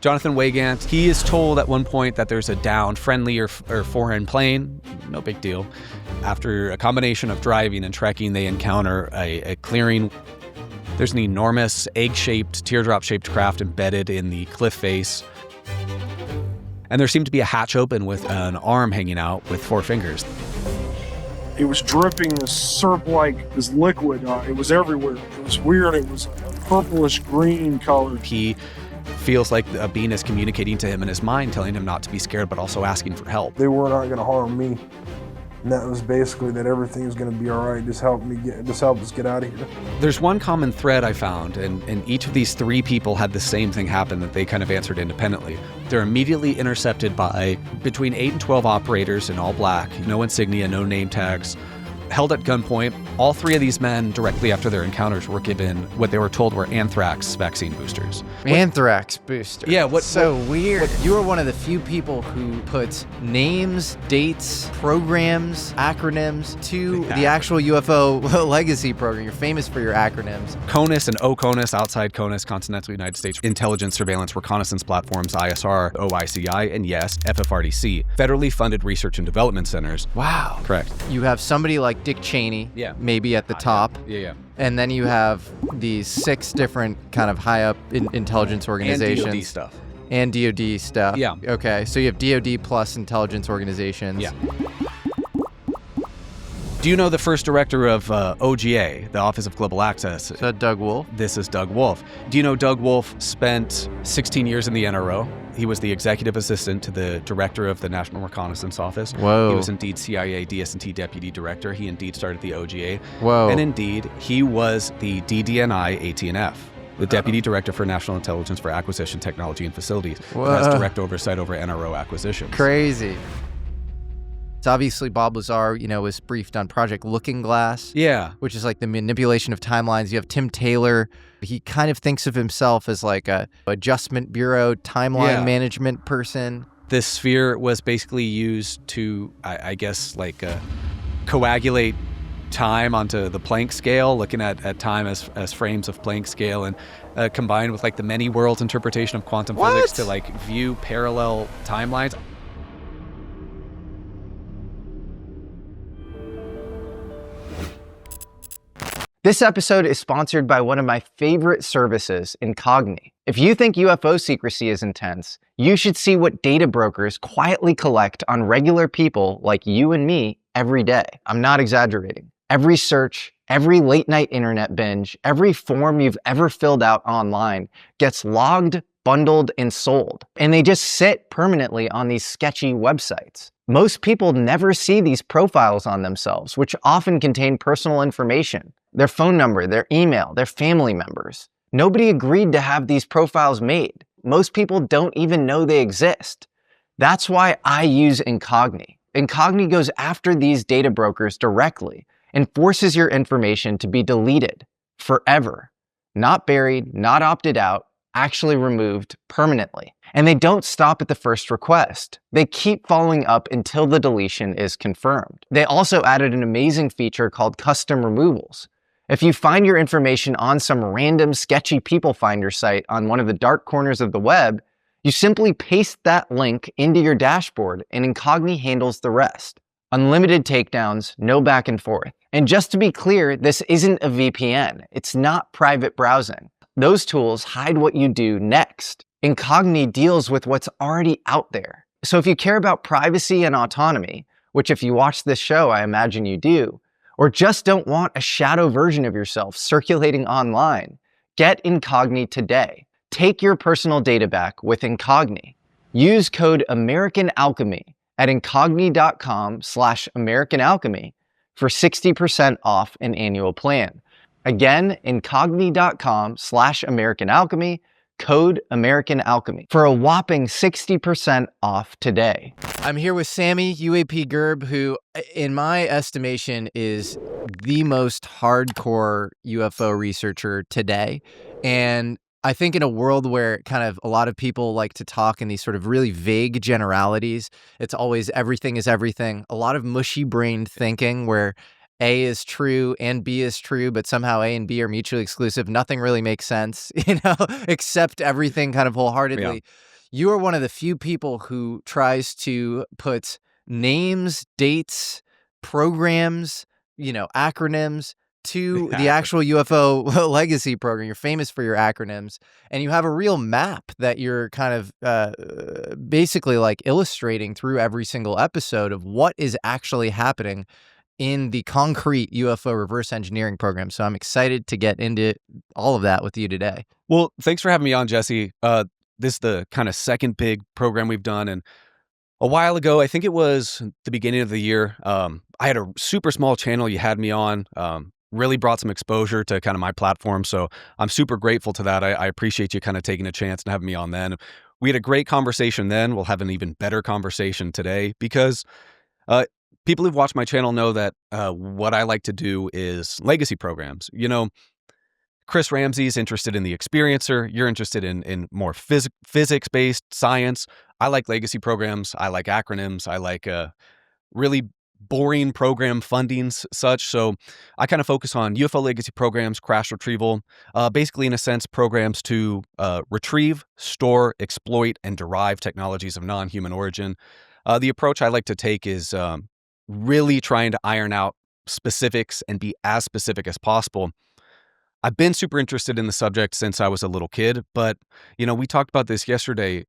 Jonathan Wagan, he is told at one point that there's a downed friendly or foreign plane. No big deal. After a combination of driving and trekking, they encounter a clearing. There's an enormous egg-shaped, teardrop-shaped craft embedded in the cliff face. And there seemed to be a hatch open with an arm hanging out with 4 fingers. It was dripping this syrup-like, this liquid. It was everywhere. It was weird. It was a purplish green color. He feels like a being is communicating to him in his mind, telling him not to be scared, but also asking for help. They were not going to harm me. And that was basically that everything was going to be all right. Just help us get out of here. There's one common thread I found, and each of these 3 people had the same thing happen that they kind of answered independently. They're immediately intercepted by between 8 and 12 operators in all black, no insignia, no name tags, held at gunpoint. All 3 of these men, directly after their encounters, were given what they were told were anthrax vaccine boosters. Anthrax boosters. Yeah, so weird. You are one of the few people who puts names, dates, programs, acronyms to the actual UFO legacy program. You're famous for your acronyms. CONUS and OCONUS, outside CONUS, Continental United States Intelligence, Surveillance, Reconnaissance Platforms, ISR, OICI, and yes, FFRDC, federally funded research and development centers. Wow. Correct. You have somebody like Dick Cheney, maybe at the top. Yeah. And then you have these 6 different kind of high up intelligence organizations. And DOD stuff. And DOD stuff. Yeah. Okay, so you have DOD plus intelligence organizations. Yeah. Do you know the first director of OGA, the Office of Global Access? Is that Doug Wolf? This is Doug Wolf. Do you know Doug Wolf spent 16 years in the NRO? He was the executive assistant to the director of the National Reconnaissance Office. Whoa. He was indeed CIA DS&T deputy director. He indeed started the OGA. Whoa. And indeed, he was the DDNI ATNF, the Deputy Director for National Intelligence for Acquisition, Technology, and Facilities, who has direct oversight over NRO acquisitions. Crazy. So obviously Bob Lazar, was briefed on Project Looking Glass. Yeah. Which is like the manipulation of timelines. You have Tim Taylor. He kind of thinks of himself as like a adjustment bureau timeline management person. This sphere was basically used to, I guess, coagulate time onto the Planck scale, looking at time as frames of Planck scale, and combined with the many worlds interpretation of quantum physics to view parallel timelines. This episode is sponsored by one of my favorite services, Incogni. If you think UFO secrecy is intense, you should see what data brokers quietly collect on regular people like you and me every day. I'm not exaggerating. Every search, every late-night internet binge, every form you've ever filled out online gets logged, bundled, and sold. And they just sit permanently on these sketchy websites. Most people never see these profiles on themselves, which often contain personal information. Their phone number, their email, their family members. Nobody agreed to have these profiles made. Most people don't even know they exist. That's why I use Incogni. Incogni goes after these data brokers directly and forces your information to be deleted forever. Not buried, not opted out, actually removed permanently. And they don't stop at the first request. They keep following up until the deletion is confirmed. They also added an amazing feature called custom removals. If you find your information on some random sketchy people finder site on one of the dark corners of the web, you simply paste that link into your dashboard and Incogni handles the rest. Unlimited takedowns, no back and forth. And just to be clear, this isn't a VPN. It's not private browsing. Those tools hide what you do next. Incogni deals with what's already out there. So if you care about privacy and autonomy, which if you watch this show, I imagine you do, or just don't want a shadow version of yourself circulating online, get Incogni today. Take your personal data back with Incogni. Use code American Alchemy at incogni.com/American Alchemy for 60% off an annual plan. Again, incogni.com/American Alchemy, code American Alchemy for a whopping 60% off today. I'm here with Sammy, UAP Gerb, who, in my estimation, is the most hardcore UFO researcher today. And I think in a world where kind of a lot of people like to talk in these sort of really vague generalities, it's always everything is everything, a lot of mushy-brained thinking where A is true and B is true, but somehow A and B are mutually exclusive. Nothing really makes sense, accept everything kind of wholeheartedly. Yeah. You are one of the few people who tries to put names, dates, programs, acronyms to the actual UFO legacy program. You're famous for your acronyms, and you have a real map that you're kind of basically like illustrating through every single episode of what is actually happening in the concrete UFO reverse engineering program. So I'm excited to get into all of that with you today. Well, thanks for having me on, Jesse. This is the kind of second big program we've done. And a while ago, I think it was the beginning of the year, I had a super small channel you had me on, really brought some exposure to kind of my platform. So I'm super grateful to that. I appreciate you kind of taking a chance and having me on then. We had a great conversation then. We'll have an even better conversation today because people who've watched my channel know that what I like to do is legacy programs. Chris Ramsey's interested in the experiencer. You're interested in more physics-based science. I like legacy programs. I like acronyms. I like really boring program fundings, such. So I kind of focus on UFO legacy programs, crash retrieval, basically, in a sense, programs to retrieve, store, exploit, and derive technologies of non-human origin. The approach I like to take is really trying to iron out specifics and be as specific as possible. I've been super interested in the subject since I was a little kid, but, we talked about this yesterday.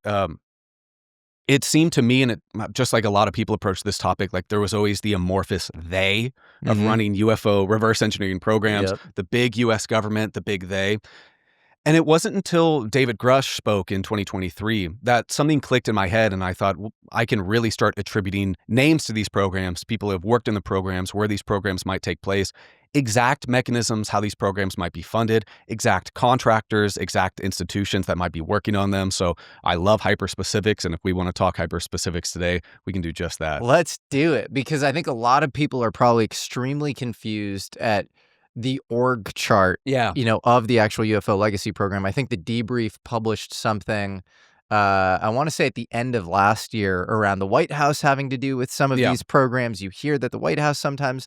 It seemed to me, and it, just like a lot of people approach this topic, like there was always the amorphous they of running UFO reverse engineering programs, the big U.S. government, the big they. And it wasn't until David Grush spoke in 2023 that something clicked in my head, and I thought, well, I can really start attributing names to these programs, people who have worked in the programs, where these programs might take place, exact mechanisms, how these programs might be funded, exact contractors, exact institutions that might be working on them. So I love hyperspecifics, and if we want to talk hyperspecifics today, we can do just that. Let's do it, because I think a lot of people are probably extremely confused at the org chart, of the actual UFO legacy program. I think the Debrief published something, I want to say at the end of last year, around the White House having to do with some of these programs. You hear that the White House sometimes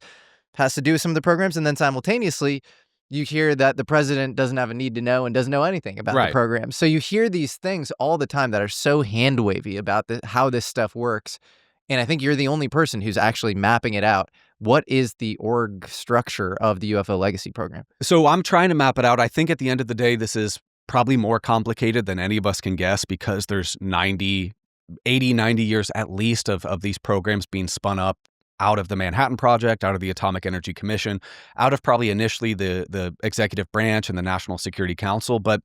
has to do with some of the programs, and then simultaneously you hear that the president doesn't have a need to know and doesn't know anything about the program. So you hear these things all the time that are so hand-wavy about how this stuff works. And I think you're the only person who's actually mapping it out. What is the org structure of the UFO legacy program? So I'm trying to map it out. I think at the end of the day, this is probably more complicated than any of us can guess, because there's 90 years at least of these programs being spun up out of the Manhattan Project, out of the Atomic Energy Commission, out of probably initially the executive branch and the National Security Council. But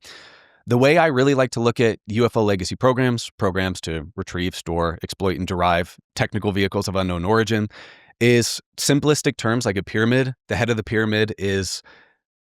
the way I really like to look at UFO legacy programs to retrieve, store, exploit, and derive technical vehicles of unknown origin, is simplistic terms like a pyramid. The head of the pyramid is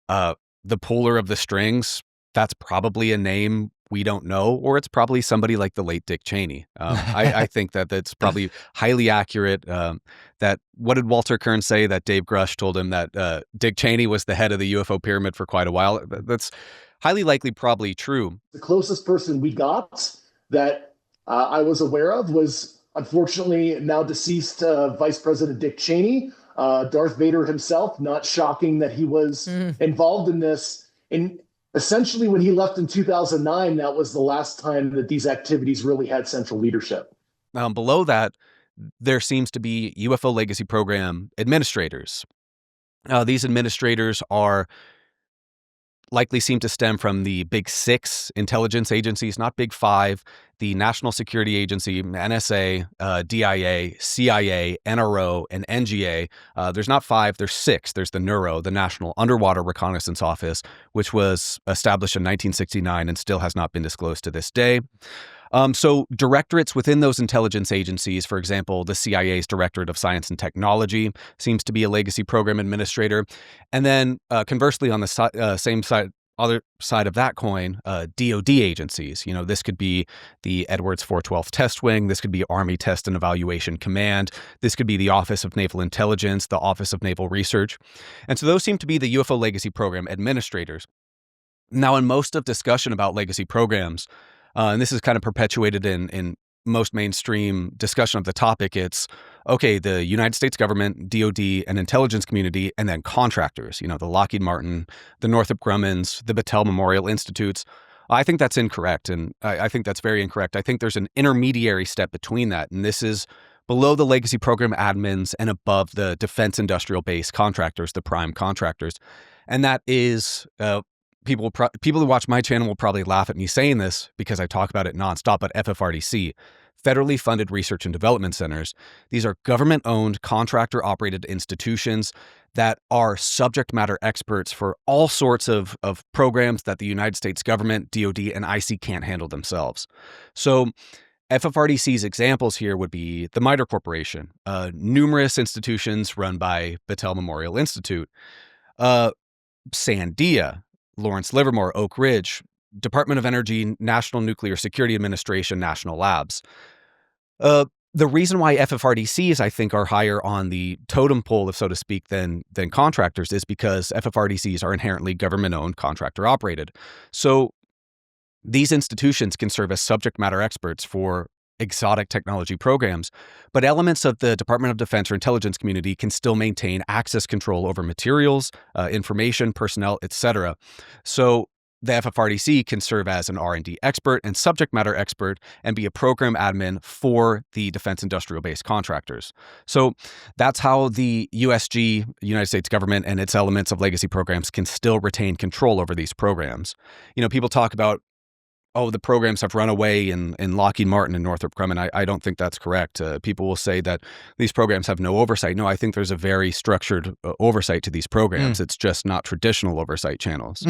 the puller of the strings. That's probably a name we don't know, or it's probably somebody like the late Dick Cheney. I think that's probably highly accurate. That what did Walter Kern say? That Dave Grush told him that Dick Cheney was the head of the UFO pyramid for quite a while. That's highly likely probably true. The closest person we got that I was aware of was, unfortunately, now deceased Vice President Dick Cheney, Darth Vader himself. Not shocking that he was involved in this. And essentially, when he left in 2009, that was the last time that these activities really had central leadership. Below that, there seems to be UFO legacy program administrators. These administrators likely seem to stem from the big six intelligence agencies, not big five: the National Security Agency, NSA, DIA, CIA, NRO, and NGA. There's not five, there's six. There's the NURO, the National Underwater Reconnaissance Office, which was established in 1969 and still has not been disclosed to this day. So directorates within those intelligence agencies, for example, the CIA's Directorate of Science and Technology seems to be a legacy program administrator. And then conversely, on the same side, other side of that coin, DOD agencies. This could be the Edwards 412 Test Wing. This could be Army Test and Evaluation Command. This could be the Office of Naval Intelligence, the Office of Naval Research. And so those seem to be the UFO legacy program administrators. Now, in most of discussion about legacy programs, and this is kind of perpetuated in most mainstream discussion of the topic, it's, okay, the United States government, DOD, and intelligence community, and then contractors, the Lockheed Martin, the Northrop Grummans, the Battelle Memorial Institutes, I think that's incorrect, and I think that's very incorrect. I think there's an intermediary step between that, and this is below the legacy program admins and above the defense industrial base contractors, the prime contractors. And that is, people who watch my channel will probably laugh at me saying this because I talk about it nonstop, but FFRDC, federally funded research and development centers. These are government-owned, contractor-operated institutions that are subject matter experts for all sorts of programs that the United States government, DOD, and IC can't handle themselves. So FFRDC's examples here would be the MITRE Corporation, numerous institutions run by Battelle Memorial Institute, Sandia, Lawrence Livermore, Oak Ridge, Department of Energy, National Nuclear Security Administration, National Labs. The reason why FFRDCs, I think, are higher on the totem pole, if so to speak, than contractors is because FFRDCs are inherently government-owned, contractor-operated. So these institutions can serve as subject matter experts for exotic technology programs, but elements of the Department of Defense or intelligence community can still maintain access control over materials, information, personnel, etc. So the FFRDC can serve as an R&D expert and subject matter expert and be a program admin for the defense industrial base contractors. So that's how the USG, United States government, and its elements of legacy programs can still retain control over these programs. People talk about, oh, the programs have run away in Lockheed Martin and Northrop Grumman. I don't think that's correct. People will say that these programs have no oversight. No, I think there's a very structured oversight to these programs. It's just not traditional oversight channels.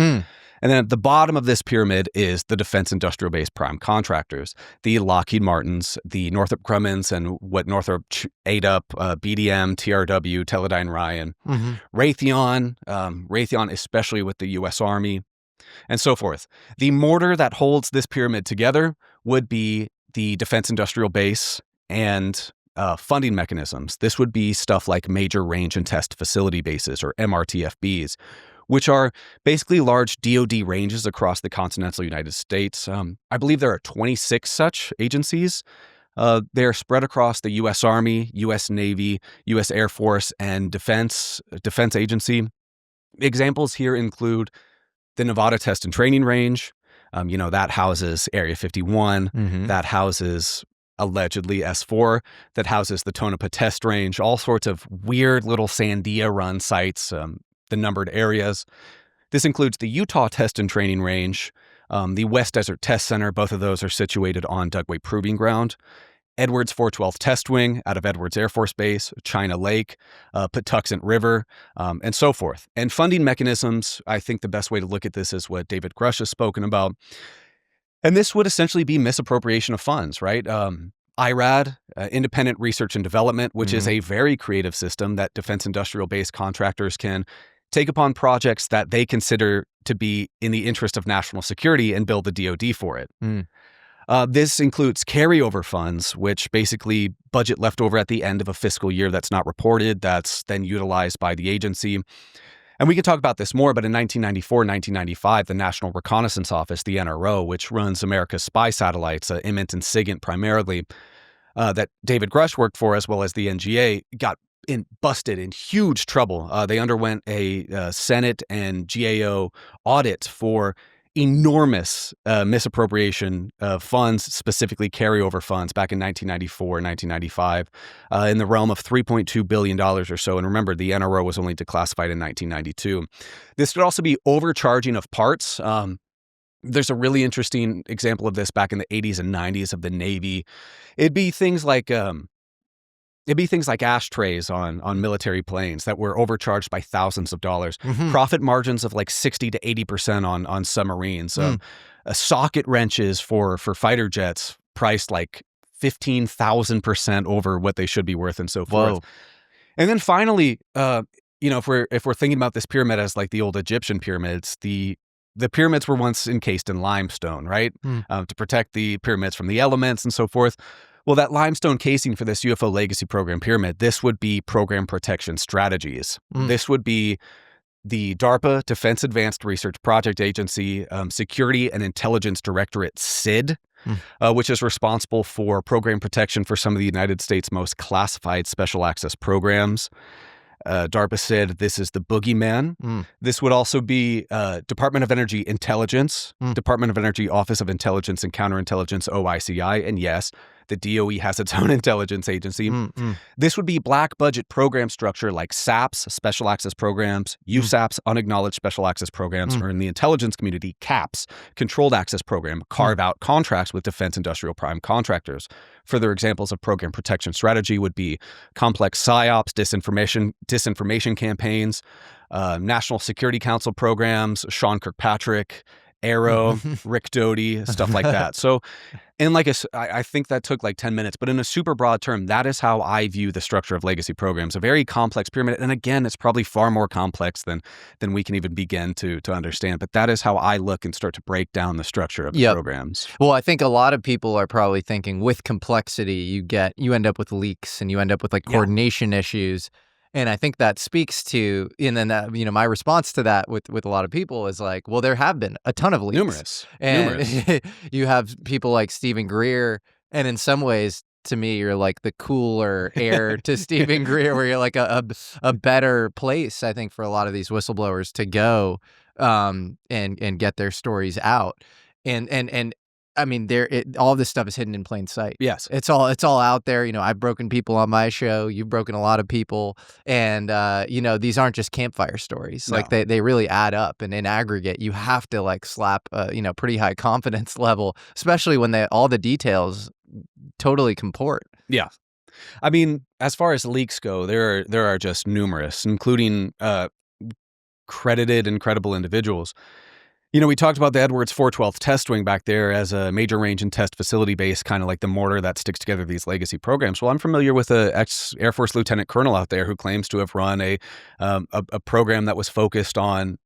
And then at the bottom of this pyramid is the defense industrial base prime contractors, the Lockheed Martins, the Northrop Grummans, and what Northrop ate up, BDM, TRW, Teledyne Ryan, Raytheon, especially with the U.S. Army, and so forth. The mortar that holds this pyramid together would be the defense industrial base and funding mechanisms. This would be stuff like major range and test facility bases, or MRTFBs, which are basically large DoD ranges across the continental United States. I believe there are 26 such agencies. They're spread across the U.S. Army, U.S. Navy, U.S. Air Force, and Defense Agency. Examples here include the Nevada Test and Training Range, that houses Area 51, that houses allegedly S4, that houses the Tonopah Test Range, all sorts of weird little Sandia-run sites, the numbered areas. This includes the Utah Test and Training Range, the West Desert Test Center. Both of those are situated on Dugway Proving Ground. Edwards 412th Test Wing out of Edwards Air Force Base, China Lake, Patuxent River, and so forth. And funding mechanisms, I think the best way to look at this is what David Grush has spoken about. And this would essentially be misappropriation of funds, right? IRAD, Independent Research and Development, which is a very creative system that defense industrial base contractors can take upon projects that they consider to be in the interest of national security and build the DoD for it. This includes carryover funds, which basically budget left over at the end of a fiscal year that's not reported, that's then utilized by the agency. And we could talk about this more, but in 1994, 1995, the National Reconnaissance Office, the NRO, which runs America's spy satellites, IMINT and SIGINT primarily, that David Grush worked for, as well as the NGA, got busted in huge trouble. They underwent a Senate and GAO audit for enormous misappropriation of funds, specifically carryover funds back in 1994 and 1995, in the realm of $3.2 billion or so. And remember, the NRO was only declassified in 1992. This could also be overcharging of parts. There's a really interesting example of this back in the 80s and 90s of the Navy. It'd be things like ashtrays on military planes that were overcharged by thousands of dollars. Profit margins of like 60 to 80% on submarines. Socket wrenches for fighter jets priced like 15,000% over what they should be worth, and so forth. And then finally, if we're thinking about this pyramid as like the old Egyptian pyramids, the pyramids were once encased in limestone, right? To protect the pyramids from the elements and so forth. Well, that limestone casing for this UFO legacy program pyramid, this would be program protection strategies. This would be the DARPA Defense Advanced Research Project Agency Security and Intelligence Directorate, SID, which is responsible for program protection for some of the United States' most classified special access programs. DARPA said this is the boogeyman. This would also be Department of Energy Intelligence, Department of Energy Office of Intelligence and Counterintelligence, OICI, and yes, the DOE has its own intelligence agency. This would be black budget program structure like SAPs, Special Access Programs, USAPs, Unacknowledged Special Access Programs, or in the intelligence community, CAPS, Controlled Access Program, carve-out contracts with defense industrial prime contractors. Further examples of program protection strategy would be complex psyops, disinformation campaigns, National Security Council programs, Sean Kirkpatrick, Arrow, Rick Doty, stuff like that. So, and I think that took like 10 minutes, but in a super broad term, that is how I view the structure of legacy programs, a very complex pyramid. And again, it's probably far more complex than we can even begin to understand. But that is how I look and start to break down the structure of the programs. Well, I think a lot of people are probably thinking with complexity, you end up with leaks and you end up with like coordination issues. And I think that speaks to, and then my response to that with a lot of people is like, well, there have been a ton of leaks. Numerous. You have people like Stephen Greer, and in some ways, to me, you're like the cooler heir to Stephen Greer, where you're like a better place, I think, for a lot of these whistleblowers to go and get their stories out. And I mean, all this stuff is hidden in plain sight. Yes, it's all out there. I've broken people on my show. You've broken a lot of people, and these aren't just campfire stories. No. Like they really add up, and in aggregate, you have to like slap pretty high confidence level, especially when all the details totally comport. Yeah, I mean, as far as leaks go, there are just numerous, including credited and credible individuals. We talked about the Edwards 412th test wing back there as a major range and test facility base, kind of like the mortar that sticks together these legacy programs. Well, I'm familiar with an ex-Air Force lieutenant colonel out there who claims to have run a program that was focused on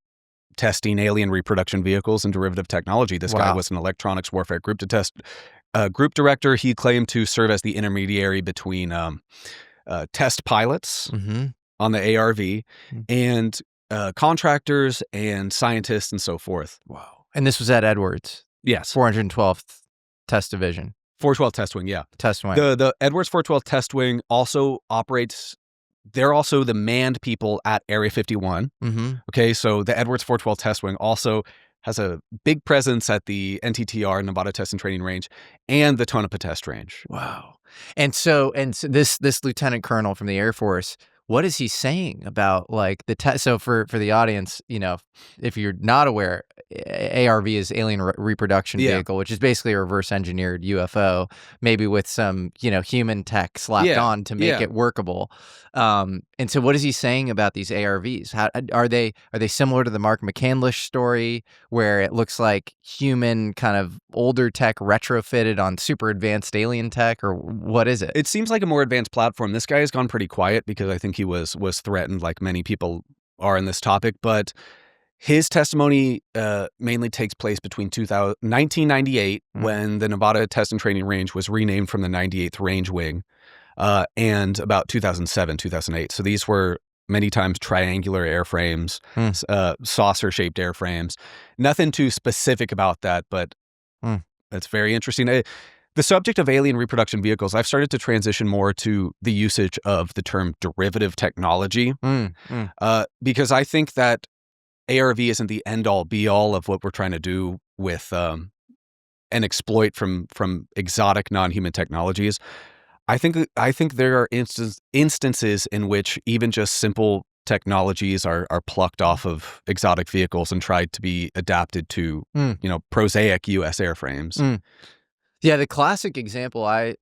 testing alien reproduction vehicles and derivative technology. This guy was an electronics warfare group director. He claimed to serve as the intermediary between test pilots on the ARV and contractors and scientists and so forth. Wow. And this was at Edwards? Yes. 412th Test Division. 412 Test Wing, yeah. Test Wing. The Edwards 412 Test Wing also operates, they're also the manned people at Area 51. Okay, so the Edwards 412 Test Wing also has a big presence at the NTTR, Nevada Test and Training Range, and the Tonopah Test Range. Wow. And so this lieutenant colonel from the Air Force, what is he saying about like the test? So for the audience, if you're not aware, ARV is Alien Reproduction Vehicle, which is basically a reverse engineered UFO, maybe with some, human tech slapped on to make it workable. And so what is he saying about these ARVs? How are they similar to the Mark McCandlish story, where it looks like human kind of older tech retrofitted on super advanced alien tech, or what is it? It seems like a more advanced platform. This guy has gone pretty quiet because I think he was threatened, like many people are in this topic, but his testimony mainly takes place between 1998, when the Nevada Test and Training Range was renamed from the 98th Range Wing, and about 2007, 2008. So these were many times triangular airframes, saucer-shaped airframes. Nothing too specific about that, but that's very interesting. The subject of alien reproduction vehicles, I've started to transition more to the usage of the term derivative technology, because I think that ARV isn't the end-all, be-all of what we're trying to do with and exploit from exotic non-human technologies. I think there are instances in which even just simple technologies are plucked off of exotic vehicles and tried to be adapted to prosaic U.S. airframes. Yeah, the classic example I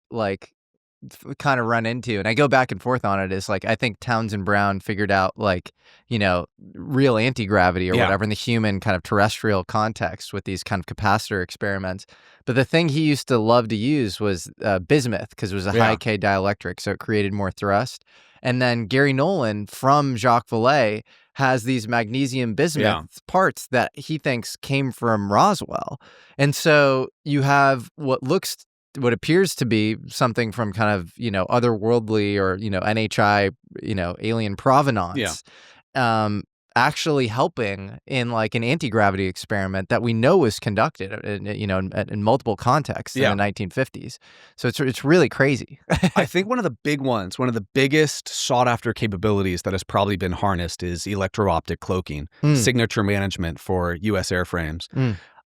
kind of run into, and I go back and forth on it, is like, I think Townsend Brown figured out real anti-gravity or whatever in the human kind of terrestrial context with these kind of capacitor experiments. But the thing he used to love to use was bismuth, because it was a high K dielectric, so it created more thrust. And then Gary Nolan from Jacques Vallée has these magnesium bismuth parts that he thinks came from Roswell. And so you have what appears to be something from kind of, otherworldly or, NHI, alien provenance. actually helping in like an anti-gravity experiment that we know was conducted in multiple contexts in the 1950s. So it's really crazy. I think one of the big ones, one of the biggest sought after capabilities that has probably been harnessed is electro-optic cloaking, signature management for U.S. airframes.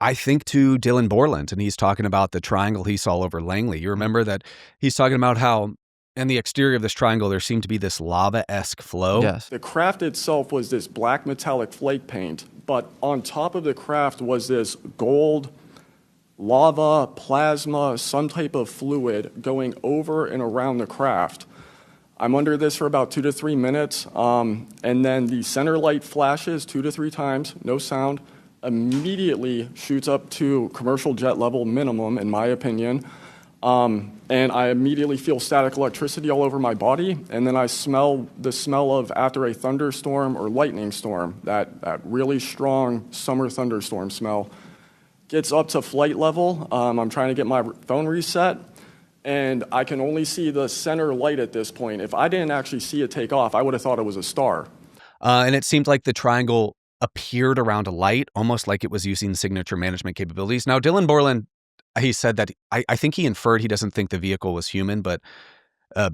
I think to Dylan Borland, and he's talking about the triangle he saw over Langley. You remember that he's talking about how in the exterior of this triangle, there seemed to be this lava-esque flow. Yes. The craft itself was this black metallic flake paint, but on top of the craft was this gold, lava, plasma, some type of fluid going over and around the craft. I'm under this for about 2 to 3 minutes, and then the center light flashes 2 to 3 times, no sound, immediately shoots up to commercial jet level minimum, in my opinion. And I immediately feel static electricity all over my body, and then I smell the smell of after a thunderstorm or lightning storm, that really strong summer thunderstorm smell. Gets up to flight level. I'm trying to get my phone reset, and I can only see the center light at this point. If I didn't actually see it take off, I would have thought it was a star. And it seemed like the triangle appeared around a light, almost like it was using signature management capabilities. Now, Dylan Borland, he said that I think he inferred he doesn't think the vehicle was human, but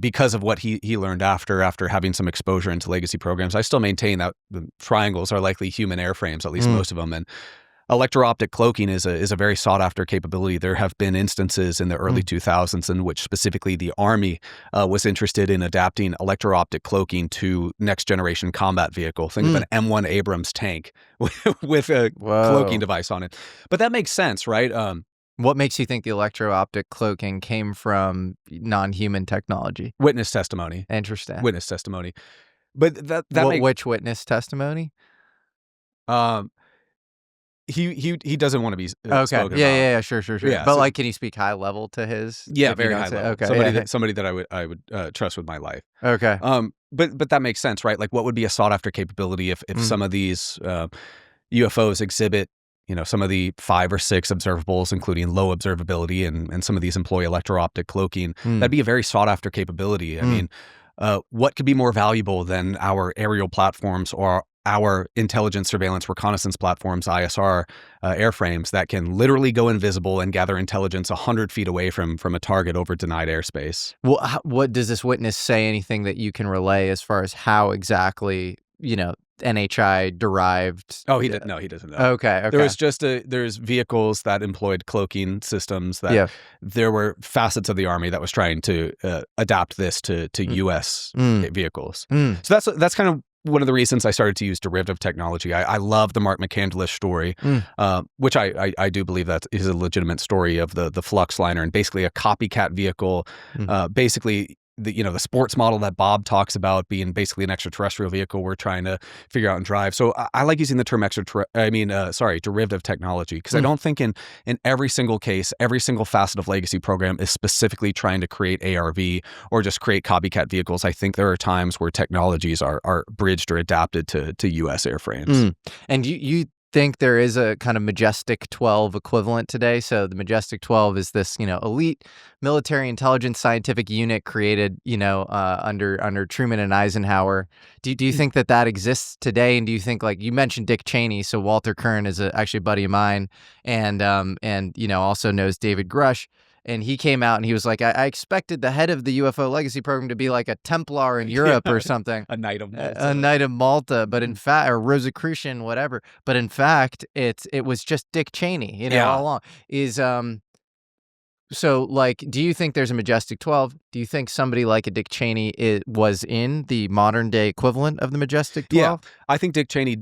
because of what he learned after having some exposure into legacy programs, I still maintain that the triangles are likely human airframes, at least most of them. And electro-optic cloaking is a very sought-after capability. There have been instances in the early 2000s in which specifically the Army was interested in adapting electro-optic cloaking to next-generation combat vehicle. Think of an M1 Abrams tank with a cloaking device on it. But that makes sense, right? What makes you think the electro-optic cloaking came from non-human technology? Witness testimony. Interesting. Witness testimony. But which witness testimony? He doesn't want to be okay. spoken about. Yeah, sure. Yeah, but like, can you speak high level to his? Yeah, very high level. Okay, somebody that I would trust with my life. Okay. But that makes sense, right? Like, what would be a sought after capability if some of these UFOs exhibit, some of the 5 or 6 observables, including low observability, and some of these employ electro-optic cloaking? That'd be a very sought-after capability. I mean, what could be more valuable than our aerial platforms or our intelligence, surveillance, reconnaissance platforms, ISR airframes that can literally go invisible and gather intelligence 100 feet away from a target over denied airspace? Well, what does this witness say? Anything that you can relay as far as how exactly, NHI derived? Oh, he doesn't know. Okay. There's vehicles that employed cloaking systems that there were facets of the Army that was trying to adapt this to U.S. vehicles. So that's kind of one of the reasons I started to use derivative technology. I love the Mark McCandless story, which I do believe that is a legitimate story of the Flux liner, and basically a copycat vehicle, basically the sports model that Bob talks about being basically an extraterrestrial vehicle we're trying to figure out and drive. So I like using the term derivative technology, because I don't think in every single case, every single facet of legacy program is specifically trying to create ARV or just create copycat vehicles. I think there are times where technologies are bridged or adapted to U.S. airframes. And you think there is a kind of Majestic 12 equivalent today? So the Majestic 12 is this, elite military intelligence scientific unit created, under Truman and Eisenhower. Do you think that exists today? And do you think, like you mentioned Dick Cheney, so Walter Kern is actually a buddy of mine, and also knows David Grush. And he came out and he was like, I expected the head of the UFO legacy program to be like a Templar in Europe or something. A Knight of Malta. A Knight of Malta, but in fact, or Rosicrucian, whatever. But in fact, it was just Dick Cheney, all along. So, like, do you think there's a Majestic 12? Do you think somebody like a Dick Cheney was in the modern day equivalent of the Majestic 12? Yeah, I think Dick Cheney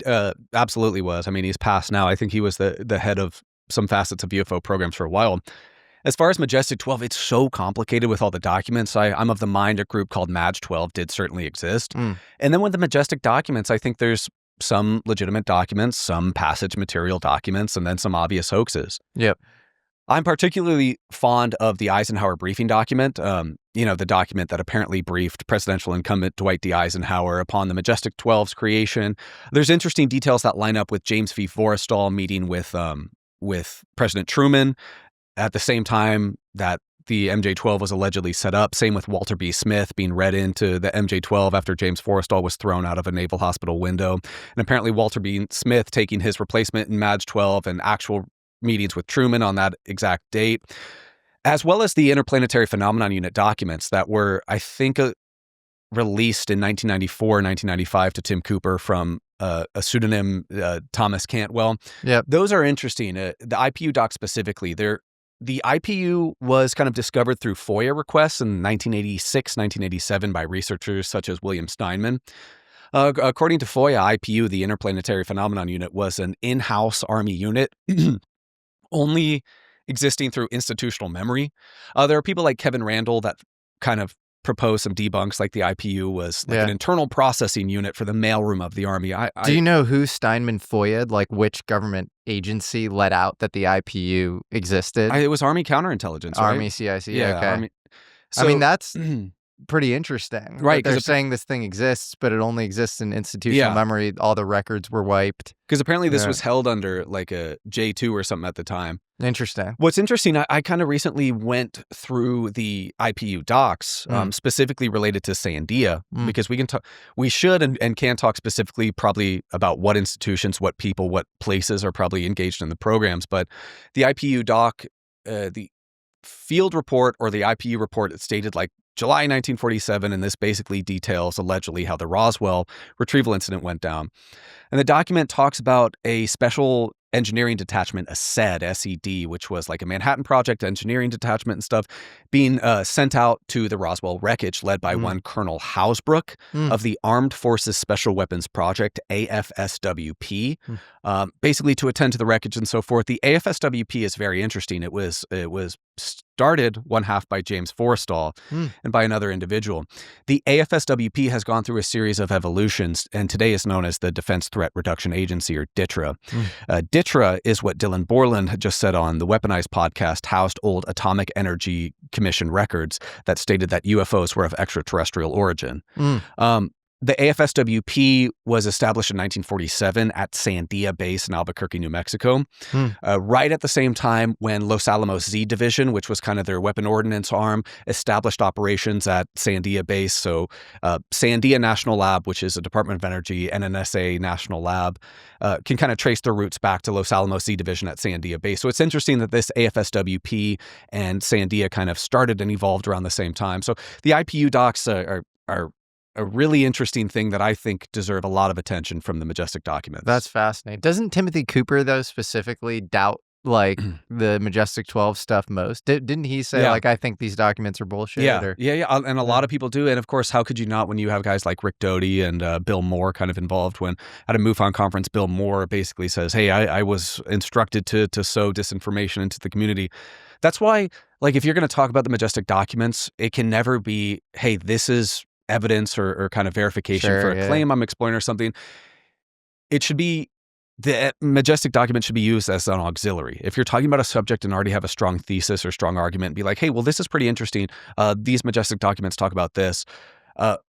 absolutely was. I mean, he's passed now. I think he was the head of some facets of UFO programs for a while. As far as Majestic 12, it's so complicated with all the documents. I'm of the mind a group called Maj 12 did certainly exist. And then with the Majestic documents, I think there's some legitimate documents, some passage material documents, and then some obvious hoaxes. Yep. I'm particularly fond of the Eisenhower briefing document, the document that apparently briefed presidential incumbent Dwight D. Eisenhower upon the Majestic 12's creation. There's interesting details that line up with James V. Forrestal meeting with President Truman at the same time that the MJ-12 was allegedly set up. Same with Walter B. Smith being read into the MJ-12 after James Forrestal was thrown out of a naval hospital window. And apparently Walter B. Smith taking his replacement in MAJ-12 and actual meetings with Truman on that exact date, as well as the Interplanetary Phenomenon Unit documents that were, I think, released in 1994, 1995 to Tim Cooper from a pseudonym, Thomas Cantwell. Yep. Those are interesting. The IPU Docs specifically, the IPU was kind of discovered through FOIA requests in 1986, 1987 by researchers such as William Steinman. According to FOIA, IPU, the Interplanetary Phenomenon Unit, was an in-house Army unit only existing through institutional memory. There are people like Kevin Randall that kind of propose some debunks, like the IPU was like an internal processing unit for the mailroom of the Army. Do you know who Steinman FOIA'd? Like which government agency let out that the IPU existed? It was Army Counterintelligence, right? Army CIC, yeah. okay. Army. I mean, that's pretty interesting. Right. They're saying this thing exists, but it only exists in institutional memory. All the records were wiped. Because apparently this was held under like a J2 or something at the time. Interesting. What's interesting, I kind of recently went through the IPU docs, specifically related to Sandia, because we should and can talk specifically probably about what institutions, what people, what places are probably engaged in the programs. But the IPU doc, the field report or the IPU report, it stated like July 1947, and this basically details allegedly how the Roswell Retrieval Incident went down. And the document talks about a special engineering detachment, a SED, S-E-D, which was like a Manhattan Project engineering detachment and stuff, being sent out to the Roswell wreckage, led by one Colonel Hausbrook of the Armed Forces Special Weapons Project, AFSWP, basically to attend to the wreckage and so forth. The AFSWP is very interesting. It was started one half by James Forrestal and by another individual. The AFSWP has gone through a series of evolutions and today is known as the Defense Threat Reduction Agency, or DTRA. DTRA is what Dylan Borland had just said on the Weaponized podcast, housed old Atomic Energy Commission records that stated that UFOs were of extraterrestrial origin. The AFSWP was established in 1947 at Sandia Base in Albuquerque, New Mexico, right at the same time when Los Alamos Z Division, which was kind of their weapon ordnance arm, established operations at Sandia Base. So Sandia National Lab, which is a Department of Energy and NSA National Lab, can kind of trace their roots back to Los Alamos Z Division at Sandia Base. So it's interesting that this AFSWP and Sandia kind of started and evolved around the same time. So the IPU docs are a really interesting thing that I think deserve a lot of attention from the Majestic documents. That's fascinating. Doesn't Timothy Cooper, though, specifically doubt like the Majestic 12 stuff most? Didn't he say, like, I think these documents are bullshit? Yeah. And a lot of people do. And of course, how could you not when you have guys like Rick Doty and Bill Moore kind of involved? When at a MUFON conference, Bill Moore basically says, hey, I was instructed to sow disinformation into the community. That's why, like, if you're going to talk about the Majestic documents, it can never be, hey, this is evidence or kind of verification for a claim I'm exploring or something. It should be, the Majestic document should be used as an auxiliary. If you're talking about a subject and already have a strong thesis or strong argument, be like, hey, well, this is pretty interesting. These Majestic documents talk about this.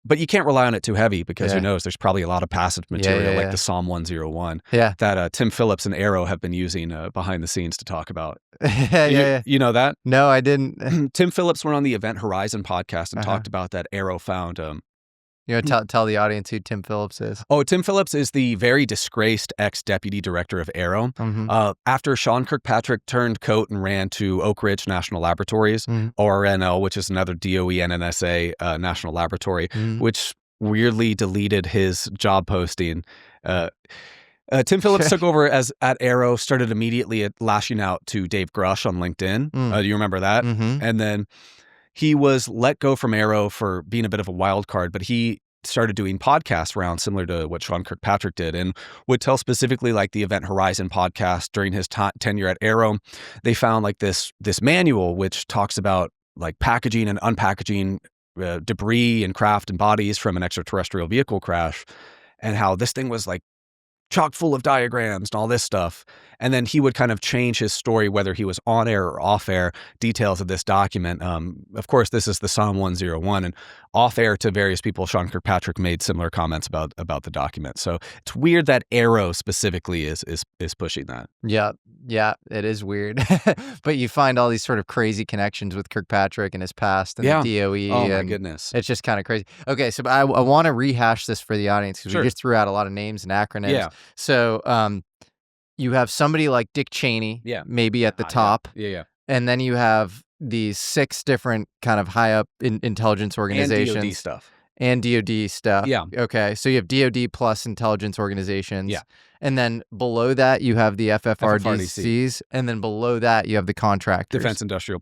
But you can't rely on it too heavy because who knows, there's probably a lot of passive material like the Psalm 101 that Tim Phillips and Arrow have been using behind the scenes to talk about. You know that? No, I didn't. Tim Phillips went on the Event Horizon podcast and talked about that Arrow found. Tell the audience who Tim Phillips is. Oh, Tim Phillips is the very disgraced ex-deputy director of Arrow. After Sean Kirkpatrick turned coat and ran to Oak Ridge National Laboratories, ORNL, which is another DOE and NSA national laboratory, which weirdly deleted his job posting. Tim Phillips took over at Arrow, started immediately lashing out to Dave Grush on LinkedIn. Do you remember that? And then he was let go from Arrow for being a bit of a wild card, but he started doing podcast rounds similar to what Sean Kirkpatrick did and would tell specifically like the Event Horizon podcast during his tenure at Arrow. They found like this manual which talks about like packaging and unpackaging debris and craft and bodies from an extraterrestrial vehicle crash, and how this thing was like chock full of diagrams and all this stuff. And then he would kind of change his story, whether he was on air or off air, details of this document. Of course, this is the Psalm 101. And off air to various people, Sean Kirkpatrick made similar comments about the document. So it's weird that Arrow specifically is pushing that. Yeah, it is weird. But you find all these sort of crazy connections with Kirkpatrick and his past and the DOE. Oh my goodness. It's just kind of crazy. Okay, so I want to rehash this for the audience because Sure. we just threw out a lot of names and acronyms. Yeah. So you have somebody like Dick Cheney, maybe at the top. Yeah. And then you have these 6 different kind of high up intelligence organizations. And DOD stuff. And DOD stuff. Yeah. Okay. So you have DOD plus intelligence organizations. Yeah. And then below that, you have the FFRDCs. And then below that, you have the contractors. Defense Industrial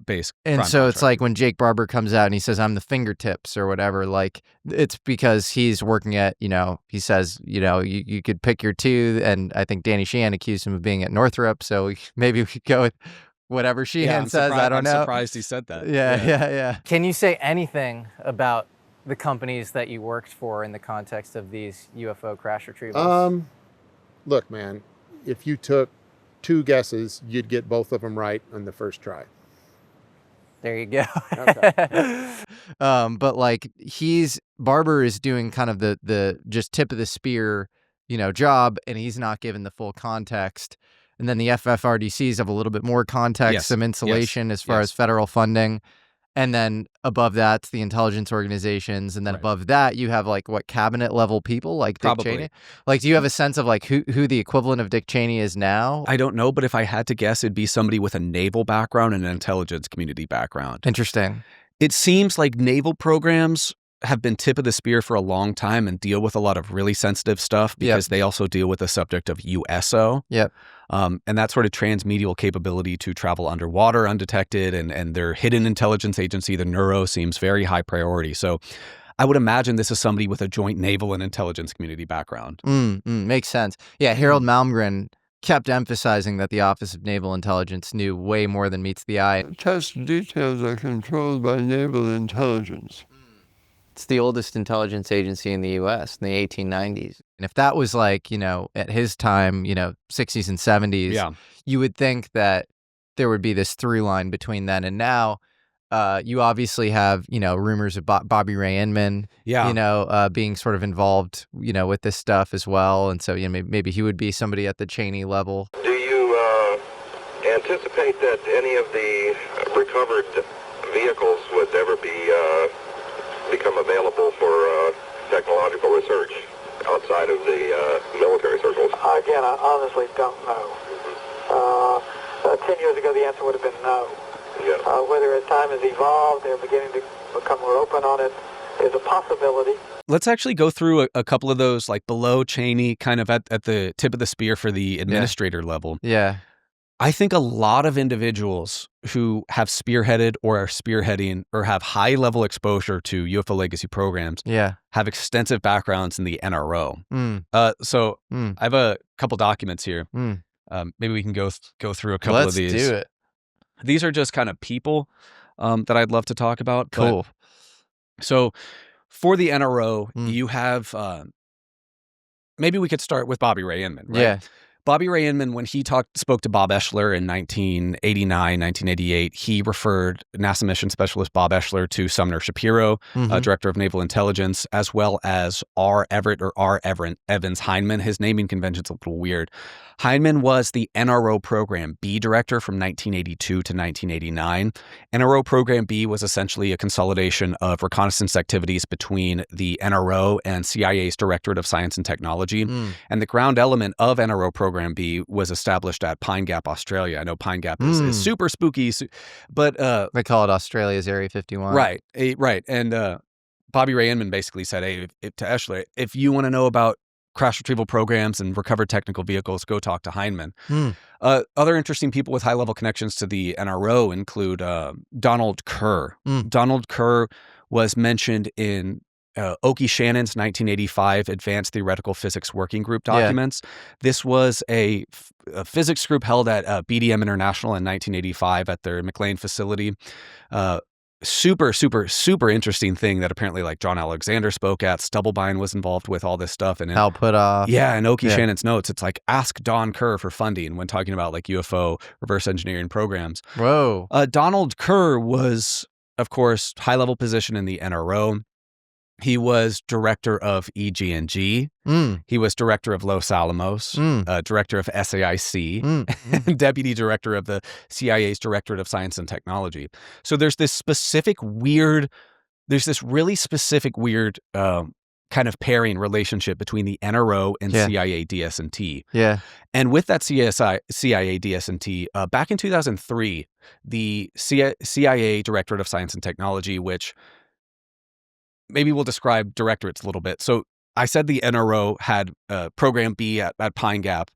Base. And so it's like when Jake Barber comes out and he says, I'm the fingertips or whatever, like it's because he's working at, he says, you could pick your 2. And I think Danny Sheehan accused him of being at Northrop. So maybe we could go with whatever Sheehan says. I don't know. I'm surprised he said that. Yeah. Can you say anything about the companies that you worked for in the context of these UFO crash retrievals? Look, man, if you took 2 guesses, you'd get both of them right on the first try. There you go. Okay. But like Barber is doing kind of the just tip of the spear, job, and he's not given the full context. And then the FFRDCs have a little bit more context, some insulation as far as federal funding. And then above that's the intelligence organizations. And then above that, you have like what cabinet level people like Dick Cheney? Like, do you have a sense of like who the equivalent of Dick Cheney is now? I don't know, but if I had to guess, it'd be somebody with a naval background and an intelligence community background. Interesting. It seems like naval programs have been tip of the spear for a long time and deal with a lot of really sensitive stuff because they also deal with the subject of USO. Yep. And that sort of transmedial capability to travel underwater undetected and their hidden intelligence agency, the Neuro, seems very high priority. So I would imagine this is somebody with a joint naval and intelligence community background. Makes sense. Yeah, Harold Malmgren kept emphasizing that the Office of Naval Intelligence knew way more than meets the eye. Test details are controlled by naval intelligence. It's the oldest intelligence agency in the U.S. in the 1890s. And if that was like, at his time, 60s and 70s, you would think that there would be this through line between then and now. You obviously have, rumors of Bobby Ray Inman, being sort of involved, with this stuff as well. And so, maybe he would be somebody at the Cheney level. Do you anticipate that any of the recovered vehicles would ever become available for technological research outside of the military circles? Again, I honestly don't know. 10 years ago, the answer would have been no. Yeah. Whether as time has evolved, they're beginning to become more open on it, is a possibility. Let's actually go through a couple of those, like below Cheney, kind of at the tip of the spear for the administrator level. Yeah. I think a lot of individuals who have spearheaded or are spearheading or have high level exposure to UFO legacy programs have extensive backgrounds in the NRO. So I have a couple documents here. Maybe we can go through a couple of these. Let's do it. These are just kind of people that I'd love to talk about. Cool. So for the NRO, you have maybe we could start with Bobby Ray Inman, right? Yeah. Bobby Ray Inman, when he spoke to Bob Eschler in 1989, 1988, he referred NASA mission specialist Bob Eschler to Sumner Shapiro, director of naval intelligence, as well as R. Everett or R. Evans Heinemann. His naming convention's a little weird. Heinemann was the NRO Program B director from 1982 to 1989. NRO Program B was essentially a consolidation of reconnaissance activities between the NRO and CIA's Directorate of Science and Technology. And the ground element of NRO Program B was established at Pine Gap, Australia. I know Pine Gap is super spooky, but they call it Australia's Area 51. Right, right. And Bobby Ray Inman basically said, hey, to Eschler, if you want to know about crash retrieval programs and recovered technical vehicles, go talk to Heinemann. Other interesting people with high-level connections to the NRO include Donald Kerr. Donald Kerr was mentioned in Oki Shannon's 1985 Advanced Theoretical Physics Working Group documents. This was a physics group held at BDM International in 1985 at their McLean facility. Super interesting thing that apparently like John Alexander spoke at. Stubblebine was involved with all this stuff. And Hal Puthoff. Yeah, and Oki Shannon's notes, it's like ask Don Kerr for funding when talking about like UFO reverse engineering programs. Whoa. Donald Kerr was of course, high-level position in the NRO. He was director of EG&G. He was director of Los Alamos, director of SAIC, and deputy director of the CIA's Directorate of Science and Technology. So there's this really specific weird kind of pairing relationship between the NRO and CIA DS&T. Yeah. And with that CIA DS&T, back in 2003, the CIA Directorate of Science and Technology, which maybe we'll describe directorates a little bit. So I said the NRO had Program B at Pine Gap.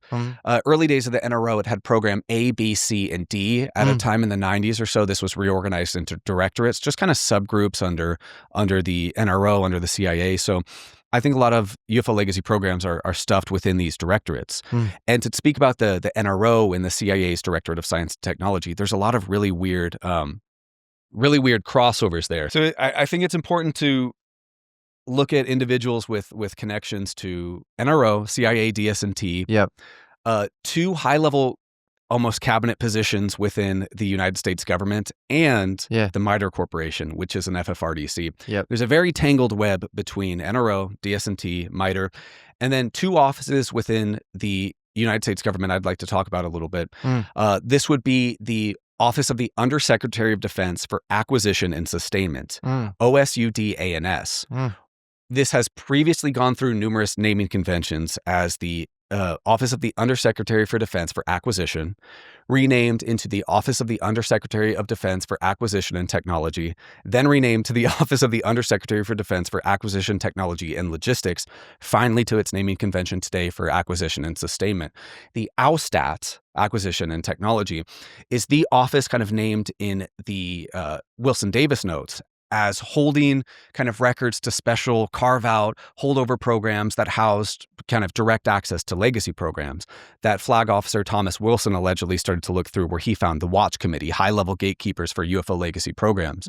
Early days of the NRO, it had Program A, B, C, and D. At a time in the 90s or so, this was reorganized into directorates, just kind of subgroups under the NRO, under the CIA. So I think a lot of UFO legacy programs are stuffed within these directorates. And to speak about the NRO and the CIA's Directorate of Science and Technology, there's a lot of really weird crossovers there. So I think it's important to look at individuals with connections to NRO, CIA, DS&T. Yep. Two high-level, almost cabinet positions within the United States government and the MITRE Corporation, which is an FFRDC. Yep. There's a very tangled web between NRO, DS&T, MITRE, and then two offices within the United States government I'd like to talk about a little bit. This would be the Office of the Undersecretary of Defense for Acquisition and Sustainment, OSUD-ANS. This has previously gone through numerous naming conventions as the Office of the Undersecretary for Defense for Acquisition, renamed into the Office of the Undersecretary of Defense for Acquisition and Technology, then renamed to the Office of the Undersecretary for Defense for Acquisition, Technology, and Logistics, finally to its naming convention today for Acquisition and Sustainment. The AUSTAT, Acquisition and Technology, is the office kind of named in the Wilson Davis notes as holding kind of records to special carve-out holdover programs that housed kind of direct access to legacy programs that Flag Officer Thomas Wilson allegedly started to look through, where he found the Watch Committee, high-level gatekeepers for UFO legacy programs.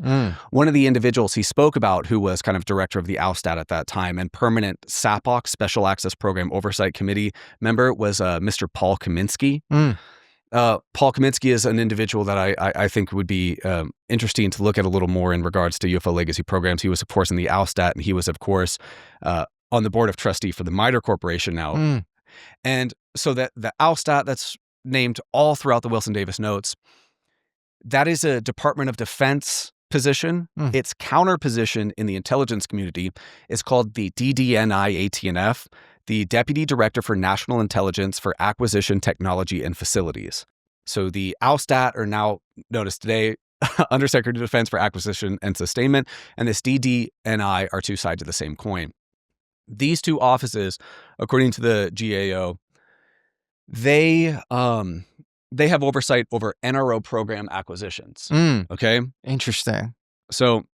One of the individuals he spoke about, who was kind of director of the AUSTAT at that time and permanent SAPOC, Special Access Program Oversight Committee member, was Mr. Paul Kaminsky. Paul Kaminsky is an individual that I think would be interesting to look at a little more in regards to UFO legacy programs. He was, of course, in the AUSTAT, and he was, of course, on the board of trustee for the MITRE Corporation now. And so that the AUSTAT, that's named all throughout the Wilson Davis notes, that is a Department of Defense position. Its counter position in the intelligence community is called the DDNI-ATNF, the Deputy Director for National Intelligence for Acquisition, Technology, and Facilities. So the AUSTAT, are now known as today Undersecretary of Defense for Acquisition and Sustainment, and this DDNI are two sides of the same coin. These two offices, according to the GAO, they have oversight over NRO program acquisitions. Okay? Interesting. So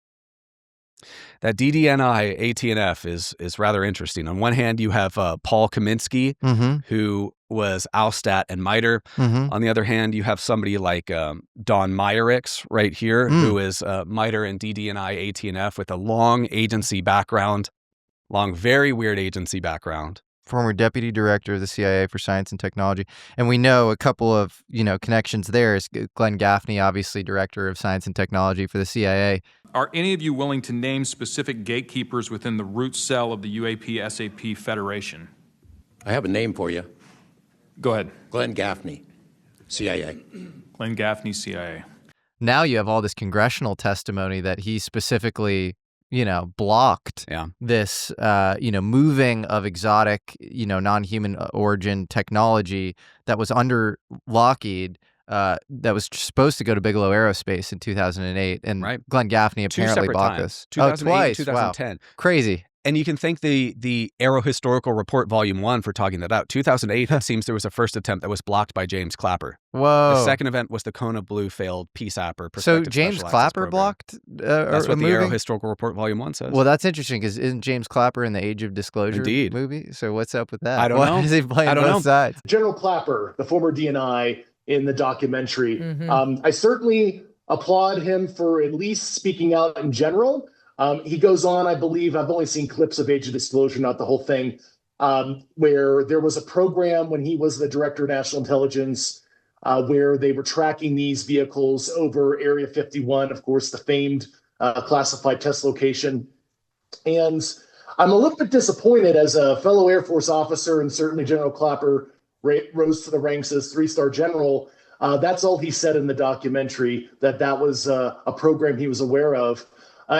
that DDNI ATNF is rather interesting. On one hand, you have Paul Kaminsky, who was AUSTAT and MITRE. On the other hand, you have somebody like Don Meyerix right here, who is MITRE and DDNI ATNF with a long agency background, very weird agency background. Former deputy director of the CIA for Science and Technology. And we know a couple of, connections there is Glenn Gaffney, obviously director of Science and Technology for the CIA. Are any of you willing to name specific gatekeepers within the root cell of the UAP SAP Federation? I have a name for you. Go ahead. Glenn Gaffney, CIA. Glenn Gaffney, CIA. Now you have all this congressional testimony that he specifically blocked this, moving of exotic, non-human origin technology that was under Lockheed, that was supposed to go to Bigelow Aerospace in 2008. And Glenn Gaffney apparently blocked this. 2008, twice. 2010. Wow. Crazy. And you can thank the Aero Historical Report Volume 1 for talking that out. 2008, it seems there was a first attempt that was blocked by James Clapper. Whoa. The second event was the Kona Blue failed PSAPR. So James Clapper blocked That's what the Aero Historical Report Volume 1 says. Well, that's interesting, because isn't James Clapper in the Age of Disclosure movie? So what's up with that? I don't know. Why is he playing both sides? General Clapper, the former DNI in the documentary, I certainly applaud him for at least speaking out in general. He goes on, I believe, I've only seen clips of Age of Disclosure, not the whole thing, where there was a program when he was the Director of National Intelligence where they were tracking these vehicles over Area 51, of course, the famed classified test location. And I'm a little bit disappointed as a fellow Air Force officer, and certainly General Clapper rose to the ranks as 3-star general. That's all he said in the documentary, that was a program he was aware of.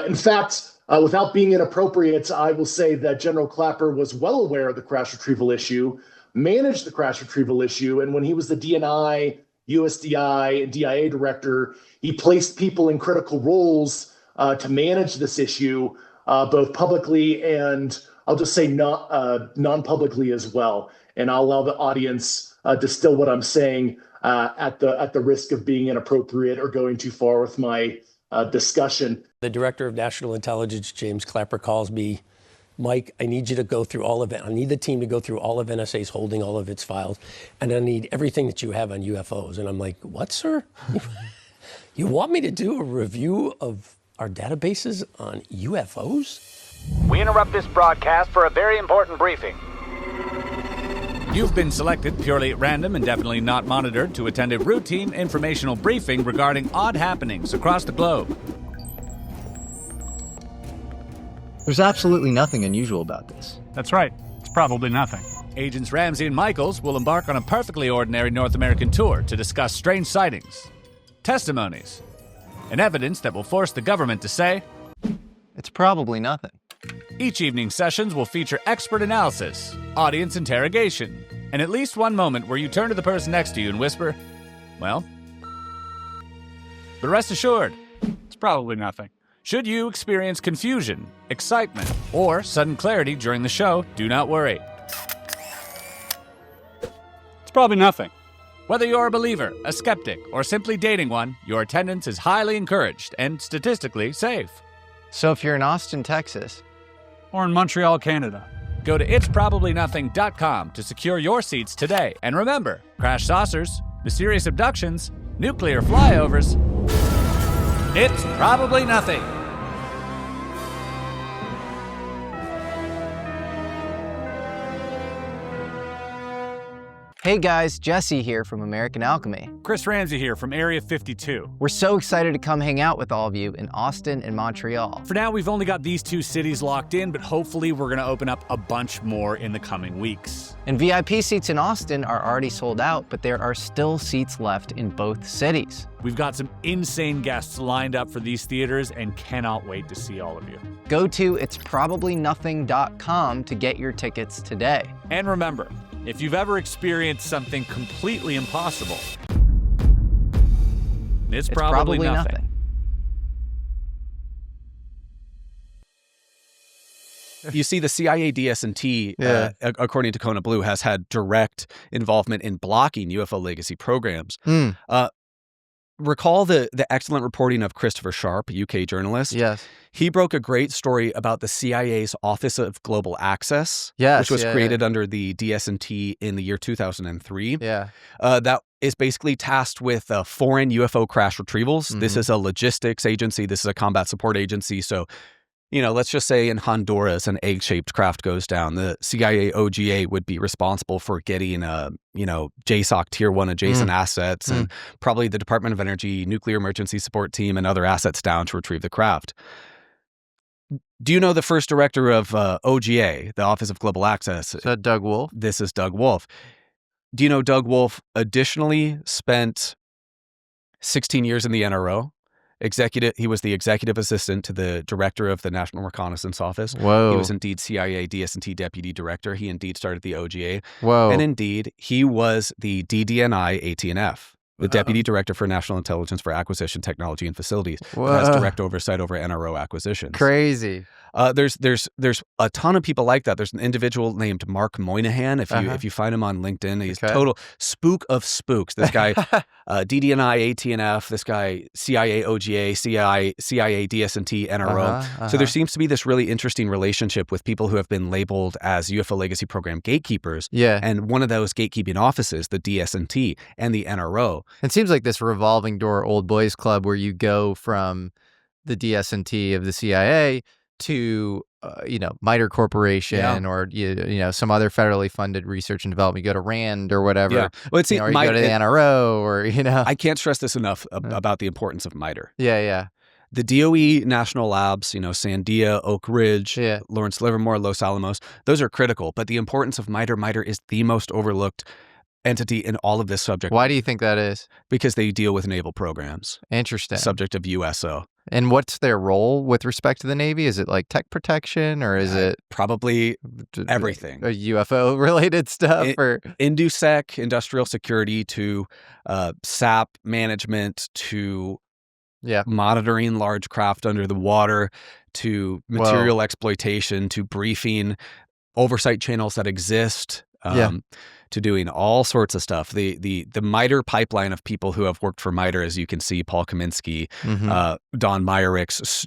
In fact, without being inappropriate, I will say that General Clapper was well aware of the crash retrieval issue, managed the crash retrieval issue, and when he was the DNI, USDI, and DIA director, he placed people in critical roles to manage this issue, both publicly and I'll just say non-publicly as well. And I'll allow the audience distill what I'm saying at the risk of being inappropriate or going too far with my discussion. The Director of National Intelligence, James Clapper, calls me, Mike, I need you to go through all of it. I need the team to go through all of NSA's holding all of its files, and I need everything that you have on UFOs. And I'm like, what, sir? You want me to do a review of our databases on UFOs? We interrupt this broadcast for a very important briefing. You've been selected purely at random and definitely not monitored to attend a routine informational briefing regarding odd happenings across the globe. There's absolutely nothing unusual about this. That's right. It's probably nothing. Agents Ramsey and Michaels will embark on a perfectly ordinary North American tour to discuss strange sightings, testimonies, and evidence that will force the government to say, it's probably nothing. Each evening's sessions will feature expert analysis, audience interrogation, and at least one moment where you turn to the person next to you and whisper, well, but rest assured, it's probably nothing. Should you experience confusion, excitement, or sudden clarity during the show, do not worry. It's probably nothing. Whether you're a believer, a skeptic, or simply dating one, your attendance is highly encouraged and statistically safe. So if you're in Austin, Texas, or in Montreal, Canada, go to itsprobablynothing.com to secure your seats today. And remember, crash saucers, mysterious abductions, nuclear flyovers, it's probably nothing. Hey guys, Jesse here from American Alchemy. Chris Ramsey here from Area 52. We're so excited to come hang out with all of you in Austin and Montreal. For now, we've only got these two cities locked in, but hopefully we're gonna open up a bunch more in the coming weeks. And VIP seats in Austin are already sold out, but there are still seats left in both cities. We've got some insane guests lined up for these theaters and cannot wait to see all of you. Go to itsprobablynothing.com to get your tickets today. And remember, if you've ever experienced something completely impossible, it's probably nothing. You see, the CIA DS&T, according to Kona Blue, has had direct involvement in blocking UFO legacy programs. Recall the excellent reporting of Christopher Sharp, a UK journalist. Yes. He broke a great story about the CIA's Office of Global Access, which was created under the DS&T in the year 2003. That is basically tasked with foreign UFO crash retrievals. This is a logistics agency. This is a combat support agency. So, you know, let's just say in Honduras, an egg-shaped craft goes down. The CIA OGA would be responsible for getting, JSOC Tier 1 adjacent assets and probably the Department of Energy Nuclear Emergency Support Team and other assets down to retrieve the craft. Do you know the first director of OGA, the Office of Global Access? Is that Doug Wolf? This is Doug Wolf. Do you know Doug Wolf additionally spent 16 years in the NRO? He was the executive assistant to the director of the National Reconnaissance Office. Whoa. He was indeed CIA DS&T deputy director. He indeed started the OGA. Whoa. And indeed, he was the DDNI ATNF, the deputy director for National Intelligence for Acquisition, Technology, and Facilities. Who has direct oversight over NRO acquisitions. Crazy. There's a ton of people like that. There's an individual named Mark Moynihan. If you find him on LinkedIn, he's total spook of spooks. This guy, DDNI, ATNF. This guy, CIA, OGA, CIA, DS&T, NRO. So there seems to be this really interesting relationship with people who have been labeled as UFO Legacy Program gatekeepers. And one of those gatekeeping offices, the DS&T and the NRO. It seems like this revolving door old boys club where you go from the DS&T of the CIA to MITRE Corporation or some other federally funded research and development. You go to RAND or whatever. Well, or you go to the NRO or I can't stress this enough about the importance of MITRE. The DOE national labs, Sandia, Oak Ridge, Lawrence Livermore, Los Alamos, those are critical. But the importance of MITRE is the most overlooked entity in all of this subject. Why do you think that is? Because they deal with naval programs. Interesting. Subject of USO. And what's their role with respect to the Navy? Is it like tech protection, or is it probably everything? UFO related stuff, or INDUSEC, industrial security, to SAP management, to monitoring large craft under the water, to material exploitation, to briefing oversight channels that exist. To doing all sorts of stuff. The MITRE pipeline of people who have worked for MITRE, as you can see, Paul Kaminsky, Don Meyerix,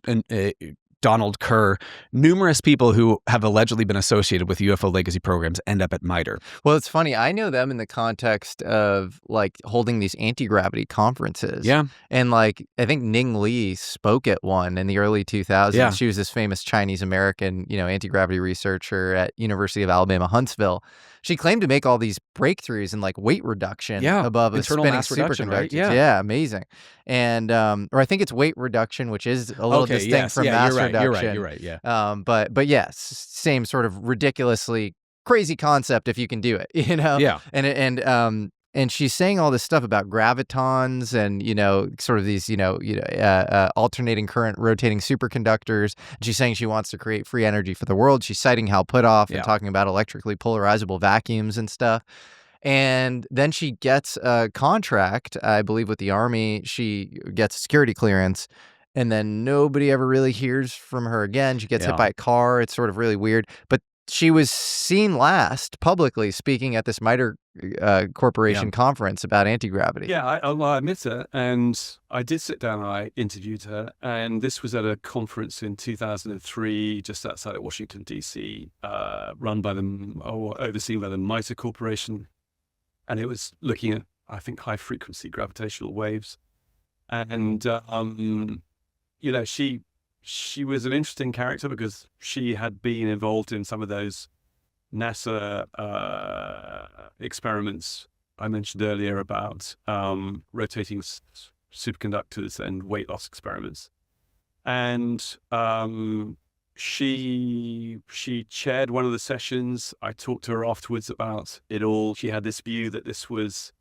Donald Kerr, numerous people who have allegedly been associated with UFO legacy programs end up at MITRE. Well, it's funny. I know them in the context of like holding these anti-gravity conferences. Yeah. And like, I think Ning Li spoke at one in the early 2000s. Yeah. She was this famous Chinese-American, anti-gravity researcher at University of Alabama, Huntsville. She claimed to make all these breakthroughs in like weight reduction above a internal spinning mass reduction, superconductor. right? Yeah, amazing. And or I think it's weight reduction, which is a little distinct from mass reduction. You're right. Yeah. But yes, same sort of ridiculously crazy concept if you can do it, Yeah. And she's saying all this stuff about gravitons and, sort of these, alternating current rotating superconductors. And she's saying she wants to create free energy for the world. She's citing Hal Puthoff and talking about electrically polarizable vacuums and stuff. And then she gets a contract, I believe, with the Army. She gets a security clearance. And then nobody ever really hears from her again. She gets hit by a car. It's sort of really weird. But she was seen last publicly speaking at this MITRE Corporation conference about anti-gravity. Yeah, I admit it. And I did sit down and I interviewed her. And this was at a conference in 2003, just outside of Washington, D.C., run by them, or overseen by the MITRE Corporation. And it was looking at, I think, high-frequency gravitational waves. And, she was an interesting character because she had been involved in some of those NASA experiments I mentioned earlier about rotating superconductors and weight loss experiments. And she chaired one of the sessions. I talked to her afterwards about it all. She had this view that this was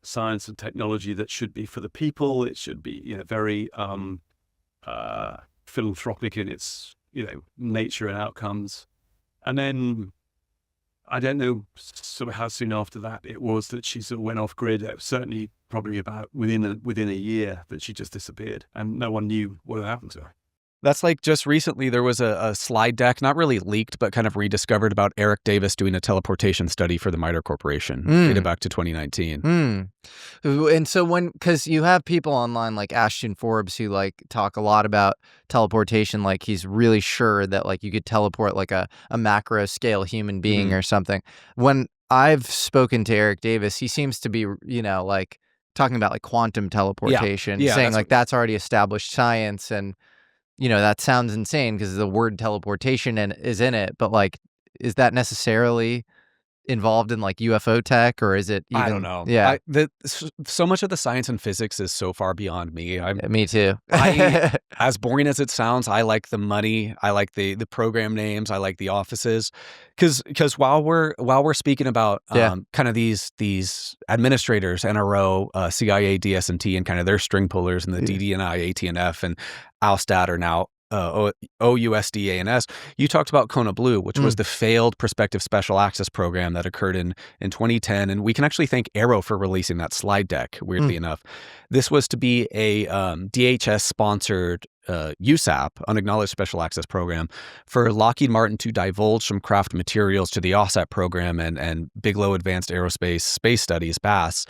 science and technology that should be for the people. It should be, very philanthropic in its, nature and outcomes. And then I don't know sort of how soon after that it was that she sort of went off grid. It was certainly probably about within a year that she just disappeared, and no one knew what had happened to her. That's like just recently there was a slide deck, not really leaked, but kind of rediscovered about Eric Davis doing a teleportation study for the MITRE Corporation dated back to 2019. And so because you have people online like Ashton Forbes who like talk a lot about teleportation, like he's really sure that like you could teleport like a macro scale human being or something. When I've spoken to Eric Davis, he seems to be, like talking about like quantum teleportation, saying like that's already established science. And that sounds insane because the word teleportation is in it, but like, is that necessarily involved in like UFO tech, or is it even? I don't know. Yeah. So much of the science and physics is so far beyond me. Me too. As boring as it sounds, I like the money. I like the program names. I like the offices. Because while we're speaking about kind of these administrators, NRO, CIA, DS&T, and kind of their string pullers, and the DD&I, ATNF, and ALSTAT are now OUSD ANS. You talked about Kona Blue, which was the failed prospective special access program that occurred in 2010. And we can actually thank Arrow for releasing that slide deck, weirdly enough. This was to be a DHS-sponsored USAP, Unacknowledged Special Access Program, for Lockheed Martin to divulge some craft materials to the OSAP program and Bigelow Advanced Aerospace Space Studies, BASS.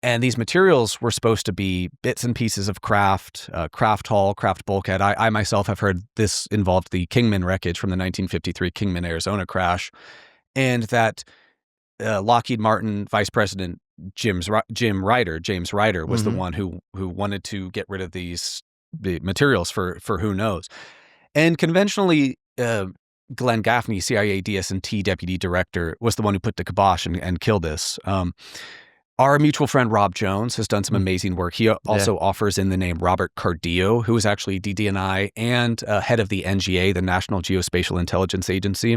And these materials were supposed to be bits and pieces of craft, craft hull, craft bulkhead. I myself have heard this involved the Kingman wreckage from the 1953 Kingman, Arizona crash, and that Lockheed Martin Vice President James Ryder was the one who wanted to get rid of the materials for who knows. And conventionally, Glenn Gaffney, CIA DS&T deputy director, was the one who put the kibosh and killed this. Our mutual friend Rob Jones has done some amazing work. He also offers in the name Robert Cardillo, who is actually DD&I and head of the NGA, the National Geospatial Intelligence Agency.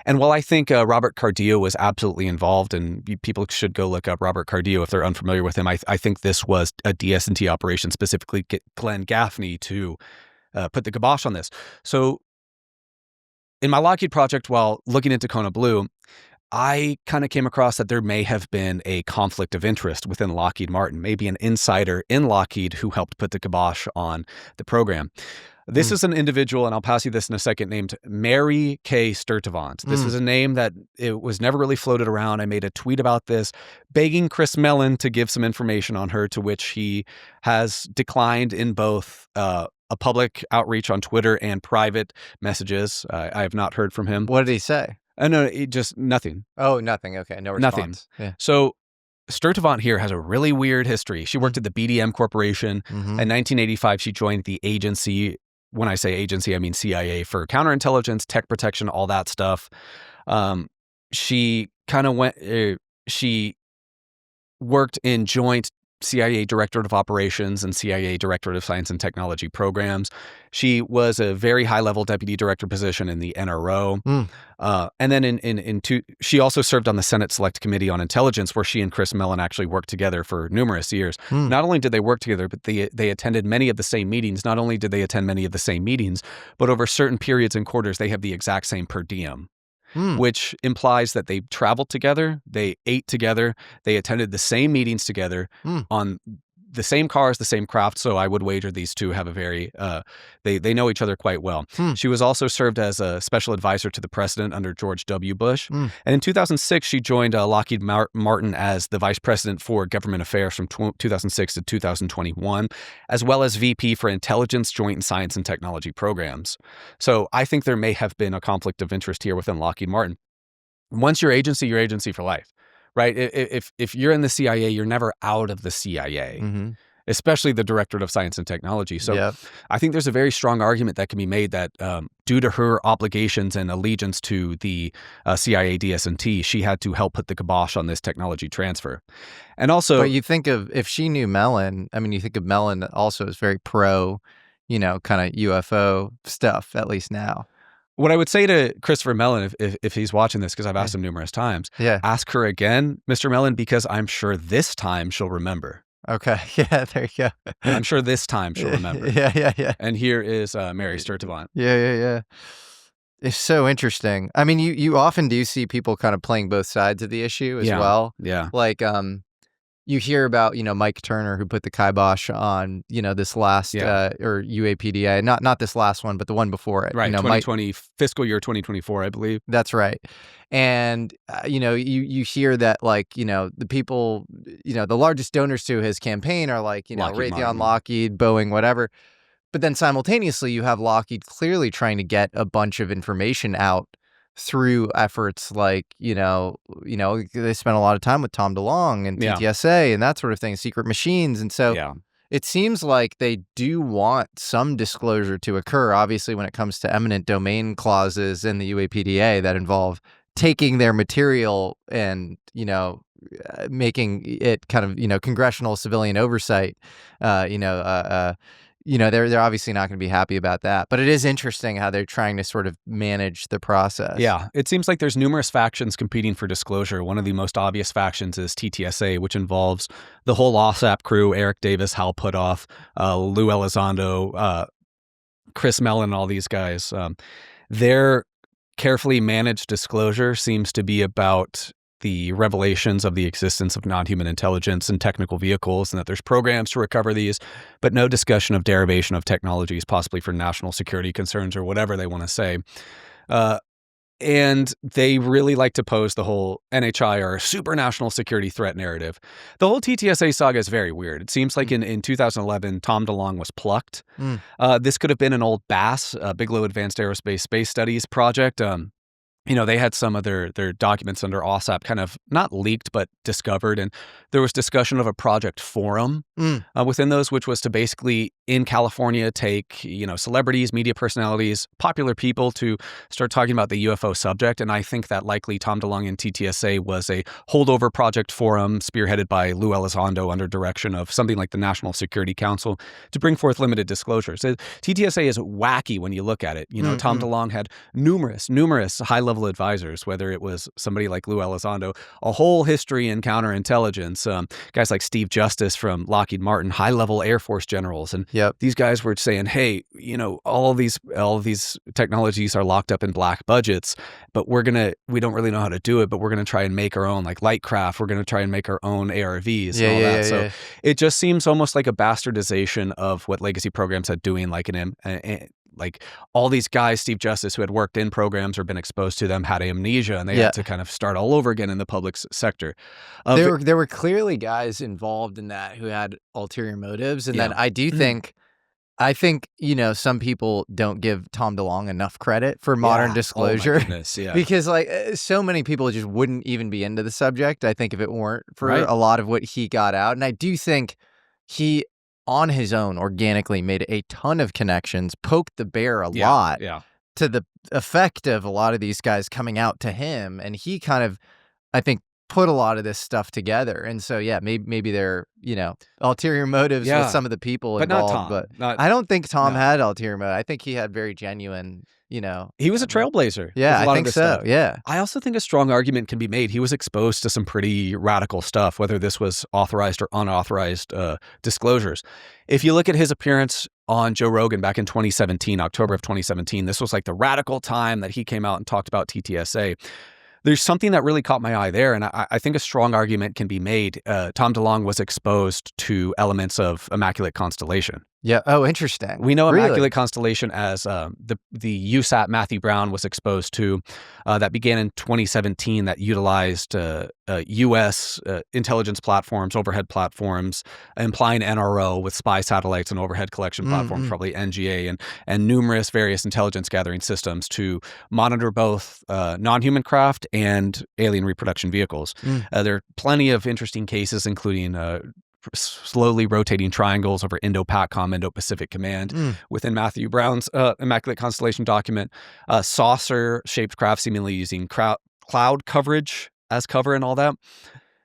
And while I think Robert Cardillo was absolutely involved, and people should go look up Robert Cardillo if they're unfamiliar with him, I think this was a DS&T operation, specifically Glenn Gaffney, to put the kibosh on this. So in my Lockheed project, while looking into Kona Blue, I kind of came across that there may have been a conflict of interest within Lockheed Martin, maybe an insider in Lockheed who helped put the kibosh on the program. This is an individual, and I'll pass you this in a second, named Mary K. Sturtevant. This is a name that it was never really floated around. I made a tweet about this, begging Chris Mellon to give some information on her, to which he has declined in both a public outreach on Twitter and private messages. I have not heard from him. What did he say? No, just nothing. Oh, nothing. Okay, no response. Nothing. Yeah. So Sturtevant here has a really weird history. She worked at the BDM Corporation. In 1985, she joined the agency. When I say agency, I mean CIA, for counterintelligence, tech protection, all that stuff. She kind of she worked in joint CIA Directorate of Operations and CIA Directorate of Science and Technology programs. She was a very high-level deputy director position in the NRO. And then she also served on the Senate Select Committee on Intelligence, where she and Chris Mellon actually worked together for numerous years. Not only did they work together, but they attended many of the same meetings. Not only did they attend many of the same meetings, but over certain periods and quarters, they have the exact same per diem. Which implies that they traveled together, they ate together, they attended the same meetings together on the same cars, the same craft. So I would wager these two have a very, they know each other quite well. She was also served as a special advisor to the president under George W. Bush. And in 2006, she joined Lockheed Martin as the vice president for government affairs from 2006 to 2021, as well as VP for intelligence, joint and science and technology programs. So I think there may have been a conflict of interest here within Lockheed Martin. Once you're agency for life. Right? If you're in the CIA, you're never out of the CIA, especially the Directorate of Science and Technology. So I think there's a very strong argument that can be made that due to her obligations and allegiance to the CIA DS&T, she had to help put the kibosh on this technology transfer. And also, but you think of, if she knew Mellon, I mean, you think of Mellon also as very pro, kind of UFO stuff, at least now. What I would say to Christopher Mellon, if he's watching this, because I've asked him numerous times, ask her again, Mr. Mellon, because I'm sure this time she'll remember. Okay. Yeah, there you go. I'm sure this time she'll remember. Yeah. And here is Mary Sturtevant. Yeah. It's so interesting. I mean, you often do see people kind of playing both sides of the issue as well. Yeah. Like, you hear about, Mike Turner, who put the kibosh on, this last, or UAPDA, not this last one, but the one before it. Right, 2020, fiscal year 2024, I believe. That's right. And, you hear that, like, the people, the largest donors to his campaign are like, Raytheon, Lockheed, Boeing, whatever. But then simultaneously, you have Lockheed clearly trying to get a bunch of information out through efforts like, they spent a lot of time with Tom DeLonge and TTSA and that sort of thing, secret machines. And so it seems like they do want some disclosure to occur, obviously, when it comes to eminent domain clauses in the UAPDA that involve taking their material and, making it kind of, congressional civilian oversight, they're obviously not going to be happy about that. But it is interesting how they're trying to sort of manage the process. Yeah, it seems like there's numerous factions competing for disclosure. One of the most obvious factions is TTSA, which involves the whole OSAP crew, Eric Davis, Hal Puthoff, Lou Elizondo, Chris Mellon, all these guys. Their carefully managed disclosure seems to be about the revelations of the existence of non-human intelligence and technical vehicles, and that there's programs to recover these, but no discussion of derivation of technologies, possibly for national security concerns or whatever they want to say. And they really like to pose the whole NHI or super national security threat narrative. The whole TTSA saga is very weird. It seems like in 2011, Tom DeLonge was plucked. This could have been an old BASS, Bigelow Advanced Aerospace Space Studies project. they had some of their documents under OSAP kind of not leaked, but discovered. And there was discussion of a project forum within those, which was to basically in California take, celebrities, media personalities, popular people to start talking about the UFO subject. And I think that likely Tom DeLonge and TTSA was a holdover project forum spearheaded by Lou Elizondo under direction of something like the National Security Council to bring forth limited disclosures. TTSA is wacky when you look at it. Tom DeLonge had numerous high-level advisors, whether it was somebody like Lou Elizondo, a whole history in counterintelligence, guys like Steve Justice from Lockheed Martin, high-level Air Force generals. And these guys were saying, hey, all of these technologies are locked up in black budgets, but we don't really know how to do it, but we're going to try and make our own, like light craft. We're going to try and make our own ARVs and all that. So it just seems almost like a bastardization of what legacy programs had doing, like like all these guys, Steve Justice, who had worked in programs or been exposed to them, had amnesia, and they had to kind of start all over again in the public sector. There were clearly guys involved in that who had ulterior motives, and then I think some people don't give Tom DeLonge enough credit for modern disclosure. Oh my goodness, because so many people just wouldn't even be into the subject, I think, if it weren't for a lot of what he got out. And I do think he, on his own, organically made a ton of connections, poked the bear a lot to the effect of a lot of these guys coming out to him. And he kind of, I think, put a lot of this stuff together. And so, maybe there are, ulterior motives with some of the people involved. But not Tom. I don't think Tom had ulterior motive. I think he had very genuine, He was a trailblazer. Yeah, I think so. Stuff. Yeah. I also think a strong argument can be made. He was exposed to some pretty radical stuff, whether this was authorized or unauthorized disclosures. If you look at his appearance on Joe Rogan back in 2017, October of 2017, this was like the radical time that he came out and talked about TTSA. There's something that really caught my eye there, and I think a strong argument can be made. Tom DeLonge was exposed to elements of Immaculate Constellation. Yeah. Oh, interesting. We know Immaculate Constellation as the USAP Matthew Brown was exposed to. That began in 2017. That utilized U.S. Intelligence platforms, overhead platforms, implying NRO with spy satellites and overhead collection platforms, probably NGA, and numerous various intelligence gathering systems to monitor both non-human craft and alien reproduction vehicles. There are plenty of interesting cases, including slowly rotating triangles over Indo-PACOM, Indo-Pacific Command within Matthew Brown's Immaculate Constellation document, saucer-shaped craft seemingly using cloud coverage as cover and all that.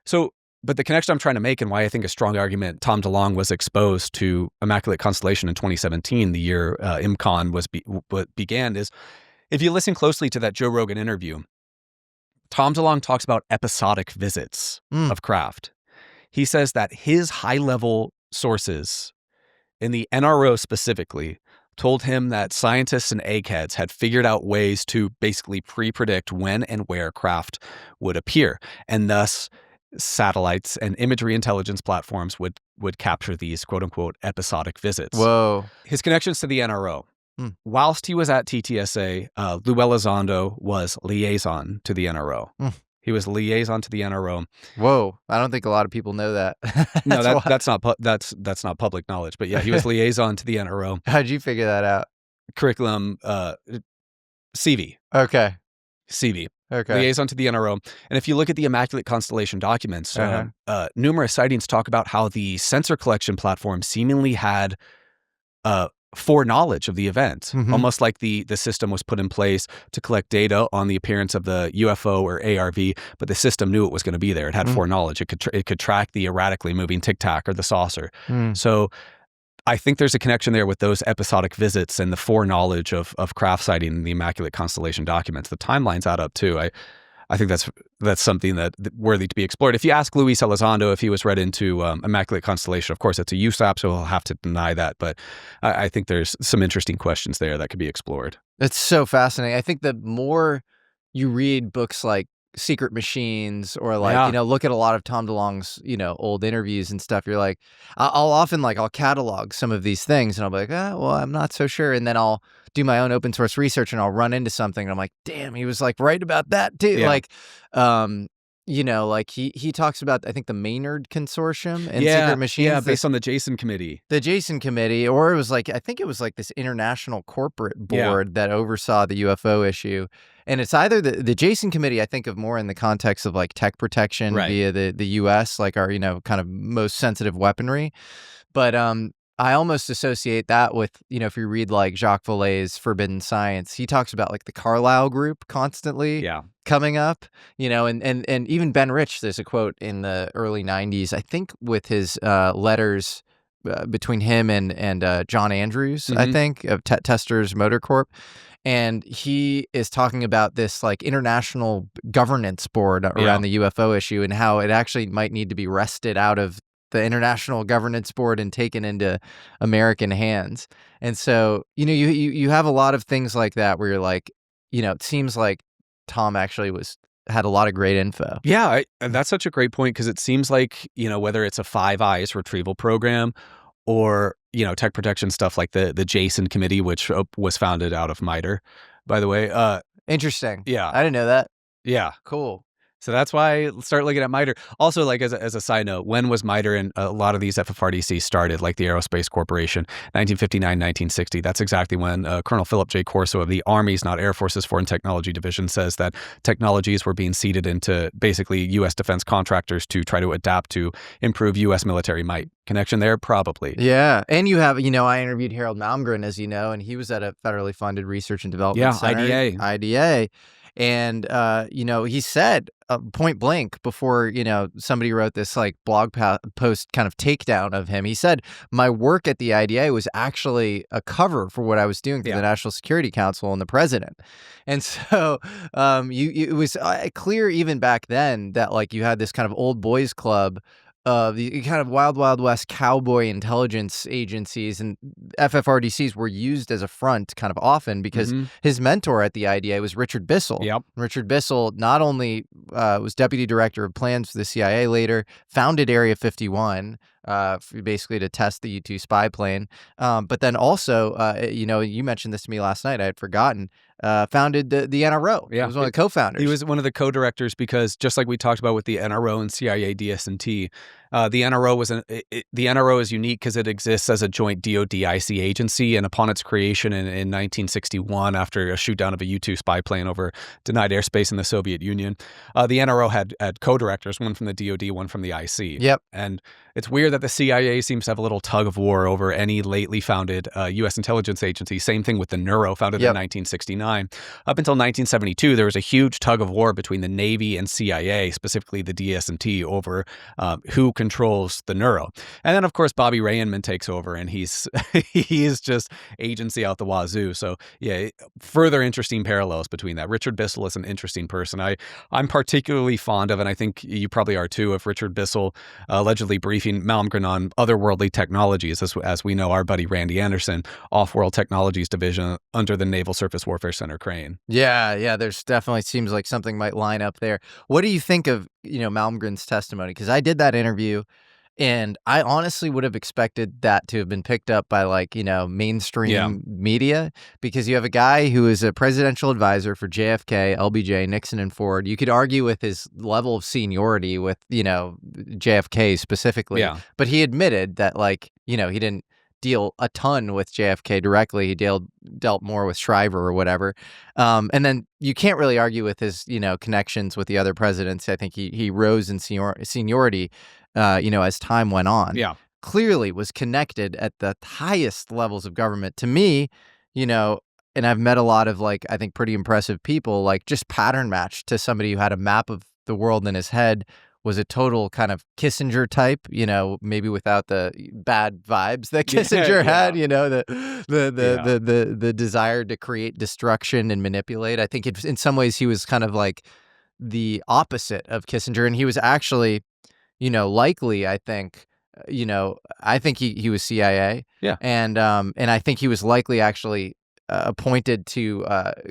So, but the connection I'm trying to make and why I think a strong argument Tom DeLonge was exposed to Immaculate Constellation in 2017, the year IMCON began, is if you listen closely to that Joe Rogan interview, Tom DeLonge talks about episodic visits of craft. He says that his high-level sources in the NRO specifically told him that scientists and eggheads had figured out ways to basically pre-predict when and where craft would appear, and thus satellites and imagery intelligence platforms would capture these quote-unquote episodic visits. Whoa. His connections to the NRO. Whilst he was at TTSA, Lou Elizondo was liaison to the NRO. He was liaison to the NRO. Whoa! I don't think a lot of people know that. No, that's not public knowledge. But yeah, he was liaison to the NRO. How'd you figure that out? Curriculum, CV. Okay. CV. Okay. Liaison to the NRO. And if you look at the Immaculate Constellation documents, numerous sightings talk about how the sensor collection platform seemingly had foreknowledge of the event, almost like the system was put in place to collect data on the appearance of the UFO or ARV, but the system knew it was going to be there. It had foreknowledge. It could track the erratically moving tic tac or the saucer. So I think there's a connection there with those episodic visits and the foreknowledge of craft sighting in the Immaculate Constellation documents. The timelines add up too. I think that's something that worthy to be explored. If you ask Luis Elizondo if he was read into Immaculate Constellation, of course, it's a USAP, so he'll have to deny that. But I think there's some interesting questions there that could be explored. It's so fascinating. I think the more you read books like Secret Machines or look at a lot of Tom DeLonge's, old interviews and stuff, you're like, I'll often I'll catalog some of these things and I'll be like, well, I'm not so sure. And then I'll do my own open source research and I'll run into something and I'm like, damn, he was right about that too. like he talks about, I think, the Maynard Consortium and secret machines. Yeah, based on the Jason Committee. The Jason Committee, or it was like, I think it was like this international corporate board that oversaw the UFO issue. And it's either the Jason Committee, I think of more in the context of like tech protection via the U.S., like our, kind of most sensitive weaponry. But I almost associate that with, if you read like Jacques Vallée's Forbidden Science, he talks about like the Carlyle Group constantly coming up, and even Ben Rich, there's a quote in the early 90s, I think with his letters between him and John Andrews, I think, of Testers Motor Corp. And he is talking about this like international governance board around the UFO issue and how it actually might need to be wrested out of the International Governance Board and taken into American hands. And so, you have a lot of things like that where you're like, it seems like Tom actually had a lot of great info. Yeah, and that's such a great point, because it seems like, whether it's a Five Eyes retrieval program or, tech protection stuff like the Jason Committee, which was founded out of MITRE, by the way. Interesting. Yeah. I didn't know that. Yeah. Cool. So that's why start looking at MITRE. Also, like as a side note, when was MITRE and a lot of these FFRDC started, like the Aerospace Corporation, 1959, 1960. That's exactly when Colonel Philip J. Corso of the Army's, not Air Force's, Foreign Technology Division says that technologies were being seeded into basically U.S. defense contractors to try to adapt to improve U.S. military might. Connection there? Probably. Yeah. And you have, I interviewed Harold Malmgren, as you know, and he was at a federally funded research and development center. IDA. And, he said point blank before, somebody wrote this like blog post kind of takedown of him. He said, my work at the IDA was actually a cover for what I was doing for the National Security Council and the president. And so it was clear even back then that like you had this kind of old boys club the kind of wild, wild west cowboy intelligence agencies, and FFRDCs were used as a front kind of often because his mentor at the IDA was Richard Bissell. Yep. Richard Bissell not only was deputy director of plans for the CIA later, founded Area 51, basically to test the U-2 spy plane, but then also, you mentioned this to me last night, I had forgotten, founded the NRO. Yeah. He was one of the co-founders. He was one of the co-directors because, just like we talked about with the NRO and CIA DS&T, the NRO is unique because it exists as a joint DoD-IC agency, and upon its creation in 1961, after a shoot down of a U-2 spy plane over denied airspace in the Soviet Union, the NRO had co-directors, one from the DoD, one from the IC. Yep. And it's weird that the CIA seems to have a little tug of war over any lately founded U.S. intelligence agency. Same thing with the NRO, founded in 1969. Up until 1972, there was a huge tug of war between the Navy and CIA, specifically the DS&T, over who controls the NRO. And then, of course, Bobby Rayenman takes over, and he's just agency out the wazoo. So, yeah, further interesting parallels between that. Richard Bissell is an interesting person. I'm particularly fond of, and I think you probably are too, of Richard Bissell allegedly briefing Malmgren on otherworldly technologies. As we know, our buddy Randy Anderson, Off-World Technologies Division under the Naval Surface Warfare Center Crane. Yeah, there's definitely seems like something might line up there. What do you think of, Malmgren's testimony? Because I did that interview, and I honestly would have expected that to have been picked up by mainstream media, because you have a guy who is a presidential advisor for JFK, LBJ, Nixon, and Ford. You could argue with his level of seniority with, JFK specifically, but he admitted that he didn't deal a ton with JFK directly. He dealt more with Shriver or whatever. And then you can't really argue with his, connections with the other presidents. I think he rose in seniority, as time went on. Yeah. Clearly was connected at the highest levels of government. To me, and I've met a lot of I think pretty impressive people, just pattern matched to somebody who had a map of the world in his head, was a total kind of Kissinger type, maybe without the bad vibes that Kissinger had, the desire to create destruction and manipulate. I think in some ways he was kind of like the opposite of Kissinger, and he was actually, likely, I think, I think he was CIA. Yeah. And I think he was likely actually appointed to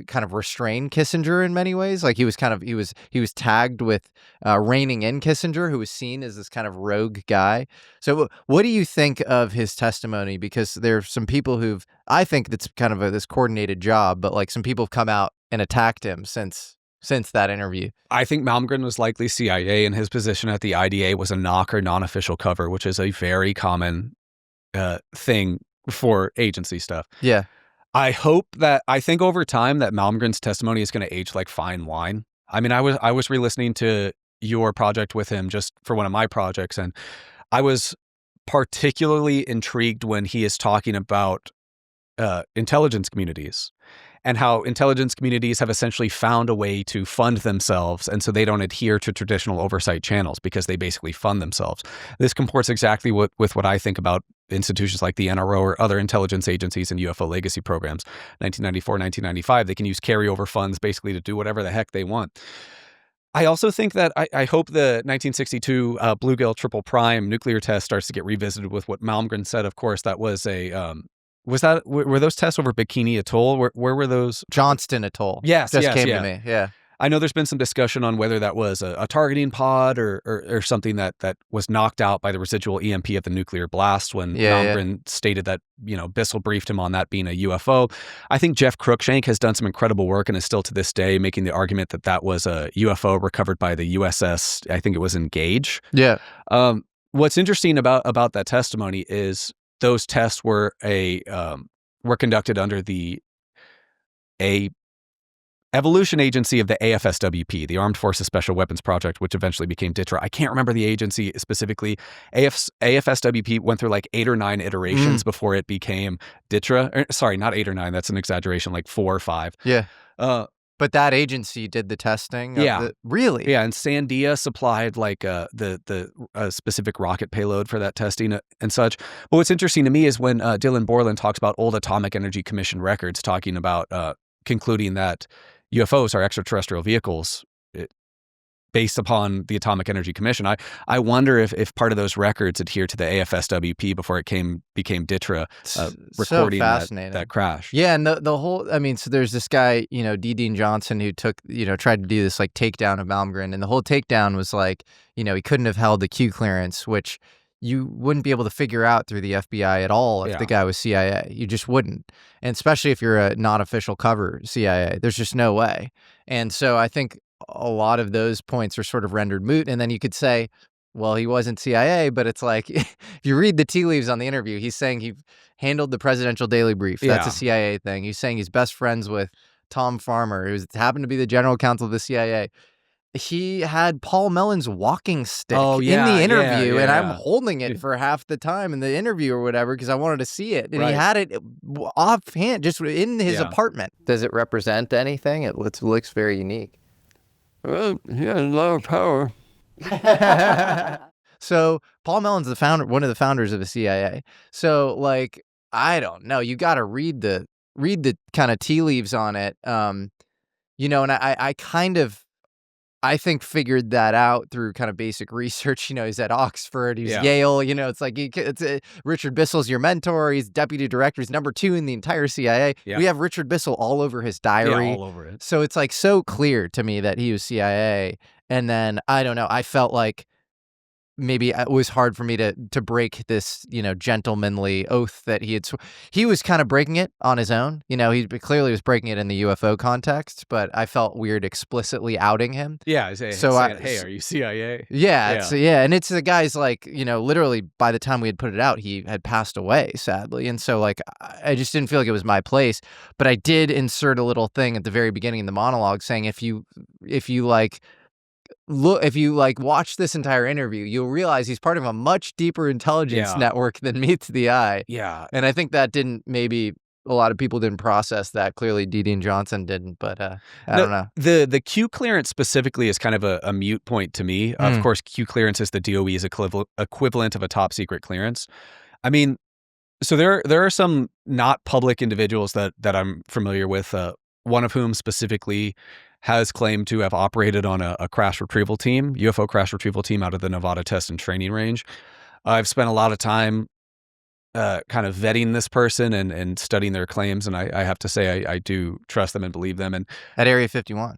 kind of restrain Kissinger in many ways. Like he was tagged with reining in Kissinger, who was seen as this kind of rogue guy. So what do you think of his testimony? Because there's some people I think that's kind of this coordinated job, but some people have come out and attacked him since since that interview? I think Malmgren was likely CIA, and his position at the IDA was a knock or non-official cover, which is a very common thing for agency stuff. Yeah. I think over time that Malmgren's testimony is going to age like fine wine. I mean, I was re-listening to your project with him just for one of my projects, and I was particularly intrigued when he is talking about intelligence communities and how intelligence communities have essentially found a way to fund themselves, and so they don't adhere to traditional oversight channels because they basically fund themselves. This comports exactly with what I think about institutions like the NRO or other intelligence agencies and UFO legacy programs. 1994, 1995, they can use carryover funds basically to do whatever the heck they want. I also think that I hope the 1962 Bluegill Triple Prime nuclear test starts to get revisited with what Malmgren said. Of course, that was were those tests over Bikini Atoll? Where were those? Johnston Atoll. Yes, Just came to me. Yeah. I know there's been some discussion on whether that was a targeting pod or something that was knocked out by the residual EMP of the nuclear blast when Malmgren stated that, Bissell briefed him on that being a UFO. I think Jeff Cruikshank has done some incredible work and is still to this day making the argument that that was a UFO recovered by the USS, I think it was Engage. Yeah. What's interesting about that testimony is those tests were conducted under the evolution agency of the AFSWP, the Armed Forces Special Weapons Project, which eventually became DTRA. I can't remember the agency specifically. AFSWP went through like 8 or 9 iterations before it became DTRA. Sorry, not 8 or 9. That's an exaggeration, like 4 or 5. Yeah. But that agency did the testing? Really? Yeah, and Sandia supplied like the specific rocket payload for that testing and such. But what's interesting to me is when Dylan Borland talks about old Atomic Energy Commission records, talking about concluding that UFOs are extraterrestrial vehicles based upon the Atomic Energy Commission. I wonder if part of those records adhere to the AFSWP before it became DTRA, recording that crash. Yeah, and the whole, so there's this guy, D. Dean Johnson, who tried to do this like takedown of Malmgren, and the whole takedown was like, he couldn't have held the Q clearance, which you wouldn't be able to figure out through the FBI at all if the guy was CIA. You just wouldn't. And especially if you're a non-official cover CIA, there's just no way. And so I think a lot of those points are sort of rendered moot. And then you could say, well, he wasn't CIA, but it's like, if you read the tea leaves on the interview, he's saying he handled the presidential daily brief. That's a CIA thing. He's saying he's best friends with Tom Farmer, who happened to be the general counsel of the CIA. He had Paul Mellon's walking stick in the interview, and I'm holding it for half the time in the interview or whatever because I wanted to see it. And he had it offhand, just in his apartment. Does it represent anything? It looks very unique. Well, he had a lot of power. So Paul Mellon's one of the founders of the CIA. So like, I don't know. You got to read the kind of tea leaves on it. And I kind of, I think, figured that out through kind of basic research. He's at Oxford, he's Yale, it's like, Richard Bissell's your mentor. He's deputy director. He's number 2 in the entire CIA. Yeah. We have Richard Bissell all over his diary. Yeah, all over it. So it's like so clear to me that he was CIA. And then, I don't know, I felt like maybe it was hard for me to break this, gentlemanly oath that he was kind of breaking it on his own. He clearly was breaking it in the UFO context, but I felt weird explicitly outing him. Yeah. Hey, are you CIA? Yeah. And it's the guy's like, literally by the time we had put it out, he had passed away, sadly. And so like, I just didn't feel like it was my place, but I did insert a little thing at the very beginning in the monologue saying, if you watch this entire interview, you'll realize he's part of a much deeper intelligence network than meets the eye. Yeah. And I think that maybe a lot of people didn't process that. Clearly, D. Dean Johnson didn't, but I don't know. The Q clearance specifically is kind of a mute point to me. Of course, Q clearance is the DOE's equivalent of a top secret clearance. So there are some not public individuals that I'm familiar with, one of whom specifically has claimed to have operated on a crash retrieval team, UFO crash retrieval team out of the Nevada Test and Training Range. I've spent a lot of time kind of vetting this person and studying their claims, and I have to say I do trust them and believe them. And at Area 51?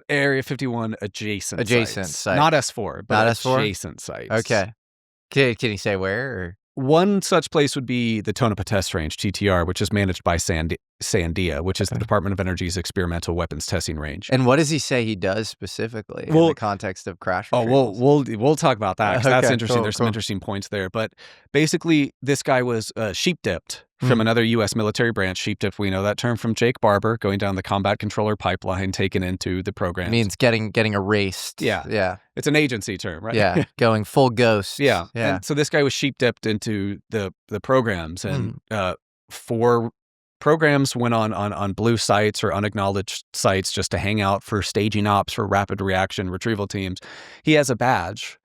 Area 51 adjacent sites. Not S4, but not adjacent sites. Okay. Can you say where? Or? One such place would be the Tonopah Test Range, TTR, which is managed by Sandia. Sandia, which is the Department of Energy's experimental weapons testing range. And what does he say he does specifically in the context of crash retrievals? We'll talk about that, 'cause that's interesting. Cool, There's some interesting points there. But basically, this guy was sheep-dipped from another U.S. military branch. Sheep-dipped, we know that term from Jake Barber, going down the combat controller pipeline, taken into the program. Means getting erased. Yeah. Yeah. It's an agency term, right? Yeah, going full ghost. Yeah. Yeah. And so this guy was sheep-dipped into the programs, and 4 programs went on blue sites or unacknowledged sites just to hang out for staging ops for rapid reaction retrieval teams. He has a badge.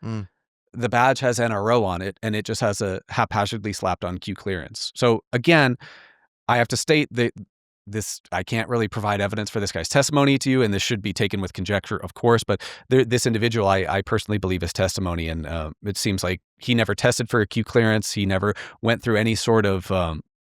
The badge has NRO on it, and it just has a haphazardly slapped on Q clearance. So again, I have to state that I can't really provide evidence for this guy's testimony to you, and this should be taken with conjecture, of course, but this individual, I personally believe his testimony, and it seems like he never tested for a Q clearance. He never went through any sort of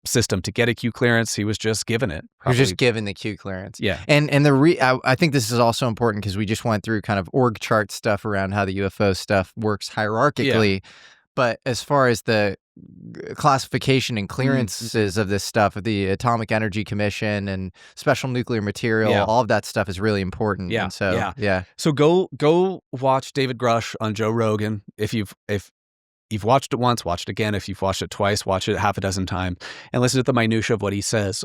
system to get a Q clearance. He was just given it. He was just given the Q clearance. Yeah. And I think this is also important because we just went through kind of org chart stuff around how the UFO stuff works hierarchically. Yeah. But as far as the classification and clearances of this stuff, the Atomic Energy Commission and special nuclear material, all of that stuff is really important. Yeah. And so, So go watch David Grush on Joe Rogan. If you've watched it once, watch it again. If you've watched it twice, watch it half a dozen times and listen to the minutia of what he says.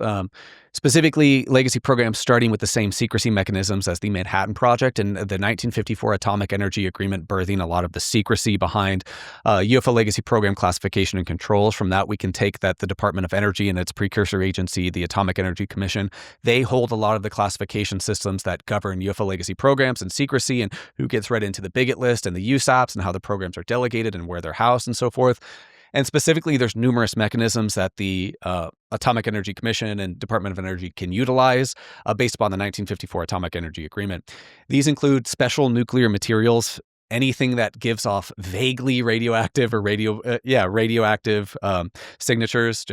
Specifically, legacy programs starting with the same secrecy mechanisms as the Manhattan Project and the 1954 Atomic Energy Agreement, birthing a lot of the secrecy behind UFO legacy program classification and controls. From that, we can take that the Department of Energy and its precursor agency, the Atomic Energy Commission, they hold a lot of the classification systems that govern UFO legacy programs and secrecy and who gets read into the bigot list and the USAPs and how the programs are delegated and where they're housed and so forth. And specifically, there's numerous mechanisms that the Atomic Energy Commission and Department of Energy can utilize based upon the 1954 Atomic Energy Agreement. These include special nuclear materials, anything that gives off vaguely radioactive or radioactive signatures.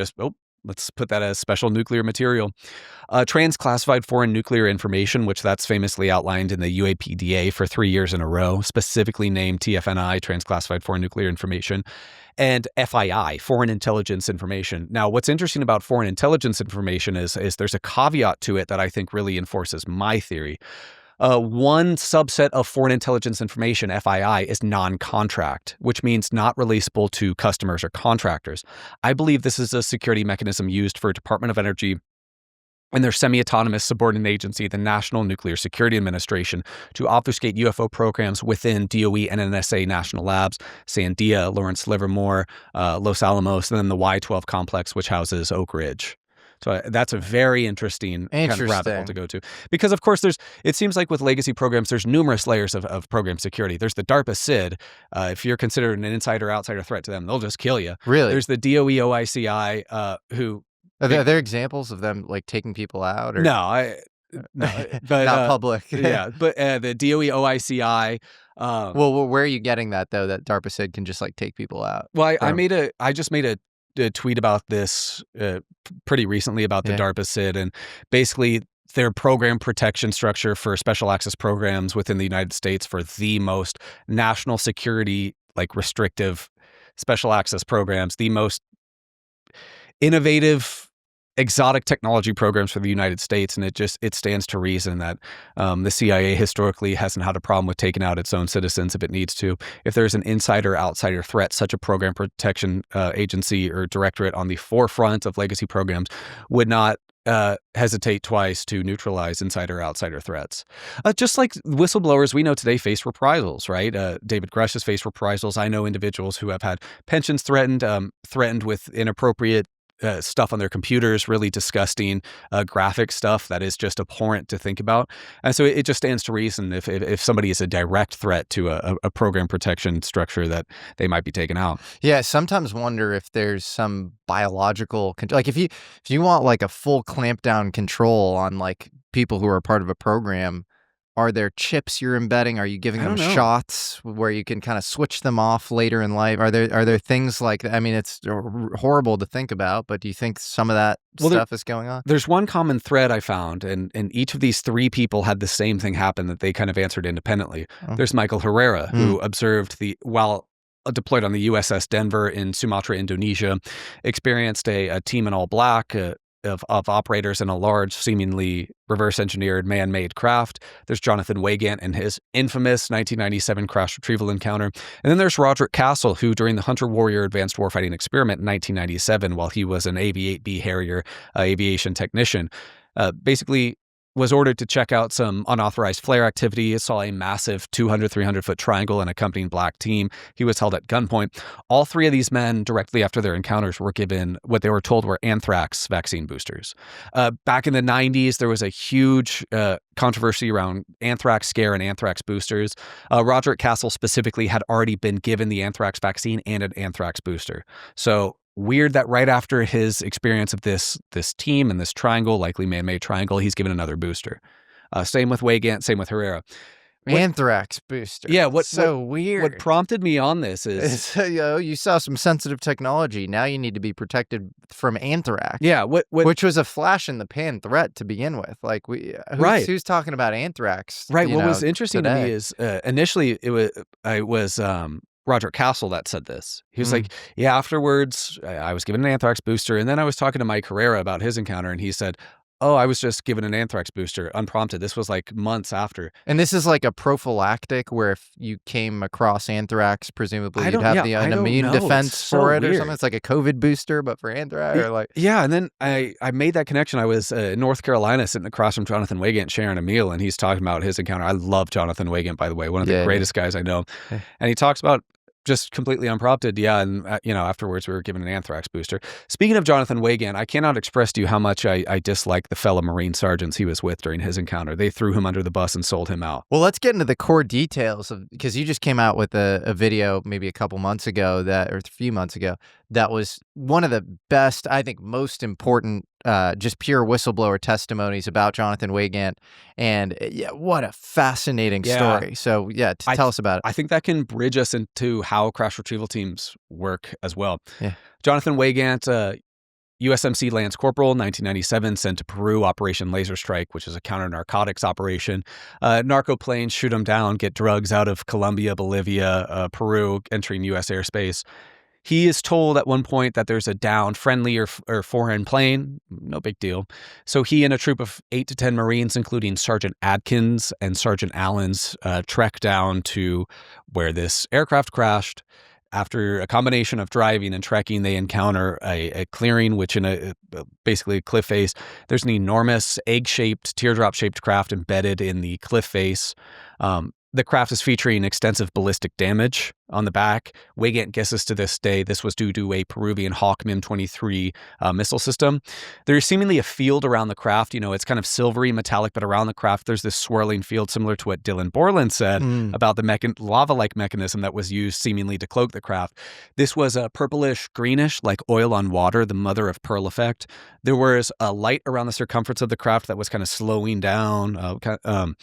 Let's put that as special nuclear material. Transclassified foreign nuclear information, which that's famously outlined in the UAPDA for 3 years in a row, specifically named TFNI, transclassified foreign nuclear information, and FII, foreign intelligence information. Now, what's interesting about foreign intelligence information is there's a caveat to it that I think really enforces my theory. One subset of foreign intelligence information, FII, is non-contract, which means not releasable to customers or contractors. I believe this is a security mechanism used for Department of Energy and their semi-autonomous subordinate agency, the National Nuclear Security Administration, to obfuscate UFO programs within DOE and NSA national labs, Sandia, Lawrence Livermore, Los Alamos, and then the Y-12 complex, which houses Oak Ridge. So that's a very interesting kind of rabbit hole to go to. Because, of course, it seems like with legacy programs, there's numerous layers of program security. There's the DARPA SID. If you're considered an insider or outsider threat to them, they'll just kill you. Really? There's the DOE OICI, who... Are there examples of them, like, taking people out? Or? No, but not public. Yeah, but the DOE OICI... well, where are you getting that, though, that DARPA SID can just, like, take people out? Well, I just made a tweet about this pretty recently about the DARPA SID, and basically their program protection structure for special access programs within the United States for the most national security, like restrictive special access programs, the most innovative exotic technology programs for the United States. And it stands to reason that the CIA historically hasn't had a problem with taking out its own citizens if it needs to. If there's an insider-outsider threat, such a program protection agency or directorate on the forefront of legacy programs would not hesitate twice to neutralize insider-outsider threats. Just like whistleblowers we know today face reprisals, right? David Grush has faced reprisals. I know individuals who have had pensions threatened with inappropriate stuff on their computers, really disgusting graphic stuff that is just abhorrent to think about. And so it just stands to reason if somebody is a direct threat to a program protection structure that they might be taken out. Yeah, I sometimes wonder if there's some biological, like if you want like a full clamp down control on like people who are part of a program, are there chips you're embedding? Are you giving them shots where you can kind of switch them off later in life? Are there things like that? I mean, it's horrible to think about, but do you think some of that stuff is going on? There's one common thread I found, and each of these 3 people had the same thing happen that they kind of answered independently. There's Michael Herrera, who observed while deployed on the USS Denver in Sumatra, Indonesia, experienced a team in all black, of operators in a large, seemingly reverse-engineered man-made craft. There's Jonathan Wagan and his infamous 1997 crash retrieval encounter. And then there's Roderick Castle, who during the Hunter Warrior Advanced Warfighting Experiment in 1997, while he was an AV-8B Harrier aviation technician, basically was ordered to check out some unauthorized flare activity. It saw a massive 200, 300-foot triangle and accompanying black team. He was held at gunpoint. All three of these men, directly after their encounters, were given what they were told were anthrax vaccine boosters. Back in the 90s, there was a huge controversy around anthrax scare and anthrax boosters. Roderick Castle specifically had already been given the anthrax vaccine and an anthrax booster. So weird that right after his experience of this team and this triangle, likely man-made triangle, he's given another booster. Same with Wagan, same with Herrera. Anthrax booster. Yeah, weird. What prompted me on this is you saw some sensitive technology. Now you need to be protected from anthrax. Yeah, which was a flash in the pan threat to begin with. Like who's talking about anthrax? Right. What was interesting to me is initially it was Roderick Castle that said this. He was like, yeah, afterwards I was given an anthrax booster, and then I was talking to Mike Herrera about his encounter, and he said, oh, I was just given an anthrax booster, unprompted. This was like months after. And this is like a prophylactic where if you came across anthrax, presumably you'd have an immune defense for it or something. It's like a COVID booster, but for anthrax. Yeah, and then I made that connection. I was in North Carolina sitting across from Jonathan Wagan sharing a meal, and he's talking about his encounter. I love Jonathan Wagan, by the way, one of the greatest guys I know. And he talks about just completely unprompted. Yeah. And, afterwards we were given an anthrax booster. Speaking of Jonathan Wagan, I cannot express to you how much I dislike the fellow Marine sergeants he was with during his encounter. They threw him under the bus and sold him out. Well, let's get into the core details because you just came out with a video maybe a couple months ago or a few months ago that was one of the best, I think, most important just pure whistleblower testimonies about Jonathan Wagan. And what a fascinating story. So tell us about it. I think that can bridge us into how crash retrieval teams work as well. Yeah. Jonathan Wagan, USMC Lance Corporal, 1997, sent to Peru, Operation Laser Strike, which is a counter-narcotics operation. Narco planes shoot him down, get drugs out of Colombia, Bolivia, Peru, entering U.S. airspace. He is told at one point that there's a downed friendly or foreign plane. No big deal. So he and a troop of 8 to 10 Marines, including Sergeant Adkins and Sergeant Allens, trek down to where this aircraft crashed. After a combination of driving and trekking, they encounter a clearing, which in basically a cliff face, there's an enormous egg-shaped, teardrop-shaped craft embedded in the cliff face. The craft is featuring extensive ballistic damage on the back. Wagan guesses to this day this was due to a Peruvian Hawk MIM-23 missile system. There's seemingly a field around the craft. It's kind of silvery, metallic, but around the craft there's this swirling field similar to what Dylan Borland said about the lava-like mechanism that was used seemingly to cloak the craft. This was a purplish, greenish, like oil on water, the mother of pearl effect. There was a light around the circumference of the craft that was kind of slowing down. And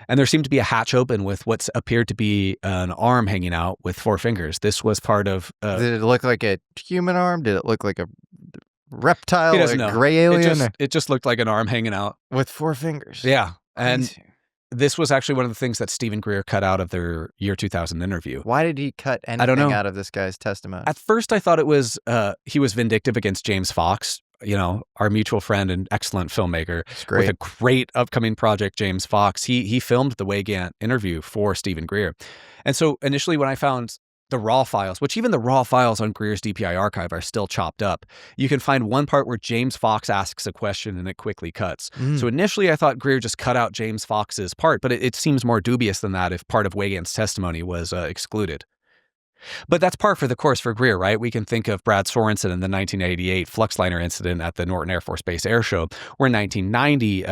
there seemed to be a hatch open with what appeared to be an arm hanging out with 4 fingers. This was part of... Did it look like a human arm? Did it look like a reptile or a gray alien? It just looked like an arm hanging out. With 4 fingers. Yeah. And this was actually one of the things that Stephen Greer cut out of their year 2000 interview. Why did he cut anything out of this guy's testimony? At first I thought it was he was vindictive against James Fox, our mutual friend and excellent filmmaker with a great upcoming project, James Fox. He filmed the Wagan interview for Stephen Greer. And so initially when I found the raw files, which even the raw files on Greer's DPI archive are still chopped up, you can find one part where James Fox asks a question and it quickly cuts. So initially I thought Greer just cut out James Fox's part, but it seems more dubious than that if part of Wagan's testimony was excluded. But that's par for the course for Greer, right? We can think of Brad Sorensen in the 1988 Fluxliner incident at the Norton Air Force Base Air Show, where in 1990,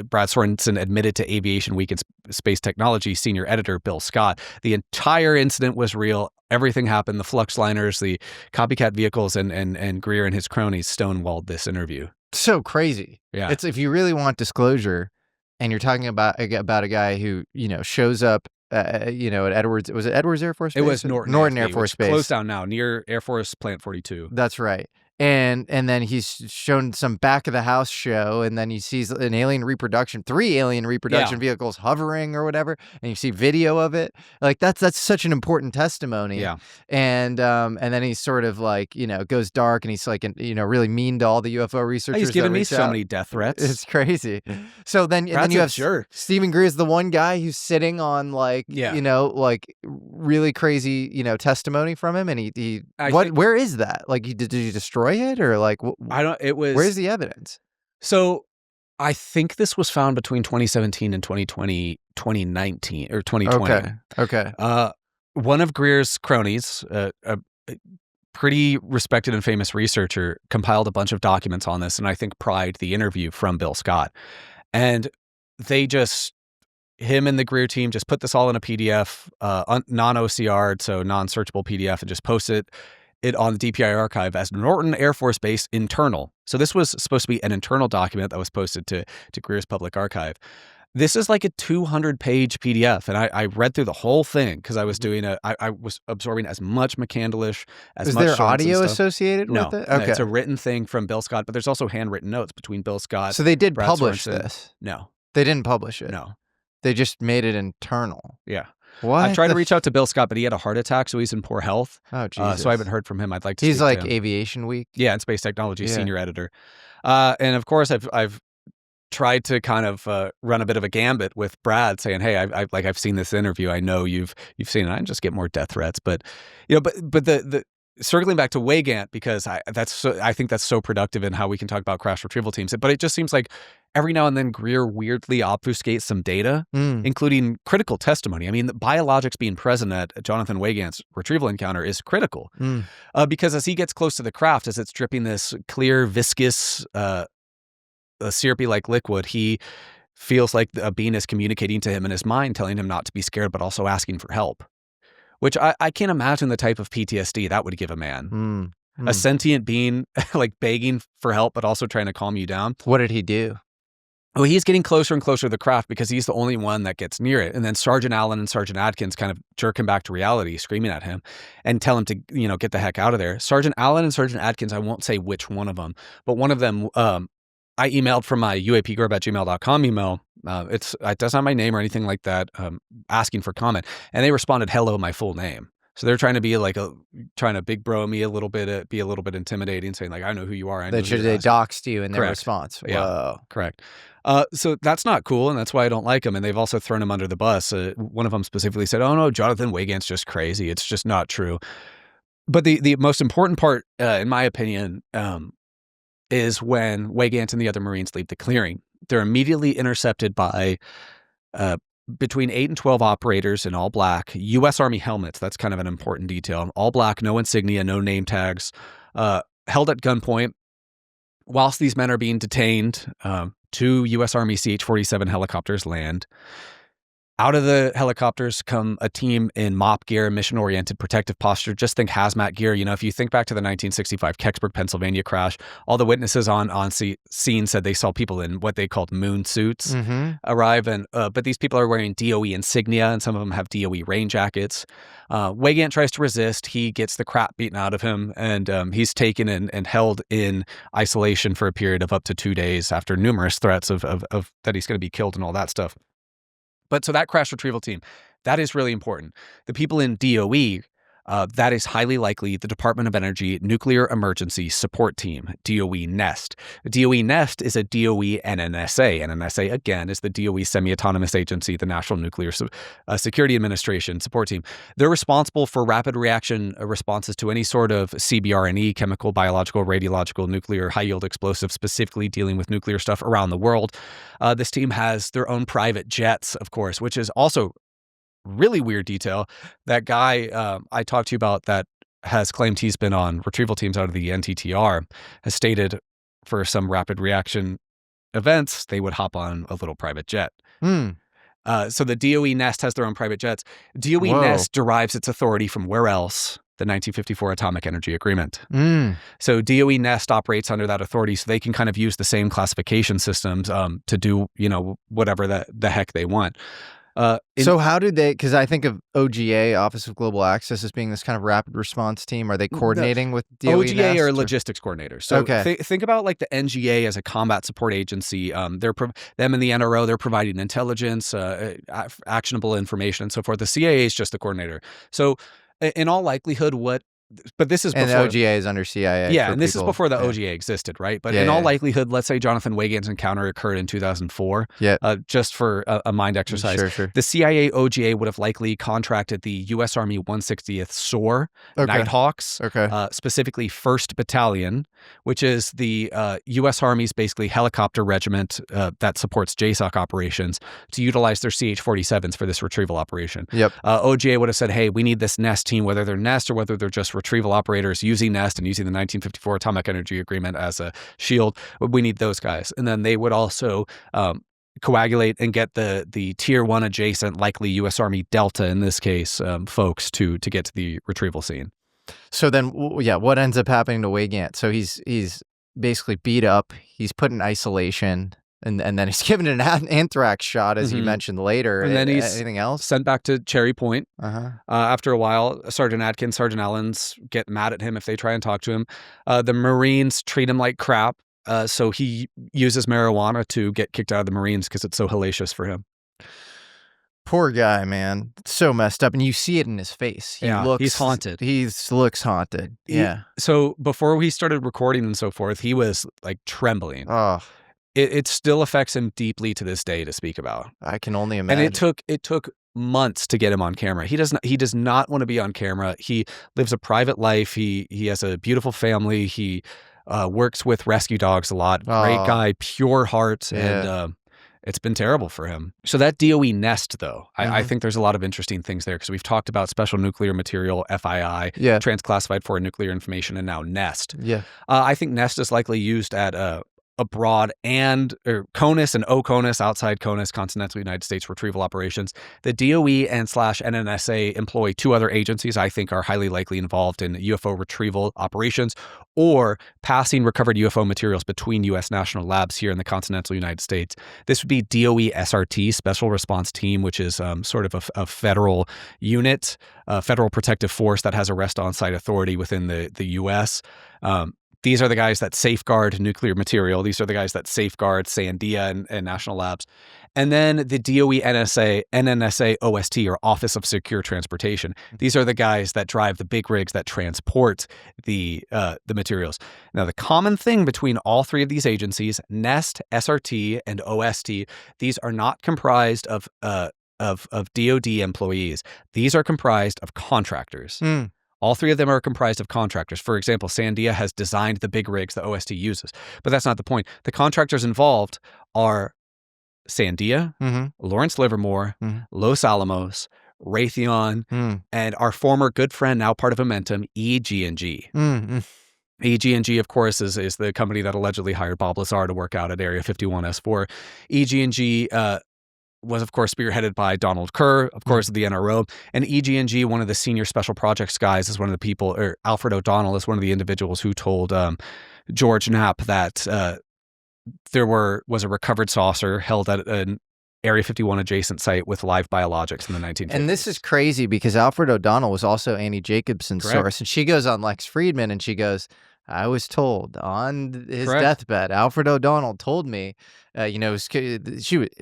Brad Sorensen admitted to Aviation Week and Space Technology senior editor Bill Scott. The entire incident was real. Everything happened. The Fluxliners, the copycat vehicles, and Greer and his cronies stonewalled this interview. So crazy. Yeah. It's if you really want disclosure and you're talking about a guy who, shows up at Edwards. Was it Edwards Air Force Base? It was Norton Air Force Base. Closed down now, near Air Force Plant 42. That's right. And then he's shown some back of the house show, and then he sees an alien reproduction, 3 alien reproduction vehicles hovering or whatever, and you see video of it. Like that's such an important testimony. Yeah. And then he's sort of like, goes dark, and he's like, really mean to all the UFO researchers. He's given me so many death threats. It's crazy. So then you have Stephen Greer is the one guy who's sitting on like really crazy testimony from him, and where is that? Like, did you destroy it, or like where's the evidence? So I think this was found between 2017 and 2019 or 2020. Okay. One of Greer's cronies, a pretty respected and famous researcher, compiled a bunch of documents on this, and I think pried the interview from Bill Scott. And they him and the Greer team just put this all in a PDF, non-OCR'd, so non-searchable PDF, and just posted it on the DPI archive as Norton Air Force Base internal. So this was supposed to be an internal document that was posted to Greer's public archive. This is like a 200-page PDF, and I read through the whole thing because I was doing I was absorbing as much McCandlish as much. Is there audio associated with it? Okay. No, it's a written thing from Bill Scott, but there's also handwritten notes between Bill Scott. So they did Brad publish Sorensen. this? No. They didn't publish it? No. They just made it internal? Yeah. What? I tried to reach out to Bill Scott, but he had a heart attack, so he's in poor health. Oh, Jesus. So I haven't heard from him. I'd like to. He's like to him. Aviation Week. Yeah, and Space Technology senior editor. And of course, I've tried to kind of run a bit of a gambit with Brad, saying, "Hey, I've seen this interview. I know you've seen it. I just get more death threats." But but the circling back to Wagan, because I think that's so productive in how we can talk about crash retrieval teams. But it just seems like every now and then Greer weirdly obfuscates some data, including critical testimony. I mean, the biologics being present at Jonathan Wagan's retrieval encounter is critical because as he gets close to the craft, as it's dripping this clear, viscous, syrupy-like liquid, he feels like a being is communicating to him in his mind, telling him not to be scared, but also asking for help, which I can't imagine the type of PTSD that would give a man. A sentient being like begging for help, but also trying to calm you down. What did he do? Well, he's getting closer and closer to the craft because he's the only one that gets near it. And then Sergeant Allen and Sergeant Adkins kind of jerk him back to reality, screaming at him and tell him to, get the heck out of there. Sergeant Allen and Sergeant Adkins, I won't say which one of them, but one of them, I emailed from my UAPGerb@gmail.com email. It doesn't have my name or anything like that, asking for comment. And they responded, "Hello, my full name." So they're trying to be like trying to big bro me a little bit, be a little bit intimidating, saying like, "I know who you are." They doxed you in their response. Whoa. Yeah, correct. So that's not cool, and that's why I don't like them. And they've also thrown him under the bus. One of them specifically said, "Oh no, Jonathan Wagan's just crazy. It's just not true." But the most important part, in my opinion, is when Wagant and the other Marines leave the clearing. They're immediately intercepted by between 8 and 12 operators in all black, U.S. Army helmets. That's kind of an important detail. All black, no insignia, no name tags, held at gunpoint. Whilst these men are being detained, 2 U.S. Army CH-47 helicopters land. Out of the helicopters come a team in MOP gear, mission-oriented protective posture. Just think hazmat gear. If you think back to the 1965 Kecksburg, Pennsylvania crash, all the witnesses on scene said they saw people in what they called moon suits arrive. But these people are wearing DOE insignia, and some of them have DOE rain jackets. Wagant tries to resist. He gets the crap beaten out of him, and he's taken and held in isolation for a period of up to 2 days after numerous threats of that he's going to be killed and all that stuff. But so that crash retrieval team, that is really important. The people in DOE, that is highly likely the Department of Energy Nuclear Emergency Support Team, DOE NEST. DOE NEST is a DOE NNSA. NNSA, again, is the DOE semi-autonomous agency, the National Nuclear Security Administration Support Team. They're responsible for rapid reaction responses to any sort of CBRNE, chemical, biological, radiological, nuclear, high-yield explosive, specifically dealing with nuclear stuff around the world. This team has their own private jets, of course, which is also really weird detail. That guy I talked to you about that has claimed he's been on retrieval teams out of the NTTR has stated for some rapid reaction events, they would hop on a little private jet. So the DOE NEST has their own private jets. DOE NEST derives its authority from where else? The 1954 Atomic Energy Agreement. So DOE NEST operates under that authority, so they can kind of use the same classification systems to do, whatever the heck they want. So how do they, because I think of OGA, Office of Global Access, as being this kind of rapid response team. Are they coordinating with DOE OGA NEST, are or logistics coordinators. So think about like the NGA as a combat support agency. Them and the NRO, they're providing intelligence, actionable information, and so forth. The CIA is just the coordinator. So in all likelihood, but this is before... And the OGA is under CIA. Yeah, and this is before the OGA existed, right? But in all likelihood, let's say Jonathan Wagan's encounter occurred in 2004, just for a mind exercise. Sure. The CIA OGA would have likely contracted the U.S. Army 160th SOAR, Nighthawks, specifically 1st Battalion, which is the U.S. Army's basically helicopter regiment that supports JSOC operations, to utilize their CH-47s for this retrieval operation. OGA would have said, hey, we need this NEST team, whether they're NEST or whether they're just retrieval operators using NEST and using the 1954 Atomic Energy Agreement as a shield. We need those guys. And then they would also coagulate and get the Tier 1 adjacent, likely U.S. Army Delta, in this case, folks to get to the retrieval scene. So then, what ends up happening to Wagan? So he's basically beat up. He's put in isolation. And then he's given an anthrax shot, as you mentioned later. And then he's anything else? Sent back to Cherry Point. After a while, Sergeant Atkins, Sergeant Allens get mad at him if they try and talk to him. The Marines treat him like crap. So he uses marijuana to get kicked out of the Marines because it's so hellacious for him. Poor guy, man. So messed up. And you see it in his face. He's haunted. He looks haunted. So before we started recording and so forth, he was like trembling. Oh. It still affects him deeply to this day to speak about. I can only imagine. And it took months to get him on camera. He does not want to be on camera. He lives a private life. He has a beautiful family. He works with rescue dogs a lot. Great guy, pure heart, and it's been terrible for him. So that DOE NEST, though, I think there's a lot of interesting things there, because we've talked about special nuclear material, FII, transclassified foreign nuclear information, and now NEST. I think NEST is likely used at abroad or CONUS and OCONUS, outside CONUS, continental United States retrieval operations. The DOE and /NNSA employ 2 other agencies I think are highly likely involved in UFO retrieval operations or passing recovered UFO materials between U.S. national labs here in the continental United States. This would be DOE SRT, Special Response Team, which is sort of a federal unit, a federal protective force that has arrest on-site authority within the U.S. These are the guys that safeguard nuclear material. These are the guys that safeguard Sandia and national labs. And then the DOE NNSA OST, or Office of Secure Transportation. These are the guys that drive the big rigs that transport the materials. Now, the common thing between all 3 of these agencies, NEST, SRT, and OST, these are not comprised of DOD employees. These are comprised of contractors. All 3 of them are comprised of contractors. For example, Sandia has designed the big rigs that OST uses. But that's not the point. The contractors involved are Sandia, Lawrence Livermore, Los Alamos, Raytheon, and our former good friend, now part of Momentum, EG&G. EG&G, of course, is the company that allegedly hired Bob Lazar to work out at Area 51S4. EG&G was, of course, spearheaded by Donald Kerr, of course, the NRO. And EG&G, one of the senior special projects guys, is one of the people, or Alfred O'Donnell is one of the individuals who told George Knapp that there was a recovered saucer held at an Area 51 adjacent site with live biologics in the 1950s. And this is crazy because Alfred O'Donnell was also Annie Jacobson's source. And she goes on Lex Friedman and she goes, I was told on his deathbed, Alfred O'Donnell told me, that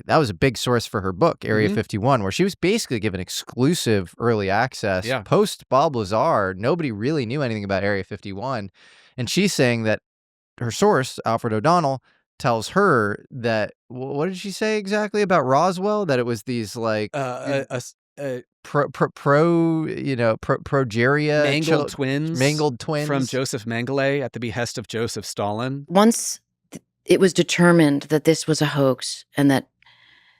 was a big source for her book, Area 51, where she was basically given exclusive early access. Post Bob Lazar, nobody really knew anything about Area 51. And she's saying that her source, Alfred O'Donnell, tells her that, what did she say exactly about Roswell? That it was these like... progeria mangled twins from Joseph Mengele at the behest of Joseph Stalin. Once it was determined that this was a hoax and that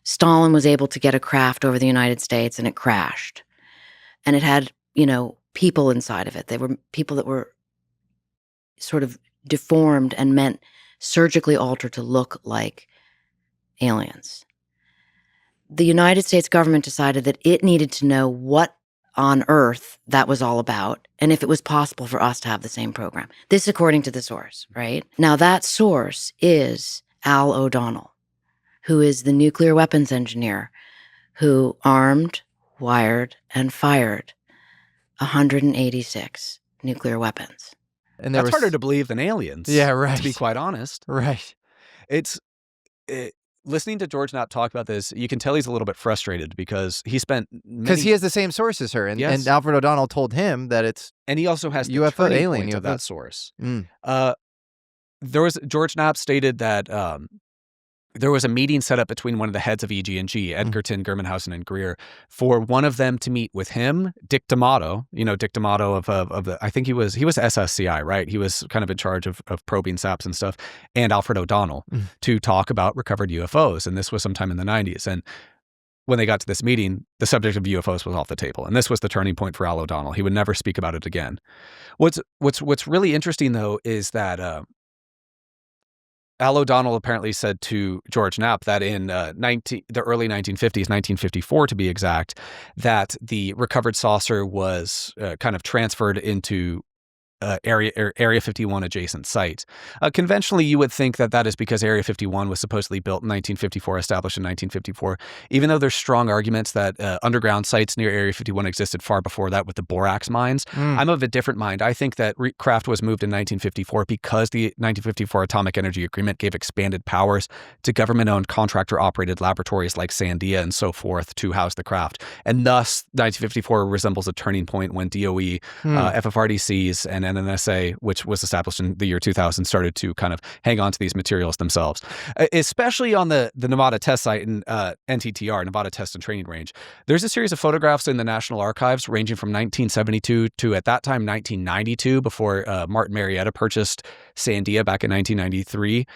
Stalin was able to get a craft over the United States, and it crashed, and it had people inside of it. They were people that were sort of deformed and meant surgically altered to look like aliens. The United States government decided that it needed to know what on earth that was all about, and if it was possible for us to have the same program. This according to the source, right? Now, that source is Al O'Donnell, who is the nuclear weapons engineer who armed, wired, and fired 186 nuclear weapons. And that's harder to believe than aliens. Yeah, right. To be quite honest. Right. Listening to George Knapp talk about this, you can tell he's a little bit frustrated because he spent because he has the same source as her, and Alfred O'Donnell told him that it's and he also has the UFO turning alien point UFO. of that source. George Knapp stated that there was a meeting set up between one of the heads of EG&G, Edgerton, Germanhausen, and Greer, for one of them to meet with him, Dick D'Amato. You know, Dick D'Amato of the, I think he was SSCI, right? He was kind of in charge of probing SAPs and stuff, and Alfred O'Donnell to talk about recovered UFOs. And this was sometime in the 90s. And when they got to this meeting, the subject of UFOs was off the table. And this was the turning point for Al O'Donnell. He would never speak about it again. What's really interesting, though, is that Al O'Donnell apparently said to George Knapp that in the early 1950s, 1954 to be exact, that the recovered saucer was kind of transferred into Area 51 adjacent sites. Conventionally, you would think that that is because Area 51 was supposedly built in 1954, established in 1954, even though there's strong arguments that underground sites near Area 51 existed far before that with the borax mines. I'm of a different mind. I think that craft was moved in 1954 because the 1954 Atomic Energy Agreement gave expanded powers to government-owned contractor-operated laboratories like Sandia and so forth to house the craft. And thus, 1954 resembles a turning point when DOE, FFRDCs, and NNSA, which was established in the year 2000, started to kind of hang on to these materials themselves, especially on the Nevada test site in NTTR, Nevada Test and Training Range. There's a series of photographs in the National Archives ranging from 1972 to, at that time, 1992, before Martin Marietta purchased Sandia back in 1993.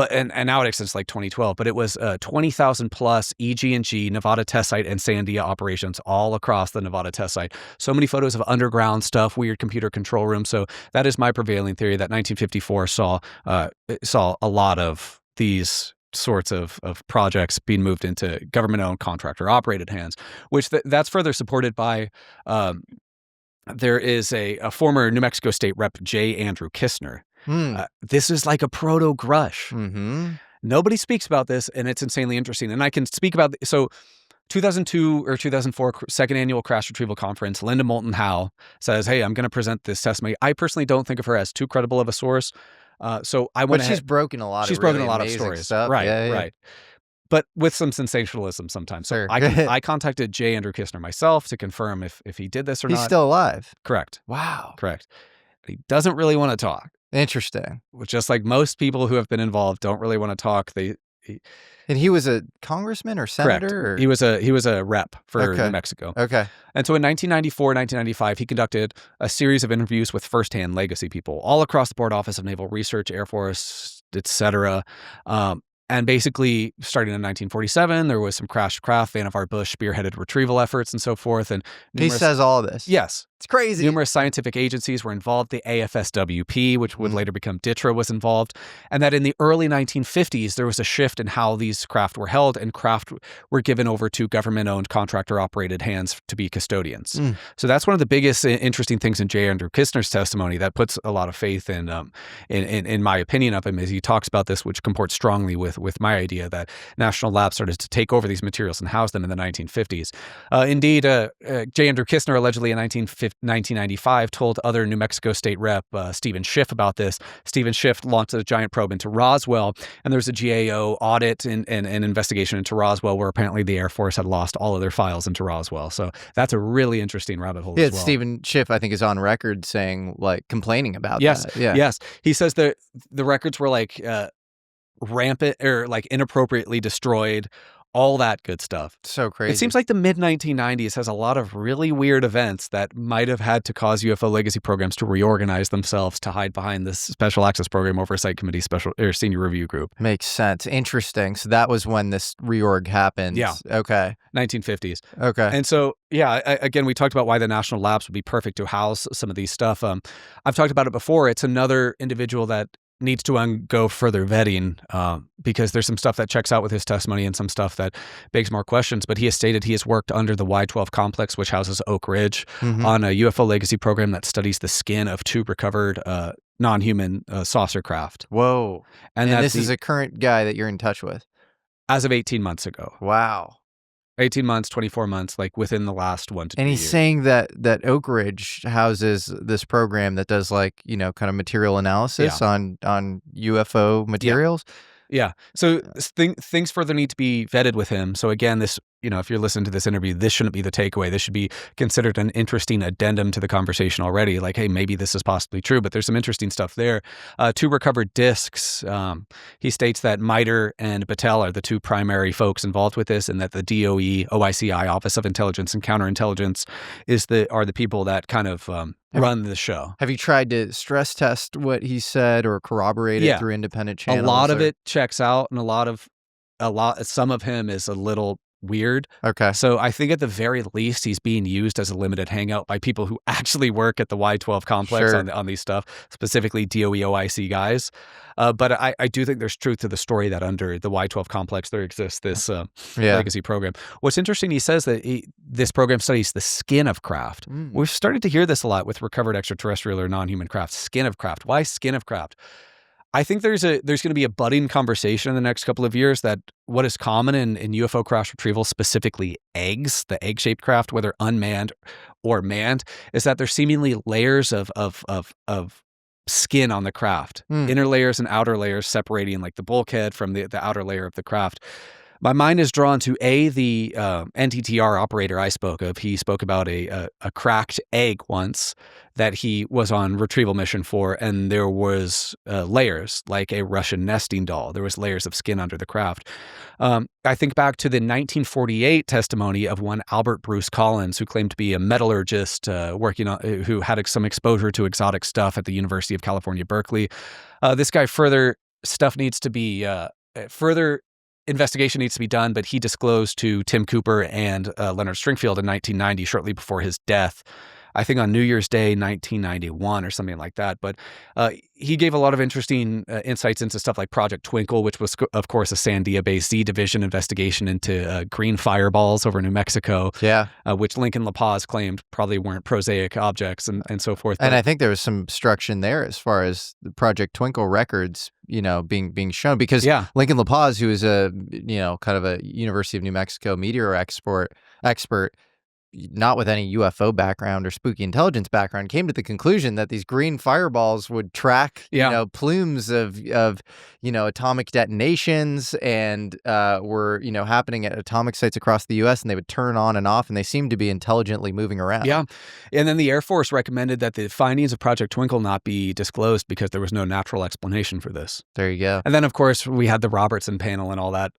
And now it extends like 2012, but it was 20,000 plus EG&G, Nevada test site, and Sandia operations all across the Nevada test site. So many photos of underground stuff, weird computer control rooms. So that is my prevailing theory that 1954 saw a lot of these sorts of projects being moved into government-owned contractor-operated hands, which that's further supported by there is a former New Mexico State Rep, J. Andrew Kistner. This is like a proto-Grush. Nobody speaks about this, and it's insanely interesting. And I can speak about, 2002 or 2004 second annual Crash Retrieval Conference, Linda Moulton Howe says, hey, I'm going to present this testimony. I personally don't think of her as too credible of a source. So I went she's broken a lot of stories. Stuff. Right, right. But with some sensationalism sometimes. So I contacted J. Andrew Kistner myself to confirm if he did this or not. He's still alive. Correct. Wow. Correct. He doesn't really want to talk. Interesting. Just like most people who have been involved don't really want to talk. And he was a congressman or senator? Or? He was a rep for New Mexico. Okay. And so in 1994, 1995, he conducted a series of interviews with firsthand legacy people all across the Board Office of Naval Research, Air Force, etc. And basically, starting in 1947, there was some crashed craft. Vannevar Bush spearheaded retrieval efforts and so forth. And he says all this. Yes. It's crazy. Numerous scientific agencies were involved. The AFSWP, which would later become DITRA, was involved. And that in the early 1950s, there was a shift in how these craft were held, and craft were given over to government-owned, contractor-operated hands to be custodians. So that's one of the biggest interesting things in J. Andrew Kistner's testimony that puts a lot of faith in my opinion of him, as he talks about this, which comports strongly with my idea that national labs started to take over these materials and house them in the 1950s. Indeed, J. Andrew Kistner allegedly in 1995 told other New Mexico State Rep Stephen Schiff about this. Stephen Schiff launched a giant probe into Roswell, and there was a GAO audit and an investigation into Roswell where apparently the Air Force had lost all of their files into Roswell. So that's a really interesting rabbit hole as well. Stephen Schiff, I think, is on record saying, complaining about that. Yes. He says that the records were rampant or inappropriately destroyed, all that good stuff. So crazy. It seems like the mid-1990s has a lot of really weird events that might have had to cause UFO legacy programs to reorganize themselves to hide behind this Special Access Program Oversight Committee Senior Review Group. Makes sense. Interesting. So that was when this reorg happened. Yeah. Okay. 1950s. Okay. And so, again, we talked about why the national labs would be perfect to house some of these stuff. I've talked about it before. It's another individual that needs to undergo further vetting because there's some stuff that checks out with his testimony and some stuff that begs more questions. But he has stated he has worked under the Y-12 complex, which houses Oak Ridge, on a UFO legacy program that studies the skin of two recovered non-human saucer craft. Whoa. And this is a current guy that you're in touch with? As of 18 months ago. Wow. 18 months, 24 months, like within the last 1 to 2 And years. he's saying that Oak Ridge houses this program that does like, kind of material analysis on UFO materials. Yeah. So things further need to be vetted with him. So again, this, if you're listening to this interview, this shouldn't be the takeaway. This should be considered an interesting addendum to the conversation already. Like, hey, maybe this is possibly true, but there's some interesting stuff there. 2 recovered discs. He states that MITRE and Battelle are the 2 primary folks involved with this, and that the DOE OICI, Office of Intelligence and Counterintelligence, are the people that kind of run the show. Have you tried to stress test what he said or corroborate it through independent channels? A lot of it checks out, and some of him is a little weird. Okay. So I think at the very least, he's being used as a limited hangout by people who actually work at the Y-12 complex on these stuff, specifically DOE OIC guys. But I do think there's truth to the story that under the Y-12 complex, there exists this legacy program. What's interesting, he says that this program studies the skin of craft. We've started to hear this a lot with recovered extraterrestrial or non-human craft. Skin of craft. Why skin of craft? I think there's going to be a budding conversation in the next couple of years that what is common in UFO crash retrieval, specifically eggs, the egg-shaped craft, whether unmanned or manned, is that there's seemingly layers of skin on the craft, inner layers and outer layers separating like the bulkhead from the outer layer of the craft. My mind is drawn to the NTTR operator I spoke of. He spoke about a cracked egg once that he was on retrieval mission for, and there was layers, like a Russian nesting doll. There was layers of skin under the craft. I think back to the 1948 testimony of one Albert Bruce Collins, who claimed to be a metallurgist who had some exposure to exotic stuff at the University of California, Berkeley. This guy, further investigation needs to be done, but he disclosed to Tim Cooper and Leonard Stringfield in 1990, shortly before his death, I think on New Year's Day, 1991 or something like that. But he gave a lot of interesting insights into stuff like Project Twinkle, which was, of course, a Sandia-based Z Division investigation into green fireballs over New Mexico, which Lincoln La Paz claimed probably weren't prosaic objects and so forth. And I think there was some obstruction there as far as the Project Twinkle records, being shown, because Lincoln La Paz, who is a, kind of a University of New Mexico meteor expert, not with any UFO background or spooky intelligence background, came to the conclusion that these green fireballs would track, plumes of atomic detonations, and were, happening at atomic sites across the U.S., and they would turn on and off, and they seemed to be intelligently moving around. Yeah. And then the Air Force recommended that the findings of Project Twinkle not be disclosed because there was no natural explanation for this. There you go. And then, of course, we had the Robertson panel and all that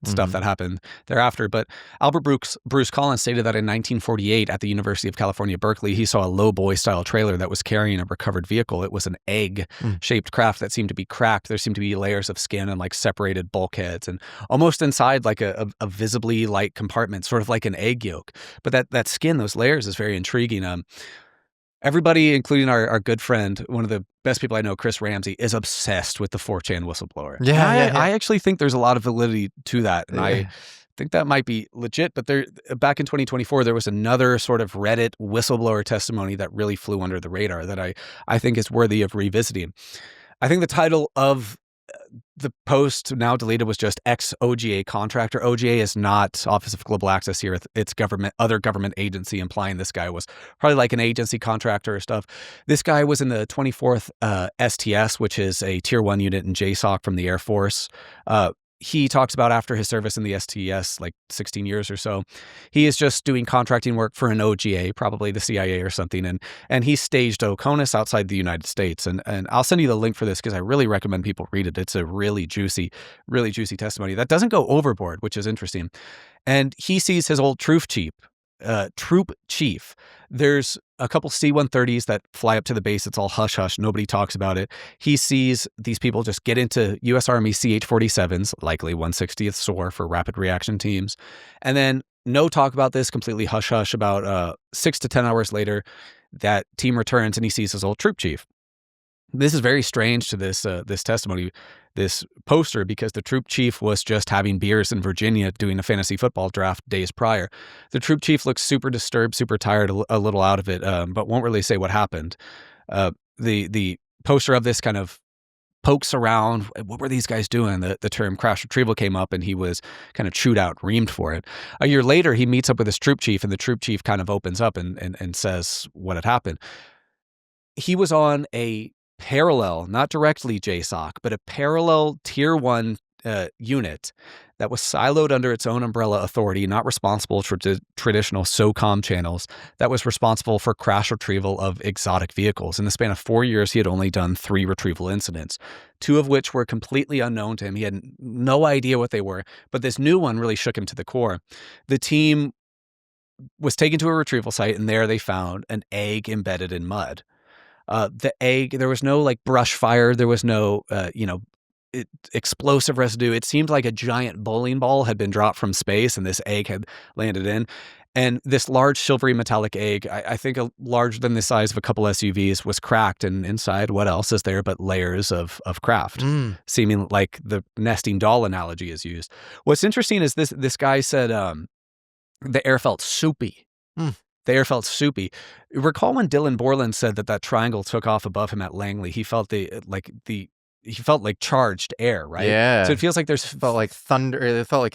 stuff that happened thereafter. But Albert Bruce Collins stated that in 1948 at the University of California, Berkeley, he saw a lowboy-style trailer that was carrying a recovered vehicle. It was an egg-shaped craft that seemed to be cracked. There seemed to be layers of skin and like separated bulkheads, and almost inside like a visibly light compartment, sort of like an egg yolk. But that skin, those layers, is very intriguing. Everybody, including our good friend, one of the best people I know, Chris Ramsey, is obsessed with the 4chan whistleblower. I actually think there's a lot of validity to that, and I think that might be legit. But back in 2024, there was another sort of Reddit whistleblower testimony that really flew under the radar that I think is worthy of revisiting. I think the title of the post, now deleted, was just ex-OGA contractor. OGA is not Office of Global Access here. It's other government agency, implying this guy was probably like an agency contractor or stuff. This guy was in the 24th STS, which is a Tier 1 unit in JSOC from the Air Force. He talks about after his service in the STS, like 16 years or so, he is just doing contracting work for an OGA, probably the CIA or something. And he staged OCONUS outside the United States. And I'll send you the link for this because I really recommend people read it. It's a really juicy testimony that doesn't go overboard, which is interesting. And he sees his old troop chief. There's a couple C-130s that fly up to the base. It's all hush-hush. Nobody talks about it. He sees these people just get into U.S. Army CH-47s, likely 160th SOAR for rapid reaction teams. And then no talk about this, completely hush-hush. About 6 to 10 hours later, that team returns and he sees his old troop chief. This is very strange to this testimony, this poster, because the troop chief was just having beers in Virginia doing a fantasy football draft days prior. The troop chief looks super disturbed, super tired, a little out of it, but won't really say what happened. The poster of this kind of pokes around. What were these guys doing? The term crash retrieval came up, and he was kind of chewed out, reamed for it. A year later, he meets up with his troop chief, and the troop chief kind of opens up and says what had happened. He was on a parallel, not directly JSOC, but a parallel Tier 1 unit that was siloed under its own umbrella authority, not responsible for traditional SOCOM channels, that was responsible for crash retrieval of exotic vehicles. In the span of 4 years, he had only done 3 retrieval incidents, 2 of which were completely unknown to him. He had no idea what they were, but this new one really shook him to the core. The team was taken to a retrieval site, and there they found an egg embedded in mud. The egg, there was no like brush fire, there was no, explosive residue. It seemed like a giant bowling ball had been dropped from space, and this egg had landed in. And this large silvery metallic egg, I think larger than the size of a couple SUVs, was cracked, and inside, what else is there but layers of craft, seeming like the nesting doll analogy is used. What's interesting is this guy said the air felt soupy. The air felt soupy. Recall when Dylan Borland said that triangle took off above him at Langley, he felt he felt like charged air, right? Yeah. So it feels like there's felt like thunder. It felt like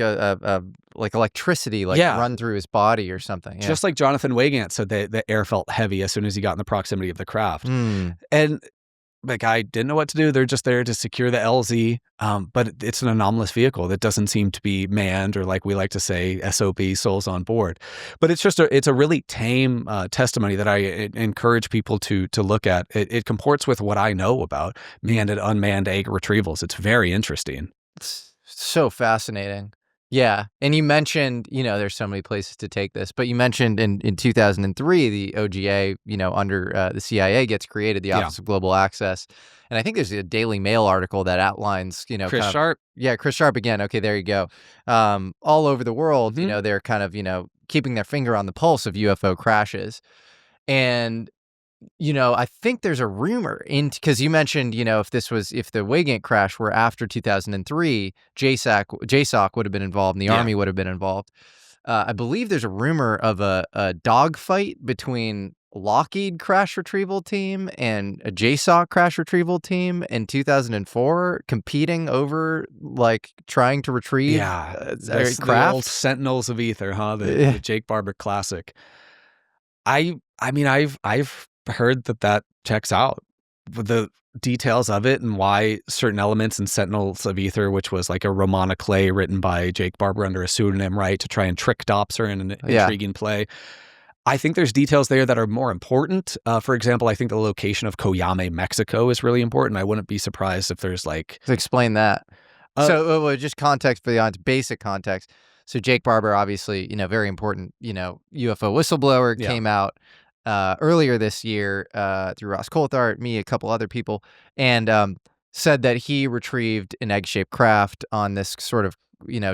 like electricity, run through his body or something. Yeah. Just like Jonathan Wagan said, the air felt heavy as soon as he got in the proximity of the craft. And the guy didn't know what to do. They're just there to secure the LZ, but it's an anomalous vehicle that doesn't seem to be manned, or like we like to say, SOB, souls on board. But it's a really tame testimony that I encourage people to look at. It comports with what I know about manned and unmanned egg retrievals. It's very interesting. It's so fascinating. Yeah. And you mentioned, there's so many places to take this, but you mentioned in 2003, the OGA, under the CIA gets created, the Office of Global Access. And I think there's a Daily Mail article that outlines, Chris Sharp. Yeah, Chris Sharp again. Okay, there you go. All over the world, they're kind of, keeping their finger on the pulse of UFO crashes. And I think there's a rumor because you mentioned, if the Wagan crash were after 2003, JSOC would have been involved and the Army would have been involved. I believe there's a rumor of a dogfight between Lockheed crash retrieval team and a JSOC crash retrieval team in 2004, competing over trying to retrieve the old Sentinels of Ether, the Jake Barber classic. I mean, I've heard that checks out with the details of it and why certain elements in Sentinels of Ether, which was like a roman à clef written by Jake Barber under a pseudonym, right, to try and trick Dopser in an intriguing play. I think there's details there that are more important. For example, I think the location of Coyame, Mexico is really important. I wouldn't be surprised if there's Explain that. So just context for the audience, basic context. So Jake Barber, obviously, very important, UFO whistleblower, came out earlier this year through Ross Coulthard, me, a couple other people, and said that he retrieved an egg-shaped craft on this sort of,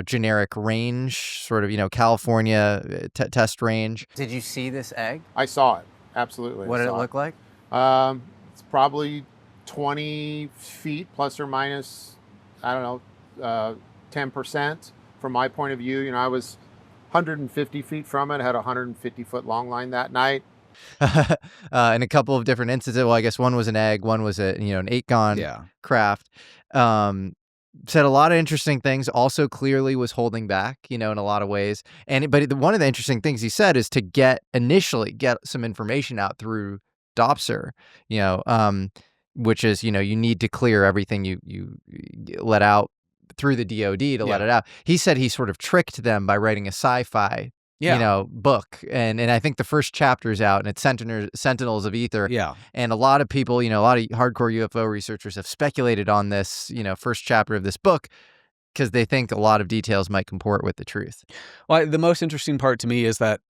generic range, sort of, California test range. Did you see this egg? I saw it. Absolutely. What did it look like? It's probably 20 feet plus or minus, I don't know, 10% from my point of view. I was 150 feet from it, had a 150-foot long line that night. In a couple of different instances. Well, I guess one was an egg, one was an 8-gon craft. Said a lot of interesting things. Also, clearly was holding back, in a lot of ways. But one of the interesting things he said is to initially get some information out through Dopser, which is you need to clear everything you let out through the DOD to let it out. He said he sort of tricked them by writing a sci-fi book. And I think the first chapter is out, and it's Sentinels of Ether. Yeah. And a lot of people, a lot of hardcore UFO researchers have speculated on this, first chapter of this book, because they think a lot of details might comport with the truth. Well, the most interesting part to me is that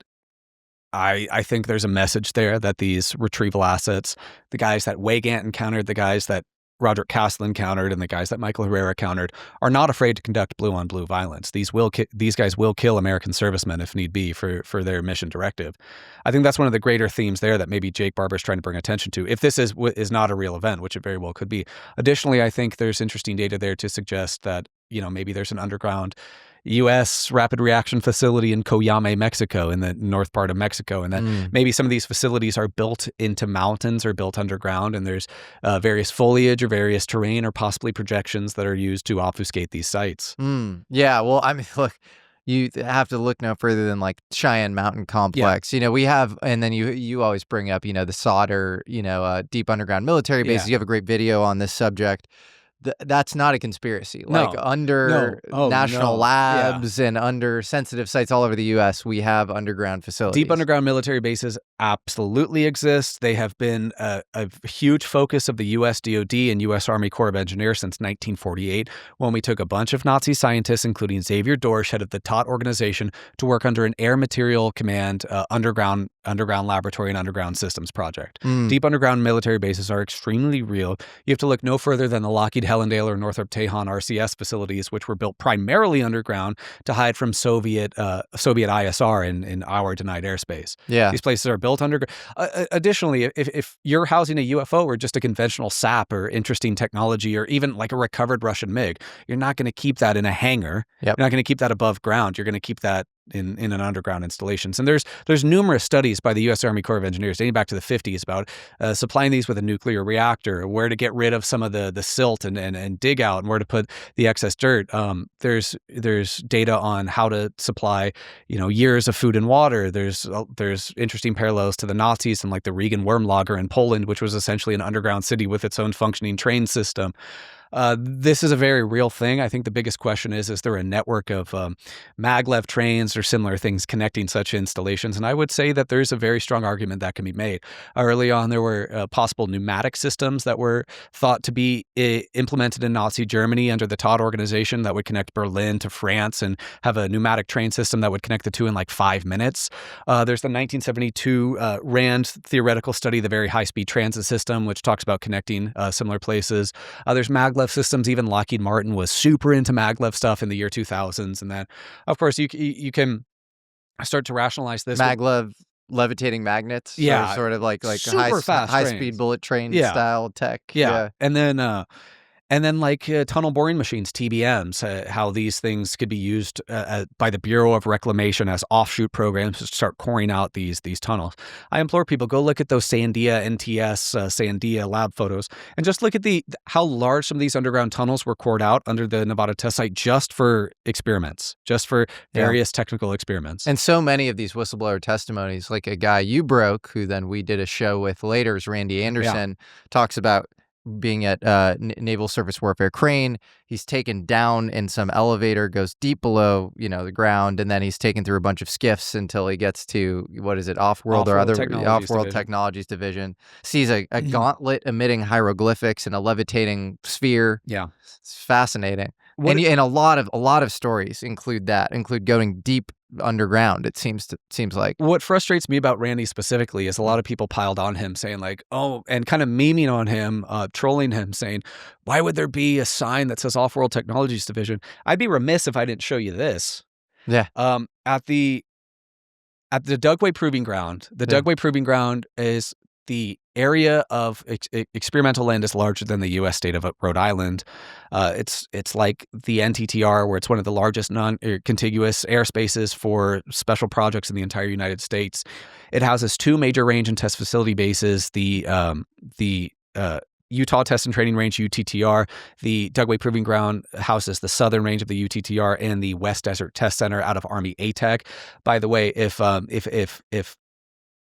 I think there's a message there that these retrieval assets, the guys that Wagan encountered, the guys that Roderick Castle encountered, and the guys that Michael Herrera encountered, are not afraid to conduct blue-on-blue violence. These guys will kill American servicemen if need be for their mission directive. I think that's one of the greater themes there that maybe Jake Barber's trying to bring attention to, if this is not a real event, which it very well could be. Additionally, I think there's interesting data there to suggest that maybe there's an underground U.S. rapid reaction facility in Coyame, Mexico, in the north part of Mexico. And then maybe some of these facilities are built into mountains or built underground, and there's various foliage or various terrain or possibly projections that are used to obfuscate these sites. Yeah, well, I mean, look, you have to look no further than like Cheyenne Mountain Complex. We have, and then you always bring up, the Solder, deep underground military bases. You have a great video on this subject. That's not a conspiracy. Under national labs and under sensitive sites all over the U.S., we have underground facilities. Deep underground military bases absolutely exist. They have been a huge focus of the U.S. DOD and U.S. Army Corps of Engineers since 1948, when we took a bunch of Nazi scientists, including Xavier Dorsch, head of the TOT organization, to work under an Air Material Command underground laboratory and underground systems project. Deep underground military bases are extremely real. You have to look no further than the Lockheed Hellendale or Northrop Tejon RCS facilities, which were built primarily underground to hide from Soviet ISR in our denied airspace. Yeah. These places are built underground. Additionally, if you're housing a UFO or just a conventional SAP or interesting technology or even like a recovered Russian MiG, you're not going to keep that in a hangar. You're not going to keep that above ground. You're going to keep that in an underground installations. And there's numerous studies by the U.S. Army Corps of Engineers dating back to the 50s about supplying these with a nuclear reactor, where to get rid of some of the silt and dig out, and where to put the excess dirt. There's data on how to supply years of food and water. There's interesting parallels to the Nazis and like the Regan Wormlager in Poland, which was essentially an underground city with its own functioning train system. This is a very real thing. I think the biggest question is there a network of maglev trains or similar things connecting such installations? And I would say that there's a very strong argument that can be made. Early on, there were possible pneumatic systems that were thought to be implemented in Nazi Germany under the TOT organization that would connect Berlin to France and have a pneumatic train system that would connect the two in like 5 minutes. There's the 1972 RAND theoretical study, the Very High-Speed Transit System, which talks about connecting similar places. There's maglev systems. Even Lockheed Martin was super into maglev stuff in the year 2000s. And then, of course, you can start to rationalize this. Maglev levitating magnets. Yeah. Sort of like high speed bullet train style tech. Yeah. And then like tunnel boring machines, TBMs, how these things could be used by the Bureau of Reclamation as offshoot programs to start coring out these tunnels. I implore people, go look at those Sandia NTS, Sandia lab photos, and just look at how large some of these underground tunnels were cored out under the Nevada test site just for experiments, just for various technical experiments. And so many of these whistleblower testimonies, like a guy you broke, who then we did a show with later, is Randy Anderson, talks about being at Naval Surface Warfare Crane. He's taken down in some elevator, goes deep below, the ground, and then he's taken through a bunch of skiffs until he gets to, Off-World Technologies Division. Sees a gauntlet emitting hieroglyphics and a levitating sphere. Yeah. It's fascinating. And a lot of stories include going deep underground. It seems like. What frustrates me about Randy specifically is a lot of people piled on him saying like, oh, and kind of memeing on him, trolling him, saying, why would there be a sign that says Off-World Technologies Division? I'd be remiss if I didn't show you this. Yeah. At the Dugway Proving Ground, Dugway Proving Ground is the area of experimental land is larger than the U.S. state of Rhode Island. It's like the NTTR, where it's one of the largest non-contiguous airspaces for special projects in the entire United States. It houses 2 major range and test facility bases, the Utah Test and Training Range, UTTR. The Dugway Proving Ground houses the southern range of the UTTR and the West Desert Test Center out of Army ATEC. By the way, if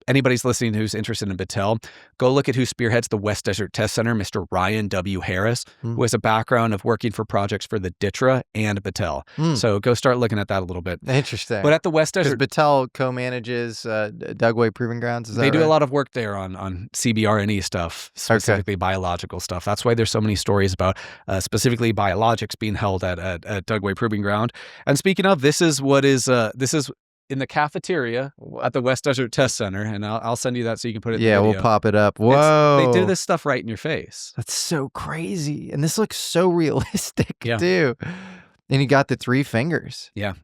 anybody's listening who's interested in Battelle, go look at who spearheads the West Desert Test Center, Mr. Ryan W. Harris, who has a background of working for projects for the DITRA and Battelle. So go start looking at that a little bit. Interesting. But at the West Desert, Battelle co-manages Dugway Proving Grounds. They do a lot of work there on CBRNE stuff, specifically biological stuff. That's why there's so many stories about specifically biologics being held at Dugway Proving Ground. And speaking of, this is in the cafeteria at the West Desert Test Center, and I'll send you that so you can put it in the video. We'll pop it up. Whoa. They do this stuff right in your face. That's so crazy. And this looks so realistic, too. And you got the 3 fingers. Yeah.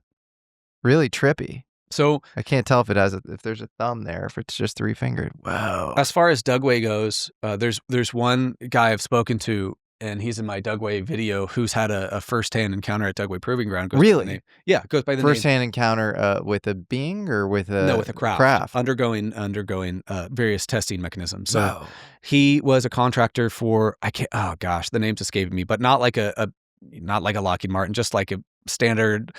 Really trippy. So I can't tell if there's a thumb there, if it's just 3-fingered. Wow. As far as Dugway goes, there's one guy I've spoken to, and he's in my Dugway video, who's had a first-hand encounter at Dugway Proving Ground. Goes Really? By the name. Yeah, goes by the First-hand name. encounter with a being or with a No, with a craft. Undergoing various testing mechanisms. So Wow. he was a contractor for, the name's escaping me, but not like a Lockheed Martin, just like a standard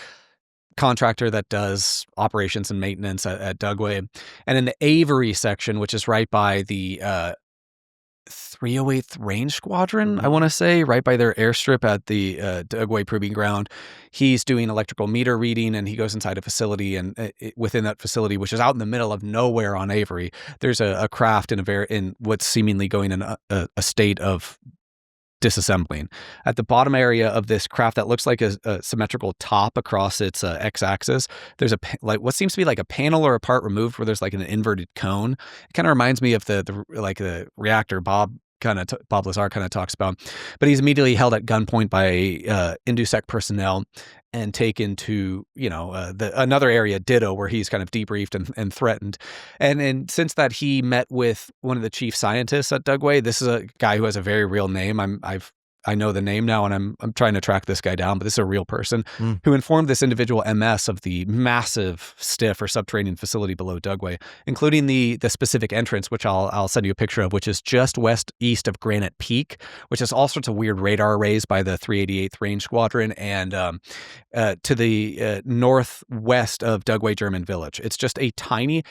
contractor that does operations and maintenance at Dugway. And in the Avery section, which is right by the 308th Range Squadron, I want to say, right by their airstrip at the Dugway Proving Ground, he's doing electrical meter reading, and he goes inside a facility, and within that facility, which is out in the middle of nowhere on Avery, there's a craft in what's seemingly going in a state of disassembling. At the bottom area of this craft that looks like a symmetrical top across its x-axis, there's what seems to be like a panel or a part removed where there's like an inverted cone. It kind of reminds me of the reactor Bob Lazar kind of talks about. But he's immediately held at gunpoint by Indusec personnel and taken to, another area, Ditto, where he's kind of debriefed and threatened. And since that, he met with one of the chief scientists at Dugway. This is a guy who has a very real name. I know the name now, and I'm trying to track this guy down, but this is a real person who informed this individual MS of the massive stiff or subterranean facility below Dugway, including the specific entrance, which I'll send you a picture of, which is just east of Granite Peak, which has all sorts of weird radar arrays by the 388th Range Squadron, and to the northwest of Dugway German Village. It's just a tiny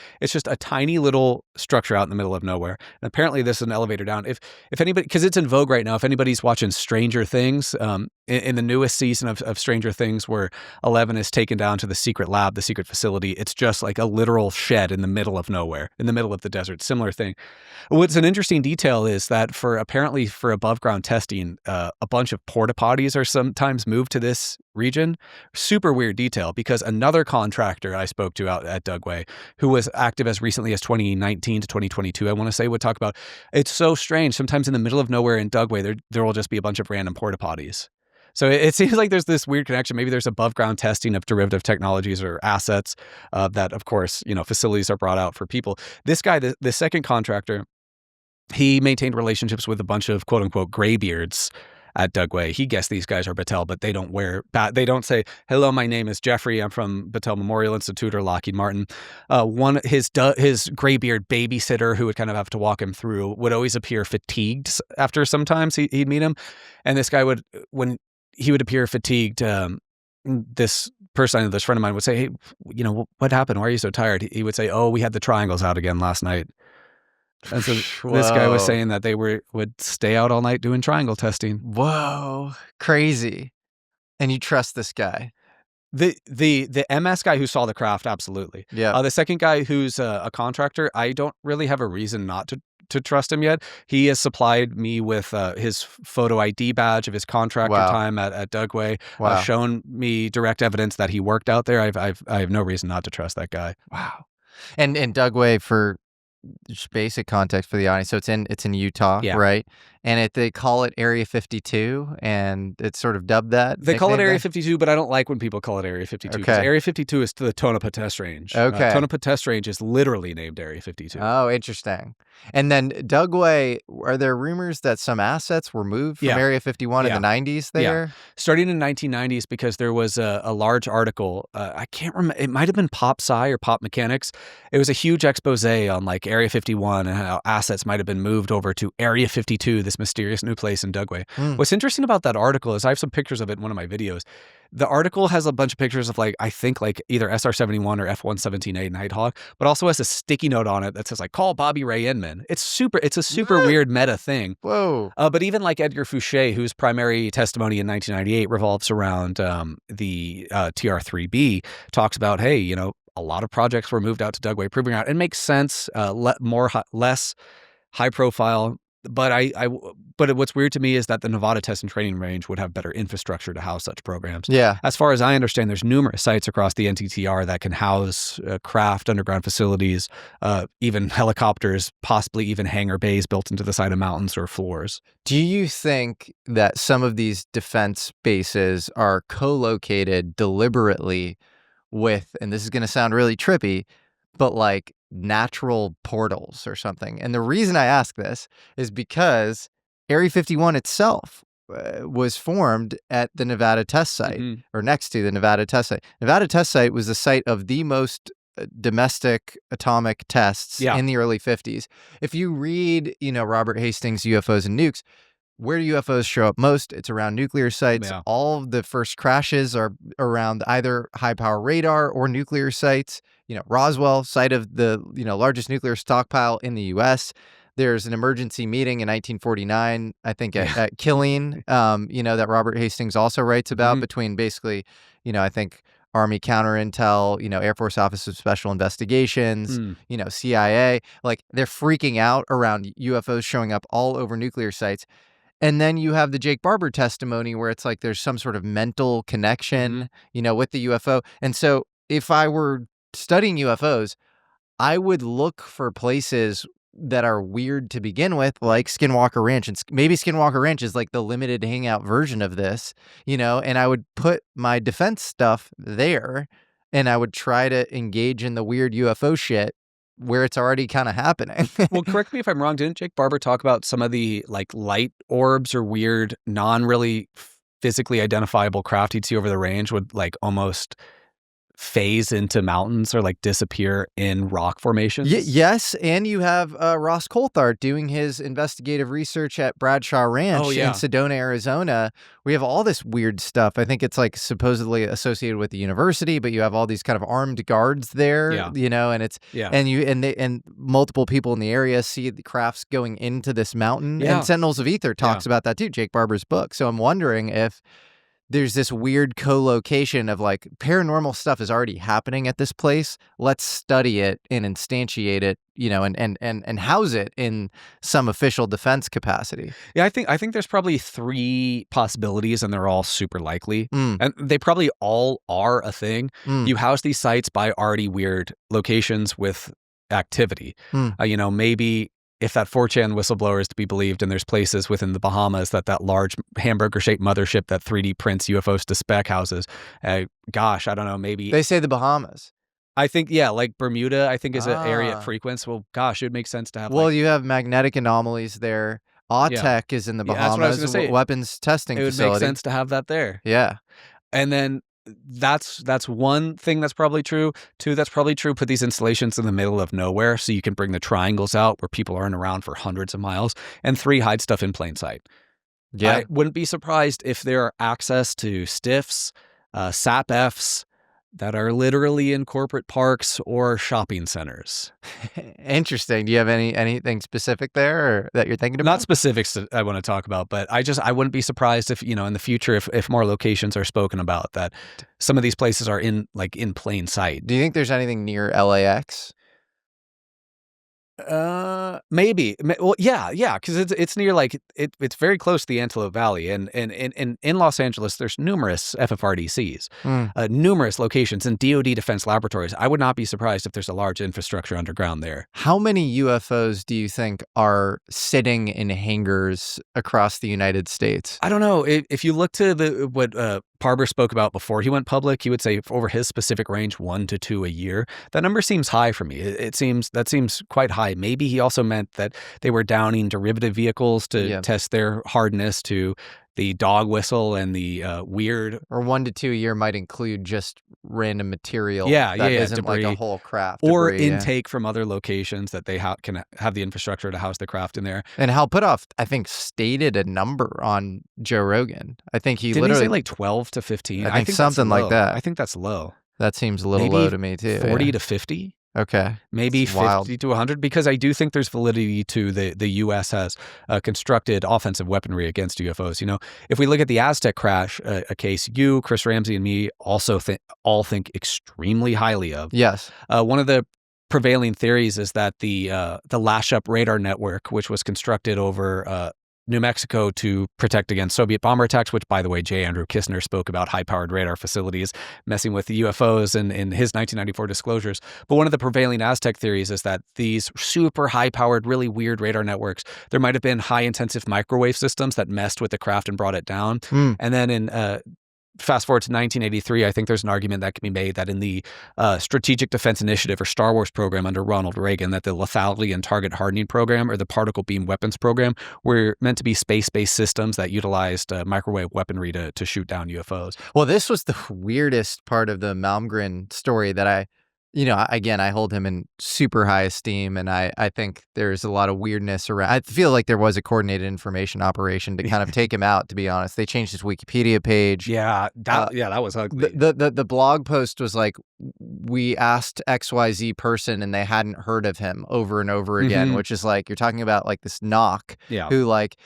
little structure out in the middle of nowhere. And apparently this is an elevator down. If anybody, because it's in vogue right now, if anybody's watching Stranger Things, in the newest season of Stranger Things, where 11 is taken down to the secret lab, the secret facility, it's just like a literal shed in the middle of nowhere, in the middle of the desert. Similar thing. What's an interesting detail is that for above ground testing, a bunch of porta potties are sometimes moved to this region. Super weird detail, because another contractor I spoke to out at Dugway, who was active as recently as 2019 to 2022, I want to say, would talk about, it's so strange. Sometimes in the middle of nowhere in Dugway, there will just be a bunch of random porta potties. So it seems like there's this weird connection. Maybe there's above ground testing of derivative technologies or assets that, of course, facilities are brought out for people. This guy, the second contractor, he maintained relationships with a bunch of quote unquote graybeards at Dugway. He guessed these guys are Battelle, but they don't they don't say, hello, my name is Jeffrey, I'm from Battelle Memorial Institute or Lockheed Martin. His graybeard babysitter, who would kind of have to walk him through, would always appear fatigued after sometimes he'd meet him. And this guy when he would appear fatigued, this friend of mine would say, hey, what happened? Why are you so tired? He would say, oh, we had the triangles out again last night. And so this guy was saying that they would stay out all night doing triangle testing. Whoa, crazy. And you trust this guy? The MS guy who saw the craft, absolutely. Yeah. The second guy who's a contractor, I don't really have a reason not to trust him yet. He has supplied me with his photo ID badge of his contractor time at Dugway. Shown me direct evidence that he worked out there. I have no reason not to trust that guy. Wow. And Dugway, for just basic context for the audience, so it's in Utah, right? And they call it Area 52, and it's sort of dubbed that. They call it Area 52, but I don't like when people call it Area 52. Because Area 52 is to the Tonopah Test Range. Okay. Tonopah Test Range is literally named Area 52. Oh, interesting. And then Dugway, are there rumors that some assets were moved from Area 51 in the 90s there? Yeah. Starting in the 1990s, because there was a large article, I can't remember, it might have been Pop Sci or Pop Mechanics. It was a huge expose on like Area 51 and how assets might have been moved over to Area 52, this mysterious new place in Dugway. What's interesting about that article is I have some pictures of it in one of my videos. The article has a bunch of pictures of I think either SR-71 or F-117A Nighthawk, but also has a sticky note on it that says call Bobby Ray Inman. It's a super weird meta thing. Whoa. But even Edgar Fouché, whose primary testimony in 1998 revolves around the TR-3B, talks about, hey, a lot of projects were moved out to Dugway, proving out it makes sense, less high profile. But but what's weird to me is that the Nevada Test and Training Range would have better infrastructure to house such programs. Yeah. As far as I understand, there's numerous sites across the NTTR that can house craft, underground facilities, even helicopters, possibly even hangar bays built into the side of mountains or floors. Do you think that some of these defense bases are co-located deliberately with, and this is going to sound really trippy, but natural portals or something? And the reason I ask this is because Area 51 itself was formed at the Nevada test site, or next to the Nevada test site. Nevada test site was the site of the most domestic atomic tests in the early 50s. If you read, Robert Hastings' UFOs and Nukes, where do UFOs show up most? It's around nuclear sites. Yeah. All of the first crashes are around either high power radar or nuclear sites. Roswell, site of the largest nuclear stockpile in the U.S. There's an emergency meeting in 1949, I think, at Killeen, that Robert Hastings also writes about between basically, I think, Army counterintel, Air Force Office of Special Investigations, CIA. Like, they're freaking out around UFOs showing up all over nuclear sites. And then you have the Jake Barber testimony where it's like there's some sort of mental connection, with the UFO. And so if I were studying UFOs, I would look for places that are weird to begin with, like Skinwalker Ranch. And maybe Skinwalker Ranch is like the limited hangout version of this, and I would put my defense stuff there and I would try to engage in the weird UFO shit where it's already kind of happening. Well, correct me if I'm wrong. Didn't Jake Barber talk about some of the like light orbs or weird, non-really physically identifiable craft he'd see over the range would like almost phase into mountains or like disappear in rock formations? Yes, and you have Ross Coulthard doing his investigative research at Bradshaw Ranch in Sedona, Arizona. We have all this weird stuff. I think it's like supposedly associated with the university, but you have all these kind of armed guards there, and it's and multiple people in the area see the crafts going into this mountain. And Sentinels of Ether talks about that too, Jake Barber's book. So I'm wondering if there's this weird co-location of like paranormal stuff is already happening at this place. Let's study it and instantiate it, and house it in some official defense capacity. Yeah, I think there's probably 3 possibilities, and they're all super likely, and they probably all are a thing. You house these sites by already weird locations with activity. Maybe if that 4chan whistleblower is to be believed, and there's places within the Bahamas that large hamburger-shaped mothership that 3D prints UFOs to spec houses. Gosh, I don't know, maybe... They say the Bahamas. I think, like Bermuda, I think is an area it frequents. Well, gosh, it would make sense to have... Well, you have magnetic anomalies there. AUTEC is in the Bahamas. That's what I was going to say. Weapons testing facility. It would make sense to have that there. Yeah. And then... That's one thing that's probably true. 2, that's probably true. Put these installations in the middle of nowhere so you can bring the triangles out where people aren't around for hundreds of miles. And 3, hide stuff in plain sight. Yeah. I wouldn't be surprised if there are access to stiffs, SAP-Fs that are literally in corporate parks or shopping centers. Interesting. Do you have anything specific there or that you're thinking about? Not specifics that I want to talk about, but I wouldn't be surprised if, in the future, if more locations are spoken about, that some of these places are in plain sight. Do you think there's anything near LAX? Maybe. Well, yeah, because it's near it's very close to the Antelope Valley, and in Los Angeles there's numerous FFRDCs, numerous locations and DoD defense laboratories. I would not be surprised if there's a large infrastructure underground there. How many UFOs do you think are sitting in hangars across the United States? I don't know. If you look to what Parber spoke about before he went public, he would say over his specific range, 1 to 2 a year. That number seems high for me. That seems quite high. Maybe he also meant that they were downing derivative vehicles to test their hardness to the dog whistle and the weird. Or 1 to 2 a year might include just random material that isn't debris, like a whole craft. Or debris, intake from other locations that they can have the infrastructure to house the craft in there. And Hal Puthoff, I think, stated a number on Joe Rogan. I think he Didn't he say like 12 to 15? I think something like that. I think that's low. That seems a little low to me too. 40 to 50? Okay. Maybe 50 to 100, because I do think there's validity to the U.S. has constructed offensive weaponry against UFOs. If we look at the Aztec crash, a case you, Chris Ramsey, and me also think extremely highly of. Yes. One of the prevailing theories is that the Lash-Up radar network, which was constructed over New Mexico to protect against Soviet bomber attacks, which, by the way, J. Andrew Kistner spoke about high-powered radar facilities messing with the UFOs in his 1994 disclosures. But one of the prevailing Aztec theories is that these super high-powered, really weird radar networks, there might have been high-intensive microwave systems that messed with the craft and brought it down. And then in fast forward to 1983, I think there's an argument that can be made that in the Strategic Defense Initiative or Star Wars program under Ronald Reagan, that the lethality and target hardening program or the particle beam weapons program were meant to be space-based systems that utilized microwave weaponry to shoot down UFOs. Well, this was the weirdest part of the Malmgren story that again, I hold him in super high esteem, and I think there's a lot of weirdness around. I feel like there was a coordinated information operation to kind of take him out, to be honest. They changed his Wikipedia page. Yeah, that was ugly. The blog post was like, we asked XYZ person and they hadn't heard of him over and over again, which is like, you're talking about like this knock who like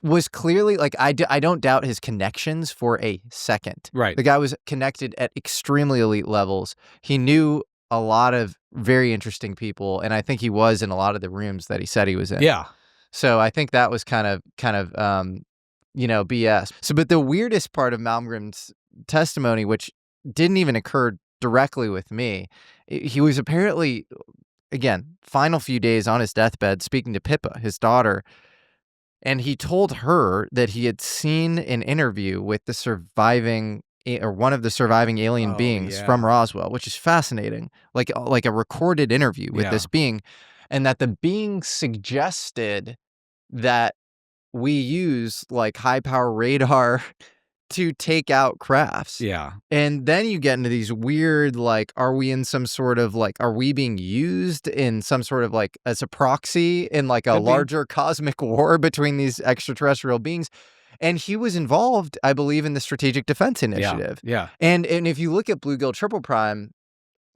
was clearly like, I don't doubt his connections for a second. Right. The guy was connected at extremely elite levels. He knew a lot of very interesting people, and I think he was in a lot of the rooms that he said he was in. Yeah. So I think that was kind of BS. So, but the weirdest part of Malmgren's testimony, which didn't even occur directly with me, he was apparently, again, final few days on his deathbed, speaking to Pippa, his daughter, and he told her that he had seen an interview with the surviving or one of the surviving alien beings from Roswell, which is fascinating, like a recorded interview with this being, and that the being suggested that we use like high power radar to take out crafts. Yeah. And then you get into these weird, like, are we in some sort of like, are we being used in some sort of like as a proxy in like a larger cosmic war between these extraterrestrial beings? And he was involved, I believe, in the Strategic Defense Initiative. Yeah. And if you look at Bluegill Triple Prime,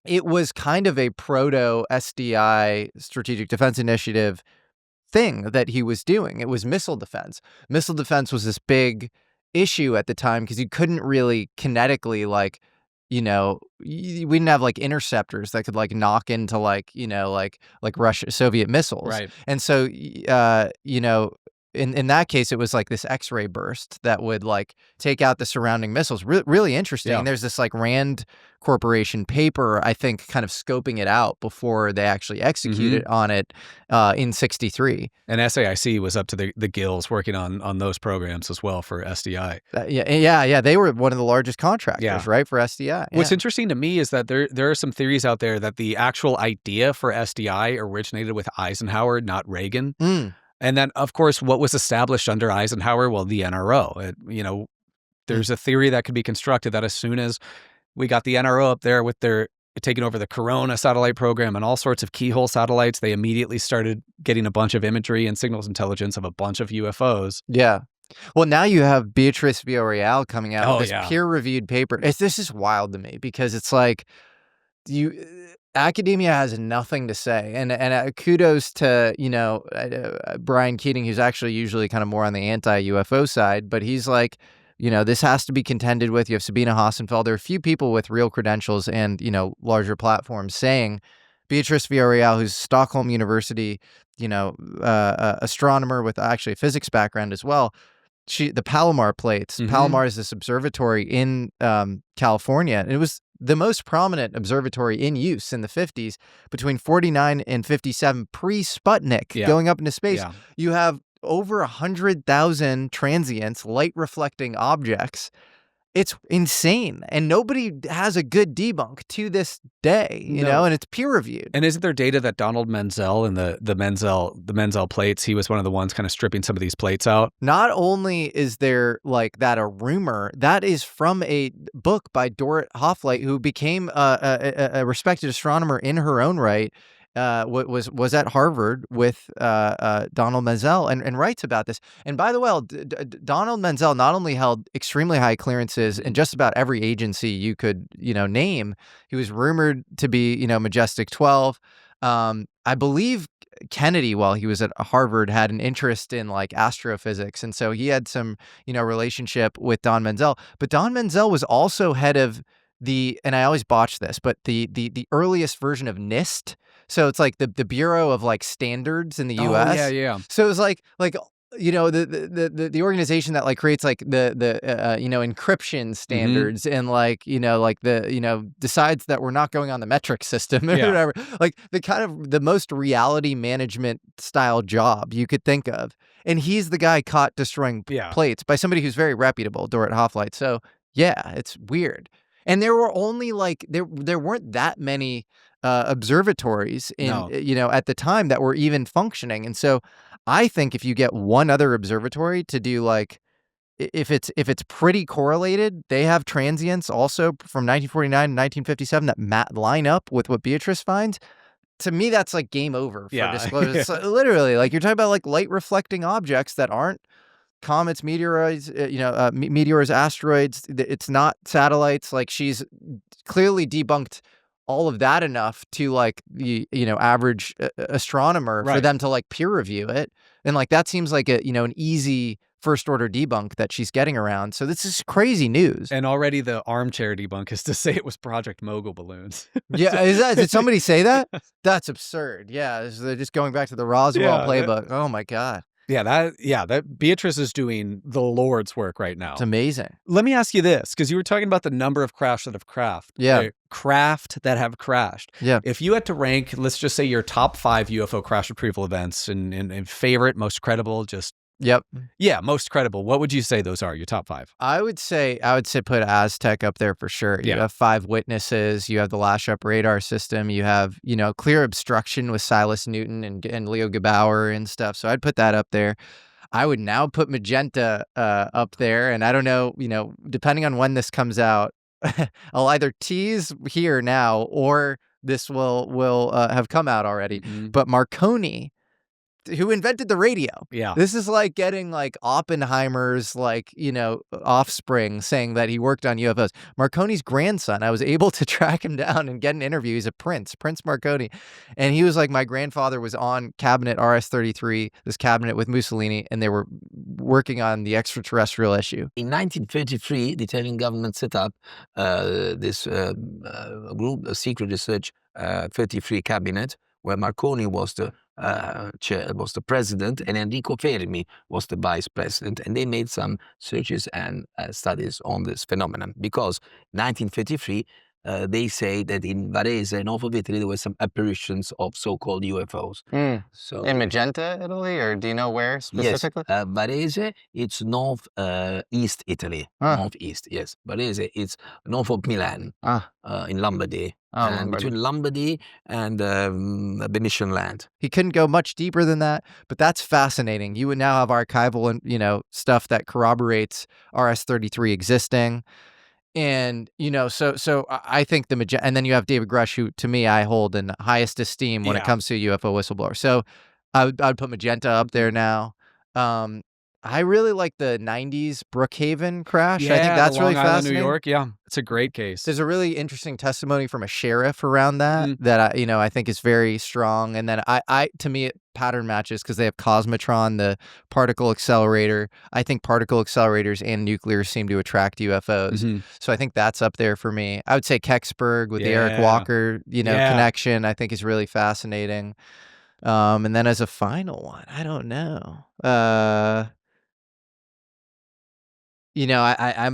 it was kind of a proto-SDI Strategic Defense Initiative thing that he was doing. It was missile defense. Missile defense was this big issue at the time because you couldn't really kinetically, like, we didn't have like interceptors that could like knock into like Soviet missiles. Right. And so, in that case, it was like this X-ray burst that would like take out the surrounding missiles. Really interesting. Yeah. There's this like Rand Corporation paper, I think, kind of scoping it out before they actually executed on it in '63. And SAIC was up to the gills working on those programs as well for SDI. Yeah. They were one of the largest contractors, right, for SDI. What's interesting to me is that there are some theories out there that the actual idea for SDI originated with Eisenhower, not Reagan. And then, of course, what was established under Eisenhower? Well, the NRO. There's a theory that could be constructed that as soon as we got the NRO up there with their taking over the Corona satellite program and all sorts of keyhole satellites, they immediately started getting a bunch of imagery and signals intelligence of a bunch of UFOs. Yeah. Well, now you have Beatrice Villarreal coming out with this peer-reviewed paper. This is wild to me because it's like academia has nothing to say, and kudos to Brian Keating, who's actually usually kind of more on the anti-UFO side, but he's like, this has to be contended with. You have Sabina Hassenfeld. There are a few people with real credentials and larger platforms saying Beatrice Villarreal, who's Stockholm University, astronomer with actually a physics background as well. The Palomar plates. Palomar is this observatory in California, and it was the most prominent observatory in use in the 50s between 49 and 57 pre-Sputnik going up into space. Yeah. You have over 100,000 transients, light-reflecting objects. It's insane, and nobody has a good debunk to this day, and it's peer-reviewed. And isn't there data that Donald Menzel and the Menzel plates, he was one of the ones kind of stripping some of these plates out? Not only is there like that a rumor, that is from a book by Dorrit Hoffleit, who became a respected astronomer in her own right. Was at Harvard with Donald Menzel and writes about this. And by the way, Donald Menzel not only held extremely high clearances in just about every agency you could name. He was rumored to be Majestic 12. I believe Kennedy, while he was at Harvard, had an interest in like astrophysics, and so he had some relationship with Don Menzel. But Don Menzel was also head of and I always botch this, but the earliest version of NIST. So it's like the Bureau of like Standards in the U.S. Oh, yeah. So it was like the organization that like creates like the encryption standards and like decides that we're not going on the metric system or whatever. Like the kind of the most reality management style job you could think of. And he's the guy caught destroying plates by somebody who's very reputable, Dorrit Hoffleit. So Yeah, it's weird. And there were only like there weren't that many observatories in at the time that were even functioning. And so I think if you get one other observatory to do like if it's pretty correlated, they have transients also from 1949 to 1957 that line up with what Beatrice finds. To me, that's like game over for disclosure. So literally, like you're talking about like light reflecting objects that aren't comets, meteoroids, meteors, asteroids. It's not satellites. Like she's clearly debunked all of that enough to like the average astronomer for them to like peer review it, and like that seems like a an easy first order debunk that she's getting around. So this is crazy news. And already the armchair debunk is to say it was Project Mogul balloons. Yeah, did somebody say that? That's absurd. Yeah, they're just going back to the Roswell playbook. Oh my God. Yeah, that Beatrice is doing the Lord's work right now. It's amazing. Let me ask you this, because you were talking about the number of crafts that have craft that have crashed. Yeah. If you had to rank, let's just say your top 5 UFO crash retrieval events and favorite, most credible, just most credible. What would you say those are? Your top 5? I would say put Aztec up there for sure. You have 5 witnesses. You have the Lash Up radar system. You have clear obstruction with Silas Newton and Leo Gebauer and stuff. So I'd put that up there. I would now put Magenta up there, and I don't know. Depending on when this comes out, I'll either tease here now or this will have come out already. But Marconi, who invented the radio. Yeah. This is like getting like Oppenheimer's offspring saying that he worked on UFOs. Marconi's grandson, I was able to track him down and get an interview. He's a Prince Marconi. And he was like, my grandfather was on cabinet RS-33, this cabinet with Mussolini, and they were working on the extraterrestrial issue. In 1933, the Italian government set up this group, a secret research 33 cabinet, where Marconi was the was the president, and Enrico Fermi was the vice president, and they made some searches and studies on this phenomenon. Because 1953, they say that in Varese and North of Italy there were some apparitions of so-called UFOs. So in Magenta, Italy, or do you know where specifically? Yes, Varese, it's north east Italy. Northeast, yes. Varese, it's north of Milan, in Lombardy. And between Lombardy and Venetian land. He couldn't go much deeper than that, but that's fascinating. You would now have archival and stuff that corroborates RS-33 existing. And so I think and then you have David Grush, who to me I hold in highest esteem when it comes to a UFO whistleblower. So I'd put Magenta up there now. I really like the 90s Brookhaven crash. I think that's really fascinating. New York, it's a great case. There's a really interesting testimony from a sheriff around that that I think is very strong. And then to me it pattern matches because they have Cosmotron, the particle accelerator. I think particle accelerators and nuclear seem to attract UFOs. So I think that's up there for me. I would say Kecksburg with the Eric Walker, connection, I think is really fascinating. And then as a final one, I don't know. I'm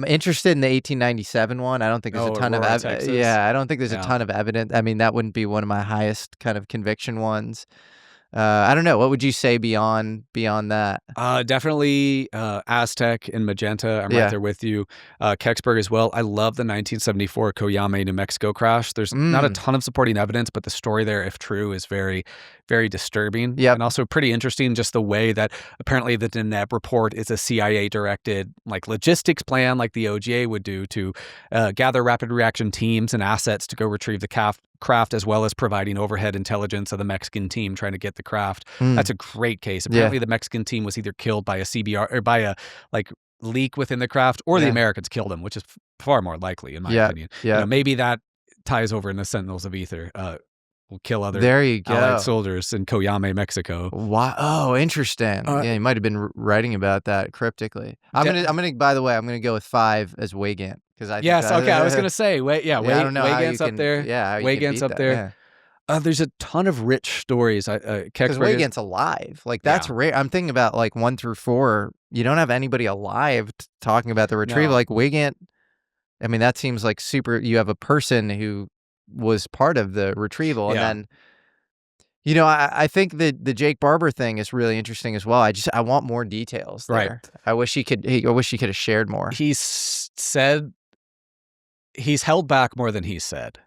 interested in the 1897 one. I don't think there's a ton of evidence. Yeah, I don't think there's a ton of evidence. I mean, that wouldn't be one of my highest kind of conviction ones. I don't know. What would you say beyond that? Definitely Aztec and Magenta. I'm right there with you. Kecksburg as well. I love the 1974 Coyame, New Mexico crash. There's not a ton of supporting evidence, but the story there, if true, is very, very disturbing. Yeah, and also pretty interesting. Just the way that apparently the DNEB report is a CIA-directed logistics plan, like the OGA would do to gather rapid reaction teams and assets to go retrieve the craft, as well as providing overhead intelligence of the Mexican team trying to get the craft. That's a great case. Apparently the Mexican team was either killed by a CBR or by a leak within the craft, or the Americans killed them, which is far more likely in my opinion. Maybe that ties over in the Sentinels of Ether. Will kill other Allied soldiers in Coyame, Mexico. Wow! Oh, interesting. You might have been writing about that cryptically. I'm gonna. By the way, I'm gonna go with 5 as Wagan because I. I was gonna say, I don't know Wagan's up there. Yeah, Wagan's up there. There's a ton of rich stories. Because Wagan's alive. That's rare. I'm thinking about 1 through 4. You don't have anybody alive talking about the retrieval. Wagan. I mean, that seems like super. You have a person who was part of the retrieval, and then I think the Jake Barber thing is really interesting as well. I want more details there. I wish he could have shared more. He said he's held back more than he said,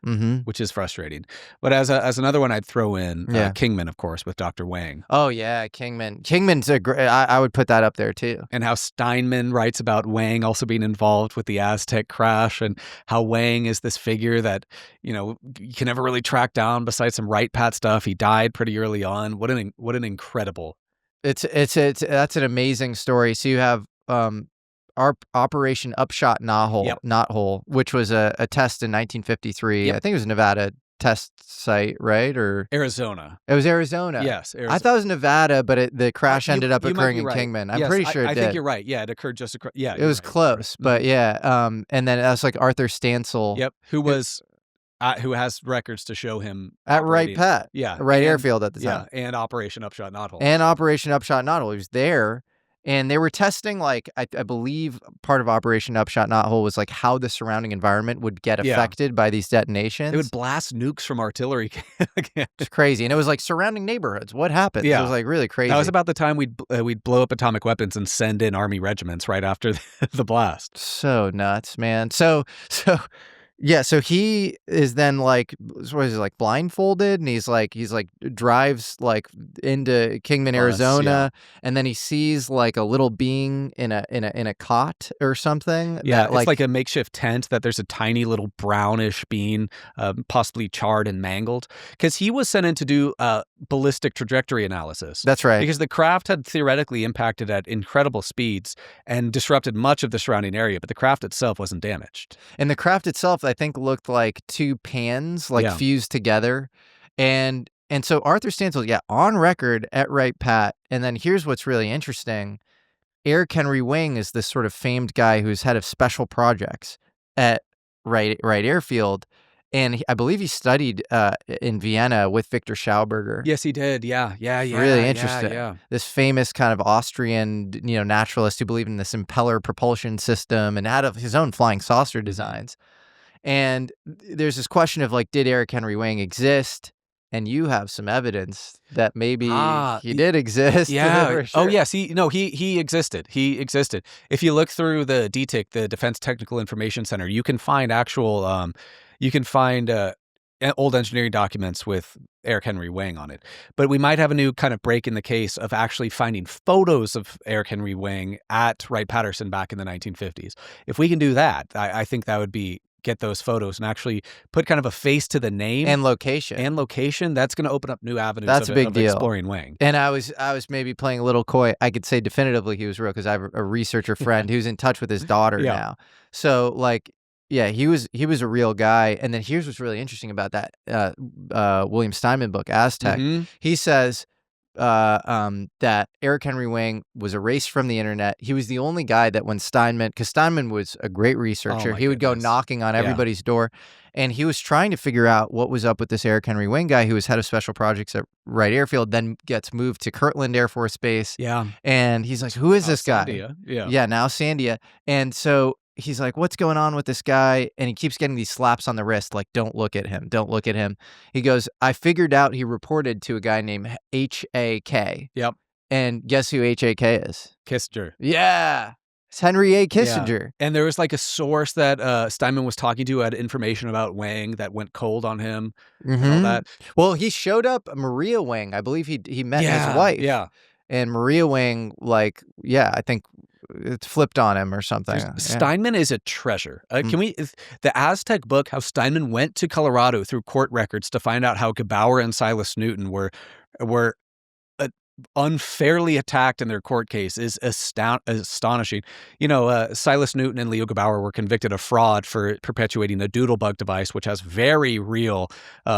which is frustrating. But as another one, I'd throw in Kingman, of course, with Dr. Wang. Oh yeah, Kingman. Kingman's a great. I would put that up there too. And how Steinman writes about Wang also being involved with the Aztec crash, and how Wang is this figure that you can never really track down. Besides some right pat stuff, he died pretty early on. What an incredible. That's an amazing story. So you have our Operation Upshot Knothole, which was a test in 1953. I think it was a Nevada test site, right? Or Arizona. It was Arizona. Yes, Arizona. I thought it was Nevada, but the crash ended up occurring in Kingman. I'm pretty sure it did. I think you're right. Yeah, it occurred just across. Yeah, it was close, but yeah. And then that's like Arthur Stansel. Yep, who has records to show him at Wright Pat. Yeah, Wright Airfield at the time. Yeah, and Operation Upshot Knothole. He was there. And they were testing, like, I believe part of Operation Upshot Knothole was like how the surrounding environment would get affected by these detonations. They would blast nukes from artillery. It's crazy. And it was like surrounding neighborhoods. What happened? Yeah. It was like really crazy. That was about the time we'd blow up atomic weapons and send in army regiments right after the blast. So nuts, man. So yeah, so he is then like, what is it, like blindfolded, and he's like drives like into Kingman, Arizona, and then he sees like a little being in a cot or something. Yeah, it's like a makeshift tent that there's a tiny little brownish being, possibly charred and mangled, because he was sent in to do ballistic trajectory analysis. That's right. Because the craft had theoretically impacted at incredible speeds and disrupted much of the surrounding area, but the craft itself wasn't damaged. And the craft itself, I think, looked like two pans fused together. And so Arthur Stansel, on record at Wright Pat. And then here's what's really interesting. Eric Henry Wing is this sort of famed guy who's head of special projects at Wright Airfield. And I believe he studied in Vienna with Victor Schauberger. Yes, he did. Yeah. Really interesting. Yeah. This famous kind of Austrian, naturalist who believed in this impeller propulsion system and had his own flying saucer designs. And there's this question of like, did Eric Henry Wing exist? And you have some evidence that maybe he did exist. Yeah. Sure. Oh, yes. He existed. He existed. If you look through the DTIC, the Defense Technical Information Center, you can find actual, old engineering documents with Eric Henry Wing on it. But we might have a new kind of break in the case of actually finding photos of Eric Henry Wing at Wright-Patterson back in the 1950s. If we can do that, I think that would be get those photos and actually put kind of a face to the name and location. That's going to open up new avenues. That's a big deal. Exploring Wing. And I was maybe playing a little coy. I could say definitively he was real because I have a researcher friend who's in touch with his daughter now. So like, yeah, he was a real guy. And then here's what's really interesting about that William Steinman book, Aztec. He says that Eric Henry Wing was erased from the internet. He was the only guy that when Steinman, because Steinman was a great researcher, he would go knocking on everybody's door, and he was trying to figure out what was up with this Eric Henry Wing guy who was head of special projects at Wright Airfield, then gets moved to Kirtland Air Force Base. Yeah. And he's like, who is this guy? Sandia. Yeah, now Sandia. And so he's like, what's going on with this guy? And he keeps getting these slaps on the wrist, like, don't look at him. Don't look at him. He goes, I figured out he reported to a guy named H.A.K. Yep. And guess who H.A.K. is? Kissinger. Yeah. It's Henry A. Kissinger. Yeah. And there was like a source that Steinman was talking to had information about Wang that went cold on him and all that. Well, he showed up, Maria Wang. I believe he met his wife. Yeah. And Maria Wang, like, I think it flipped on him or something. Steinman is a treasure. Can we, the Aztec book, how Steinman went to Colorado through court records to find out how Gebauer and Silas Newton were unfairly attacked in their court case is astonishing. Silas Newton and Leo Gebauer were convicted of fraud for perpetuating the doodlebug device, which has very real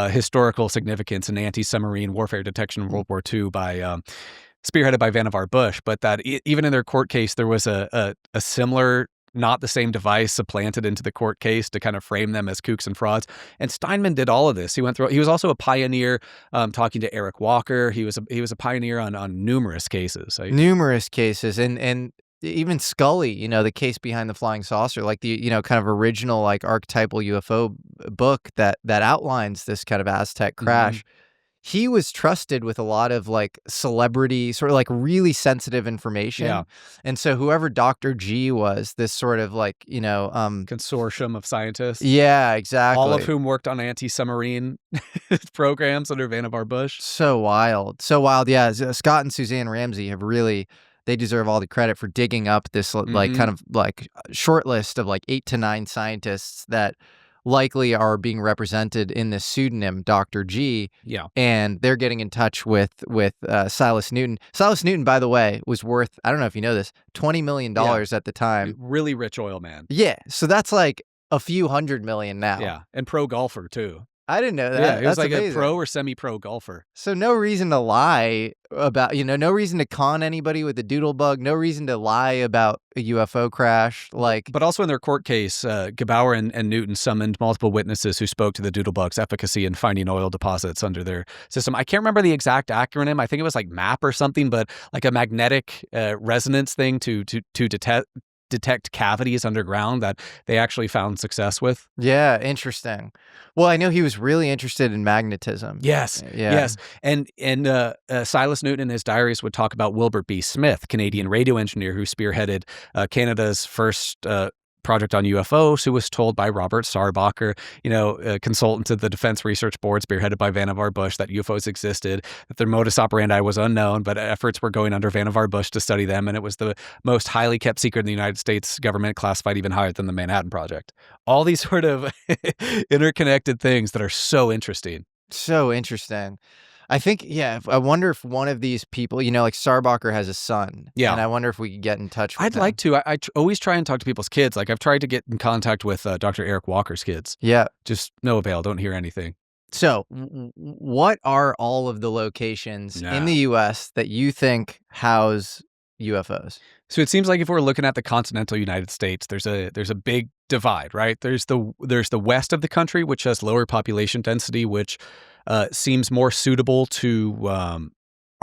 historical significance in anti-submarine warfare detection in World War II spearheaded by Vannevar Bush, but that even in their court case, there was a similar, not the same device supplanted into the court case to kind of frame them as kooks and frauds. And Steinman did all of this. He was also a pioneer talking to Eric Walker. He was a pioneer on numerous cases. Numerous cases. And even Scully, the case behind the flying saucer, like the, kind of original, like archetypal UFO book that outlines this kind of Aztec crash. he was trusted with a lot of like celebrity, sort of like really sensitive information. Yeah. And so whoever Dr. G was, this sort of like, consortium of scientists. Yeah, exactly. All of whom worked on anti-submarine programs under Vannevar Bush. So wild. So wild. Yeah. Scott and Suzanne Ramsey have really, they deserve all the credit for digging up this like kind of like short list of like 8 to 9 scientists that likely are being represented in this pseudonym, Dr. G. Yeah. And they're getting in touch with Silas Newton. Silas Newton, by the way, was worth, I don't know if you know this, $20 million at the time. Really rich oil man. Yeah. So that's like a few $100 million now. Yeah. And pro golfer too. I didn't know that. Yeah, he was That's like amazing. a pro or semi-pro golfer. So no reason to lie about, no reason to con anybody with a doodle bug, no reason to lie about a UFO crash. But also in their court case, Gebauer and Newton summoned multiple witnesses who spoke to the doodle bug's efficacy in finding oil deposits under their system. I can't remember the exact acronym. I think it was like MAP or something, but like a magnetic resonance thing to detect cavities underground that they actually found success with. Yeah, interesting. Well, I know he was really interested in magnetism. Yes, yes. And Silas Newton in his diaries would talk about Wilbur B. Smith, Canadian radio engineer who spearheaded Canada's first project on UFOs, who was told by Robert Sarbacher, a consultant to the Defense Research Board spearheaded by Vannevar Bush, that UFOs existed, that their modus operandi was unknown, but efforts were going under Vannevar Bush to study them, and it was the most highly kept secret in the United States government, classified even higher than the Manhattan Project. All these sort of interconnected things that are so interesting. So interesting. I think, I wonder if one of these people, like Sarbacher has a son. Yeah. And I wonder if we could get in touch with I'd like to. I always try and talk to people's kids. Like I've tried to get in contact with Dr. Eric Walker's kids. Yeah. Just no avail. Don't hear anything. So what are all of the locations in the U.S. that you think house UFOs? So it seems like if we're looking at the continental United States, there's a big divide, right? There's the west of the country, which has lower population density, which seems more suitable to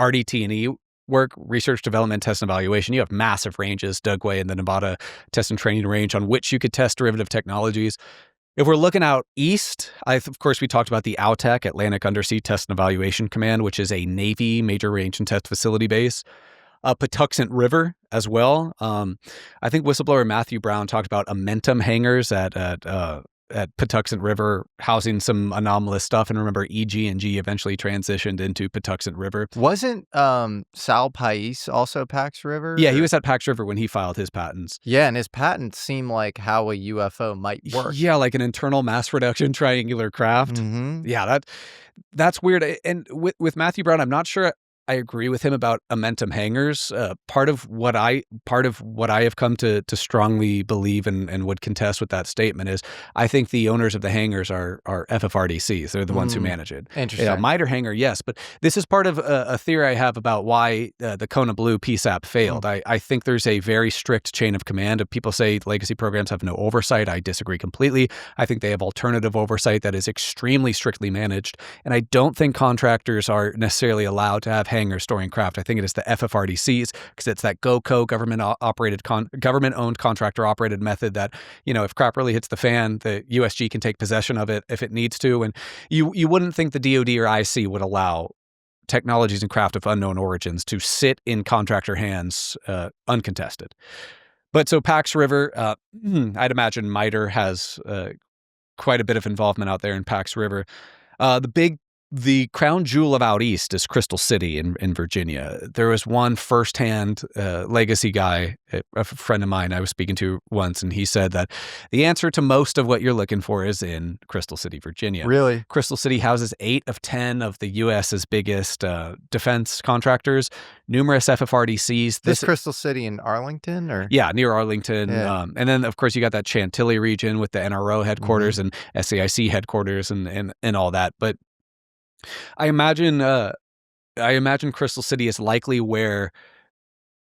RDT&E work, research, development, test, and evaluation. You have massive ranges, Dugway and the Nevada Test and Training Range, on which you could test derivative technologies. If we're looking out east, of course, we talked about the AUTEC, Atlantic Undersea Test and Evaluation Command, which is a Navy major range and test facility base. Patuxent River as well. I think whistleblower Matthew Brown talked about Amentum hangars at Patuxent River housing some anomalous stuff. And remember, EG&G eventually transitioned into Patuxent River. Wasn't Sal Pais also Pax River? Yeah, he was at Pax River when he filed his patents. Yeah, and his patents seem like how a UFO might work. Yeah, like an internal mass production triangular craft. Mm-hmm. Yeah, that's weird. And with Matthew Brown, I'm not sure I agree with him about Amentum hangars. Part of what I have come to strongly believe and would contest with that statement is I think the owners of the hangars are FFRDCs. They're the ones who manage it. Interesting. MITRE hangar, yes, but this is part of a theory I have about why the Kona Blue PSAP failed. I think there's a very strict chain of command. People say legacy programs have no oversight. I disagree completely. I think they have alternative oversight that is extremely strictly managed, and I don't think contractors are necessarily allowed to have hangars storing craft. I think it is the FFRDCs, because it's that GOCO, government-owned contractor-operated method that, if crap really hits the fan, the USG can take possession of it if it needs to. And you wouldn't think the DOD or IC would allow technologies and craft of unknown origins to sit in contractor hands uncontested. But so Pax River, I'd imagine MITRE has quite a bit of involvement out there in Pax River. The crown jewel of out east is Crystal City in Virginia. There was one firsthand legacy guy, a friend of mine I was speaking to once, and he said that the answer to most of what you're looking for is in Crystal City, Virginia. Really? Crystal City houses 8 of 10 of the U.S.'s biggest defense contractors, numerous FFRDCs. This Crystal City in Arlington? Or? Yeah, near Arlington. Yeah. And then, of course, you got that Chantilly region with the NRO headquarters and SAIC headquarters and all that. But I imagine Crystal City is likely where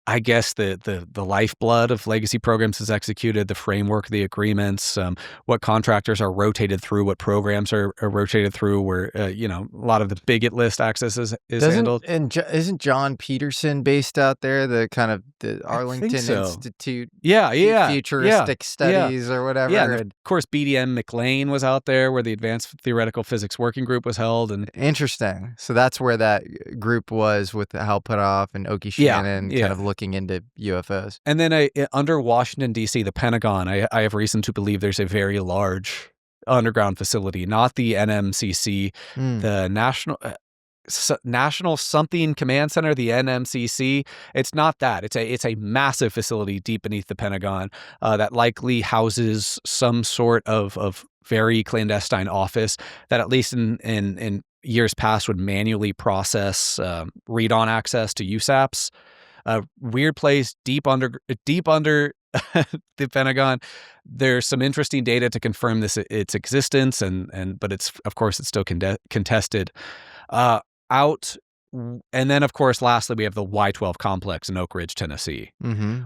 I guess the lifeblood of legacy programs is executed, the framework, the agreements, what contractors are rotated through, what programs are rotated through, where a lot of the bigot list access is handled. And isn't John Peterson based out there? The kind of the Arlington Institute, futuristic studies or whatever. Yeah, and of course BDM McLean was out there, where the Advanced Theoretical Physics Working Group was held. And interesting. So that's where that group was with Hal Puthoff and Oki Shannon, kind of looking into UFOs. And then under Washington, D.C., the Pentagon, I have reason to believe there's a very large underground facility, not the NMCC, the National Something Command Center, the NMCC. It's not that. It's a massive facility deep beneath the Pentagon that likely houses some sort of very clandestine office that, at least in years past, would manually process read-on access to USAPs. A weird place deep under the Pentagon. There's some interesting data to confirm its existence, but it's still contested. And then, of course, lastly, we have the Y-12 complex in Oak Ridge, Tennessee.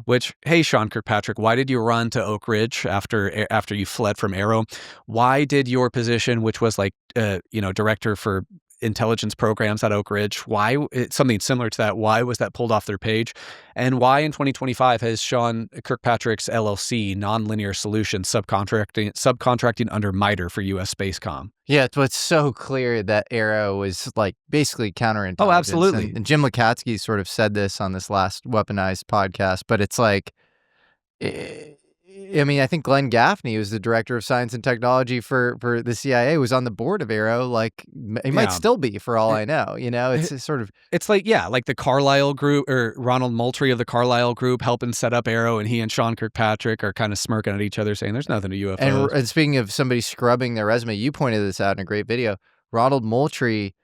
Which, hey, Sean Kirkpatrick, why did you run to Oak Ridge after you fled from Arrow? Why did your position, which was director for intelligence programs at Oak Ridge, something similar to that, why was that pulled off their page? And why in 2025 has Sean Kirkpatrick's LLC, Nonlinear Solutions, subcontracting under MITRE for U.S. Spacecom? Yeah, it's so clear that Arrow was basically counterintelligence. Oh, absolutely. And Jim Lukatsky sort of said this on this last Weaponized podcast, but it's I think Glenn Gaffney, who's the director of science and technology for the CIA, was on the board of Arrow. He might still be, for all I know. It's sort of... It's like the Carlyle group, or Ronald Moultrie of the Carlyle group, helping set up Arrow, and he and Sean Kirkpatrick are kind of smirking at each other, saying there's nothing to UFOs. And speaking of somebody scrubbing their resume, you pointed this out in a great video. Ronald Moultrie,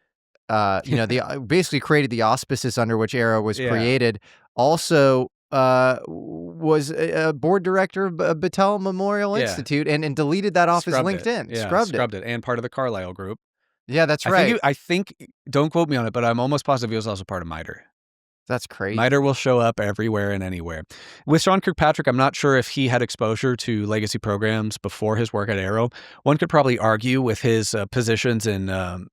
basically created the auspices under which Arrow was created. Also... was a board director of Battelle Memorial Institute and deleted that off his LinkedIn. Scrubbed it. And part of the Carlyle group. Yeah, that's right. I think, don't quote me on it, but I'm almost positive he was also part of MITRE. That's crazy. MITRE will show up everywhere and anywhere. With Sean Kirkpatrick, I'm not sure if he had exposure to legacy programs before his work at Arrow. One could probably argue with his positions in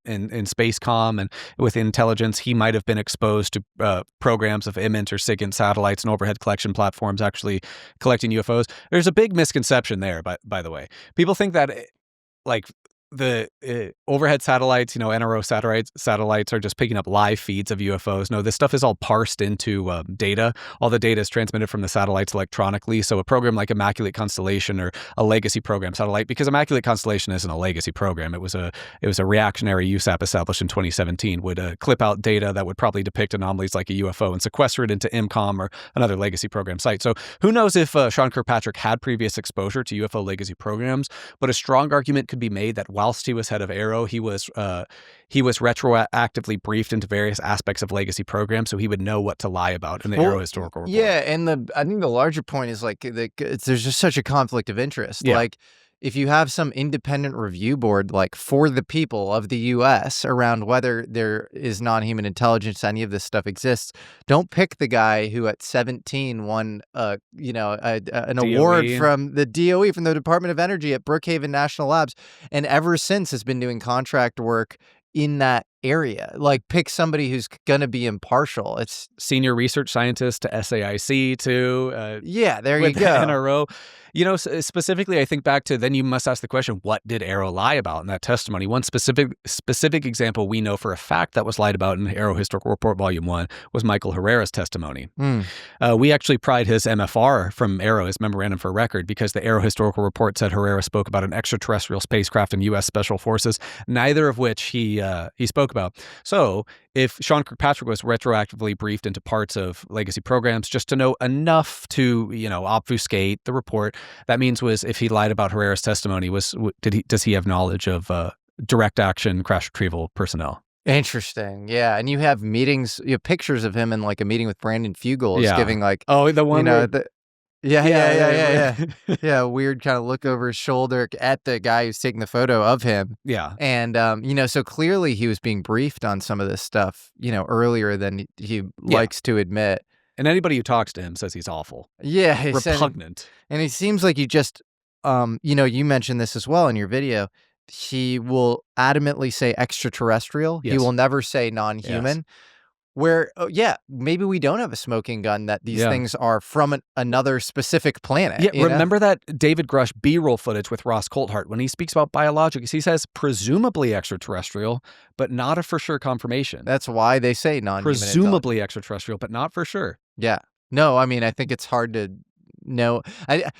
Spacecom and with intelligence, he might have been exposed to programs of IMINT or SIGINT satellites and overhead collection platforms actually collecting UFOs. There's a big misconception there, by the way. People think that the overhead satellites, NRO satellites are just picking up live feeds of UFOs. No, this stuff is all parsed into data. All the data is transmitted from the satellites electronically. So a program like Immaculate Constellation or a legacy program satellite, because Immaculate Constellation isn't a legacy program. It was a reactionary USAP established in 2017, would clip out data that would probably depict anomalies like a UFO and sequester it into IMCOM or another legacy program site. So who knows if Sean Kirkpatrick had previous exposure to UFO legacy programs, but a strong argument could be made that whilst he was head of Arrow, he was retroactively briefed into various aspects of legacy programs, so he would know what to lie about in the Arrow historical report. Yeah, and I think the larger point is there's just such a conflict of interest. Yeah. If you have some independent review board, for the people of the U.S. around whether there is non-human intelligence, any of this stuff exists, don't pick the guy who at 17 won, an award from the DOE, from the Department of Energy at Brookhaven National Labs, and ever since has been doing contract work in that area. Pick somebody who's going to be impartial. It's senior research scientist to SAIC too. There you go. NRO. Specifically, I think back to, then you must ask the question, what did Arrow lie about in that testimony? One specific example we know for a fact that was lied about in Arrow Historical Report Volume 1 was Michael Herrera's testimony. We actually pried his MFR from Arrow, his Memorandum for Record, because the Arrow Historical Report said Herrera spoke about an extraterrestrial spacecraft and U.S. Special Forces, neither of which he spoke about. So if Sean Kirkpatrick was retroactively briefed into parts of legacy programs just to know enough to, obfuscate the report, that means if he lied about Herrera's testimony, does he have knowledge of direct action crash retrieval personnel? Interesting. Yeah. And you have meetings, pictures of him in a meeting with Brandon Fugel giving the one Yeah, weird kind of look over his shoulder at the guy who's taking the photo of him. Yeah. And, so clearly he was being briefed on some of this stuff, earlier than he likes to admit. And anybody who talks to him says he's awful. Yeah. Repugnant. And he seems like you just, you mentioned this as well in your video. He will adamantly say extraterrestrial. Yes. He will never say non-human. Yes. Where, maybe we don't have a smoking gun that these things are from another specific planet. Yeah, remember that David Grush B-roll footage with Ross Coulthart when he speaks about biologics? He says presumably extraterrestrial, but not a for sure confirmation. That's why they say non-human. Presumably extraterrestrial, but not for sure. Yeah. No, I mean, I think it's hard to know. I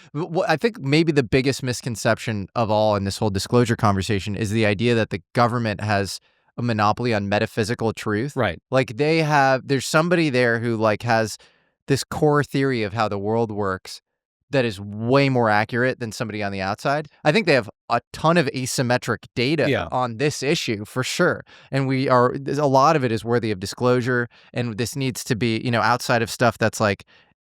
think maybe the biggest misconception of all in this whole disclosure conversation is the idea that the government has a monopoly on metaphysical truth. Right. Like there's somebody there who like has this core theory of how the world works that is way more accurate than somebody on the outside. I think they have a ton of asymmetric data on this issue for sure. And a lot of it is worthy of disclosure. And this needs to be, outside of stuff that's like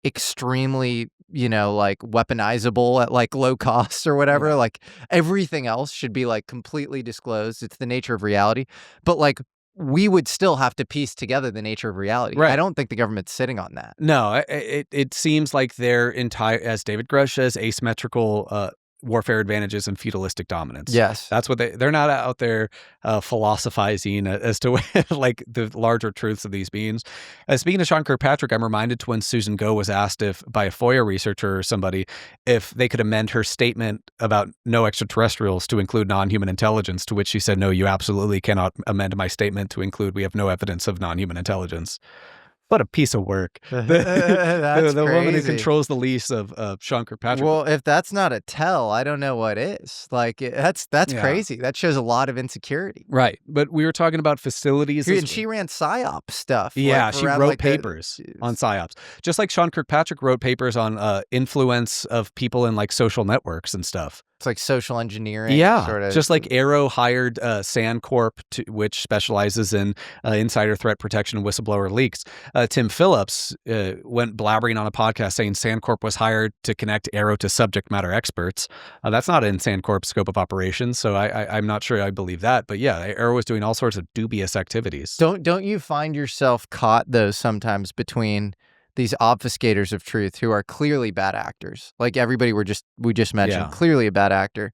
extremely, like weaponizable at like low costs or whatever. Like everything else should be like completely disclosed. It's the nature of reality. But like we would still have to piece together the nature of reality. Right. I don't think the government's sitting on that. No, it seems like their entire, as David Grush says, asymmetrical warfare advantages and feudalistic dominance. Yes. That's what they're not out there philosophizing as to like the larger truths of these beings. Speaking of Sean Kirkpatrick, I'm reminded when Susan Go was asked by a FOIA researcher or somebody if they could amend her statement about no extraterrestrials to include non-human intelligence, to which she said, no, you absolutely cannot amend my statement to include we have no evidence of non-human intelligence. What a piece of work. That's the woman who crazy. controls the lease of Sean Kirkpatrick. Well, if that's not a tell, I don't know what is. Like, that's crazy. That shows a lot of insecurity. Right. But we were talking about facilities. And she ran PSYOP stuff. Yeah, like, she wrote papers on PSYOPs. Just like Sean Kirkpatrick wrote papers on influence of people in like social networks and stuff. It's like social engineering. Yeah, sort of. Just like Arrow hired Sandcorp, which specializes in insider threat protection and whistleblower leaks. Tim Phillips went blabbering on a podcast saying Sandcorp was hired to connect Arrow to subject matter experts. That's not in Sandcorp's scope of operations, so I'm not sure I believe that. But yeah, Arrow was doing all sorts of dubious activities. Don't you find yourself caught, though, sometimes between these obfuscators of truth who are clearly bad actors, like everybody we just mentioned, clearly a bad actor,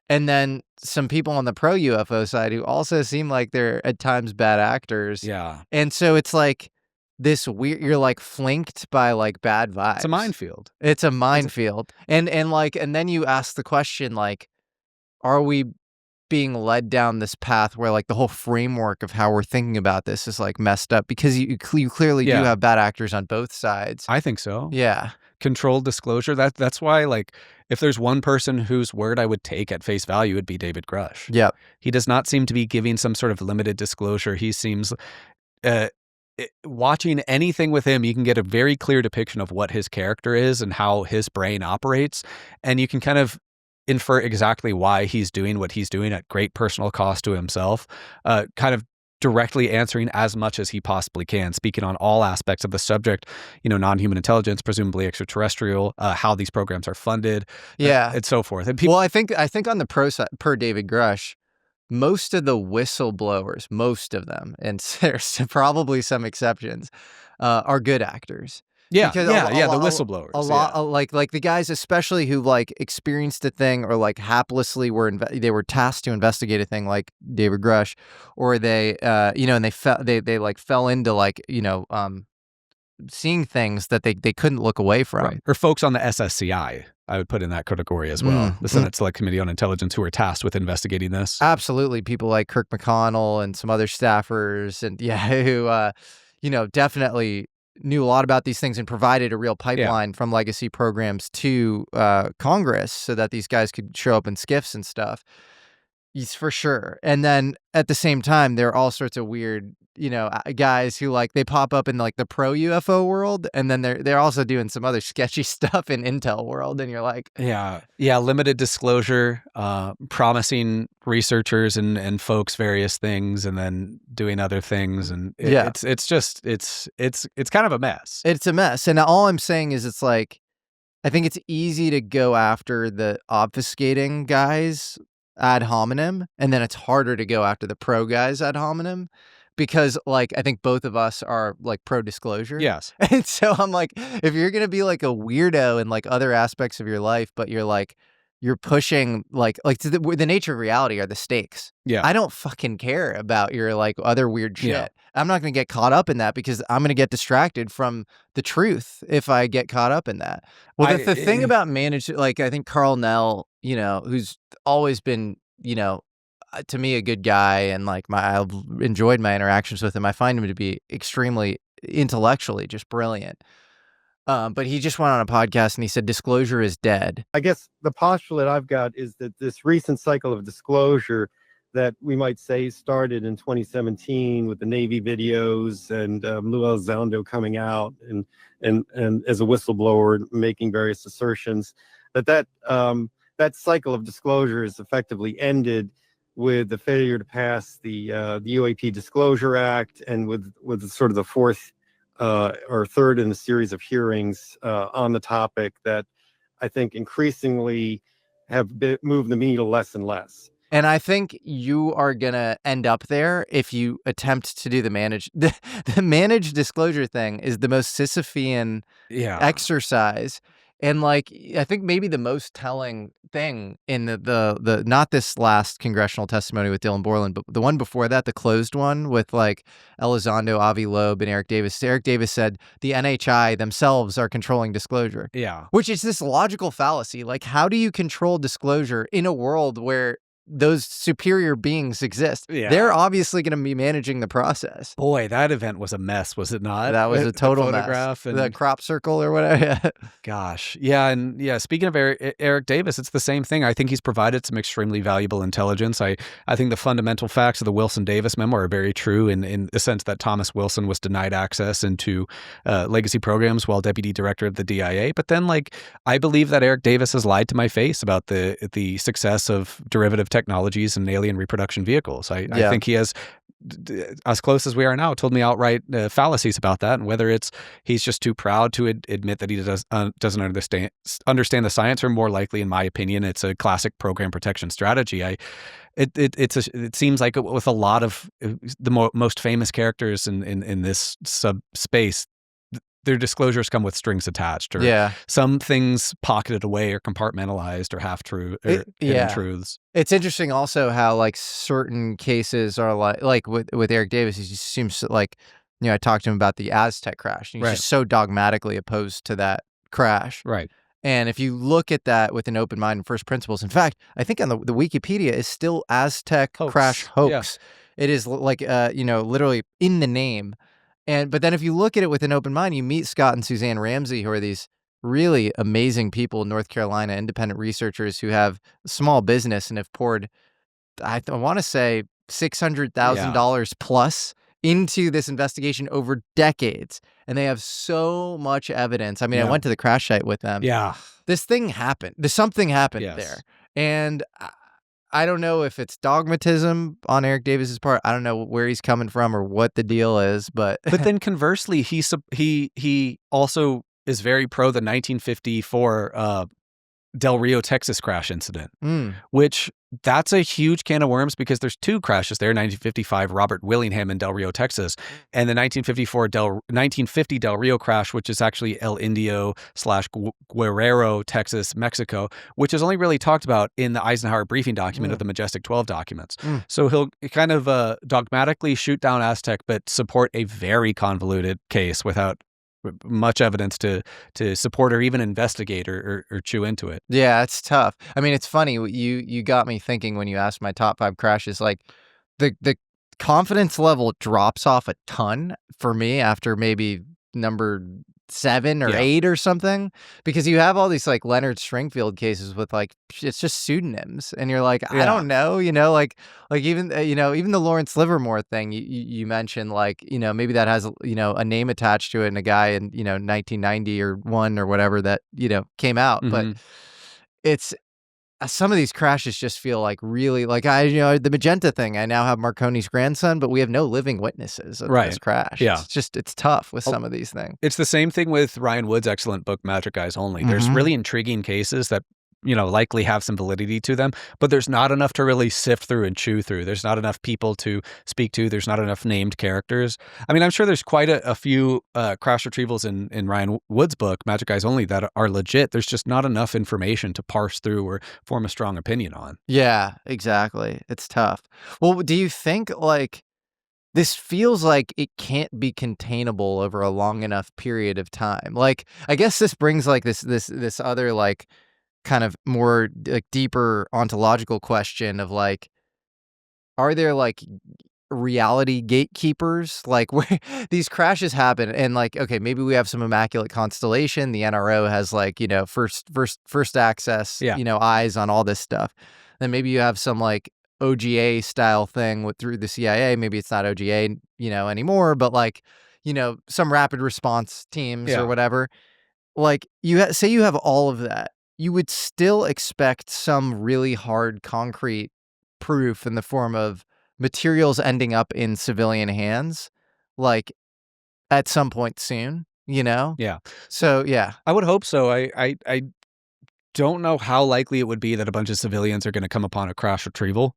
and then some people on the pro UFO side who also seem like they're at times bad actors. Yeah, and so it's like this weird. You're like flanked by like bad vibes. It's a minefield. It's a minefield, and then you ask the question like, are we being led down this path where like the whole framework of how we're thinking about this is like messed up because you clearly do have bad actors on both sides. I think so. Yeah. Controlled disclosure. That's why, like, if there's one person whose word I would take at face value, it'd be David Grush. Yeah. He does not seem to be giving some sort of limited disclosure. He seems watching anything with him, you can get a very clear depiction of what his character is and how his brain operates. And you can kind of infer exactly why he's doing what he's doing at great personal cost to himself, kind of directly answering as much as he possibly can, speaking on all aspects of the subject, non-human intelligence, presumably extraterrestrial, how these programs are funded, and so forth. And well, I think on the per David Grush, most of the whistleblowers, most of them, and there's probably some exceptions, are good actors. Yeah, the whistleblowers. A lot, like the guys, especially who like experienced a thing or like haplessly they were tasked to investigate a thing, like David Grush, or they, and they like fell into like seeing things that they couldn't look away from. Right. Or folks on the SSCI, I would put in that category as well. The Senate Select Committee on Intelligence, who are tasked with investigating this. Absolutely, people like Kirk McConnell and some other staffers, and who definitely knew a lot about these things and provided a real pipeline from legacy programs to Congress so that these guys could show up in skiffs and stuff. Yes, for sure. And then at the same time, there are all sorts of weird, guys who like they pop up in like the pro UFO world, and then they're also doing some other sketchy stuff in intel world, and you're like, limited disclosure, promising researchers and folks various things, and then doing other things, and it's kind of a mess. It's a mess, and all I'm saying is it's like, I think it's easy to go after the obfuscating guys ad hominem, and then it's harder to go after the pro guys ad hominem. because like I think both of us are like pro disclosure. Yes. And so I'm like, if you're gonna be like a weirdo in like other aspects of your life, but you're pushing like the nature of reality are the stakes. Yeah. I don't fucking care about your like other weird shit. Yeah. I'm not gonna get caught up in that because I'm gonna get distracted from the truth if I get caught up in that. Well, the thing about like I think Carl Nell, you know, who's always been, you know, to me a good guy, and like I've enjoyed my interactions with him. I find him to be extremely intellectually just brilliant. But he just went on a podcast and he said disclosure is dead. I guess the postulate I've got is that this recent cycle of disclosure that we might say started in 2017 with the Navy videos and Lou Elizondo coming out and as a whistleblower making various assertions, that cycle of disclosure is effectively ended with the failure to pass the UAP Disclosure Act, and with sort of the fourth or third in a series of hearings on the topic that I think increasingly have moved the needle less and less. And I think you are going to end up there if you attempt to do the managed disclosure thing is the most Sisyphean exercise. And like, I think maybe the most telling thing in the not this last congressional testimony with Dylan Borland, but the one before that, the closed one with like Elizondo, Avi Loeb, and Eric Davis. Eric Davis said the NHI themselves are controlling disclosure. Yeah. Which is this logical fallacy. Like, how do you control disclosure in a world where those superior beings exist? Yeah. They're obviously going to be managing the process. Boy, that event was a mess, was it not? That was a total photograph mess. and the crop circle or whatever. Gosh. Yeah. And yeah, speaking of Eric Davis, it's the same thing. I think he's provided some extremely valuable intelligence. I think the fundamental facts of the Wilson-Davis memo are very true in the sense that Thomas Wilson was denied access into legacy programs while deputy director of the DIA. But then, like, I believe that Eric Davis has lied to my face about the success of derivative technologies and alien reproduction vehicles. I think he has, as close as we are now, told me outright fallacies about that, and whether it's he's just too proud to admit that he doesn't understand the science, or more likely, in my opinion, it's a classic program protection strategy. It seems like with a lot of the most famous characters in this subspace, their disclosures come with strings attached, or some things pocketed away or compartmentalized or half-true or hidden truths. It's interesting also how like certain cases are like with Eric Davis, he just seems like, you know, I talked to him about the Aztec crash. And he's just so dogmatically opposed to that crash. Right. And if you look at that with an open mind and first principles, in fact, I think on the Wikipedia is still Aztec crash hoax. Yeah. It is like, you know, literally in the name. But then if you look at it with an open mind, you meet Scott and Suzanne Ramsey, who are these really amazing people in North Carolina, independent researchers who have small business and have poured, I want to say, $600,000 plus into this investigation over decades. And they have so much evidence. I mean, I went to the crash site with them. Yeah. This thing happened. Something happened there. And I don't know if it's dogmatism on Eric Davis's part. I don't know where he's coming from or what the deal is, but then conversely, he also is very pro the 1954 Del Rio, Texas crash incident, which that's a huge can of worms because there's two crashes there: 1955 Robert Willingham in Del Rio, Texas, and the 1950 Del Rio crash, which is actually El Indio / Guerrero, Texas, Mexico, which is only really talked about in the Eisenhower briefing document of the Majestic 12 documents. So he'll kind of dogmatically shoot down Aztec, but support a very convoluted case without much evidence to support or even investigate or chew into it. Yeah, it's tough. I mean, it's funny. You got me thinking when you asked my top 5 crashes. Like the confidence level drops off a ton for me after maybe number 7 or 8 or something, because you have all these like Leonard Stringfield cases with like it's just pseudonyms, and you're like, I don't know, you know, like even even the Lawrence Livermore thing you mentioned, like, you know, maybe that has, you know, a name attached to it and a guy in, you know, 1990 or 1 or whatever that, you know, came out, but it's some of these crashes just feel like really like the Magenta thing. I now have Marconi's grandson, but we have no living witnesses of this crash. Yeah. It's tough with some of these things. It's the same thing with Ryan Wood's excellent book, Magic Eyes Only. There's really intriguing cases that likely have some validity to them, but there's not enough to really sift through and chew through. There's not enough people to speak to. There's not enough named characters. I mean, I'm sure there's quite a few crash retrievals in Ryan Wood's book, Magic Eyes Only, that are legit. There's just not enough information to parse through or form a strong opinion on. Yeah, exactly. It's tough. Well, do you think this feels like it can't be containable over a long enough period of time? Like, I guess this brings this other kind of more deeper ontological question of are there reality gatekeepers, where these crashes happen and okay, maybe we have some immaculate constellation, the NRO has first access, eyes on all this stuff. Then maybe you have some OGA style thing through the CIA. Maybe it's not OGA, anymore, but some rapid response teams or whatever. Say you have all of that, you would still expect some really hard concrete proof in the form of materials ending up in civilian hands, at some point soon, Yeah. So, yeah. I would hope so. I don't know how likely it would be that a bunch of civilians are going to come upon a crash retrieval.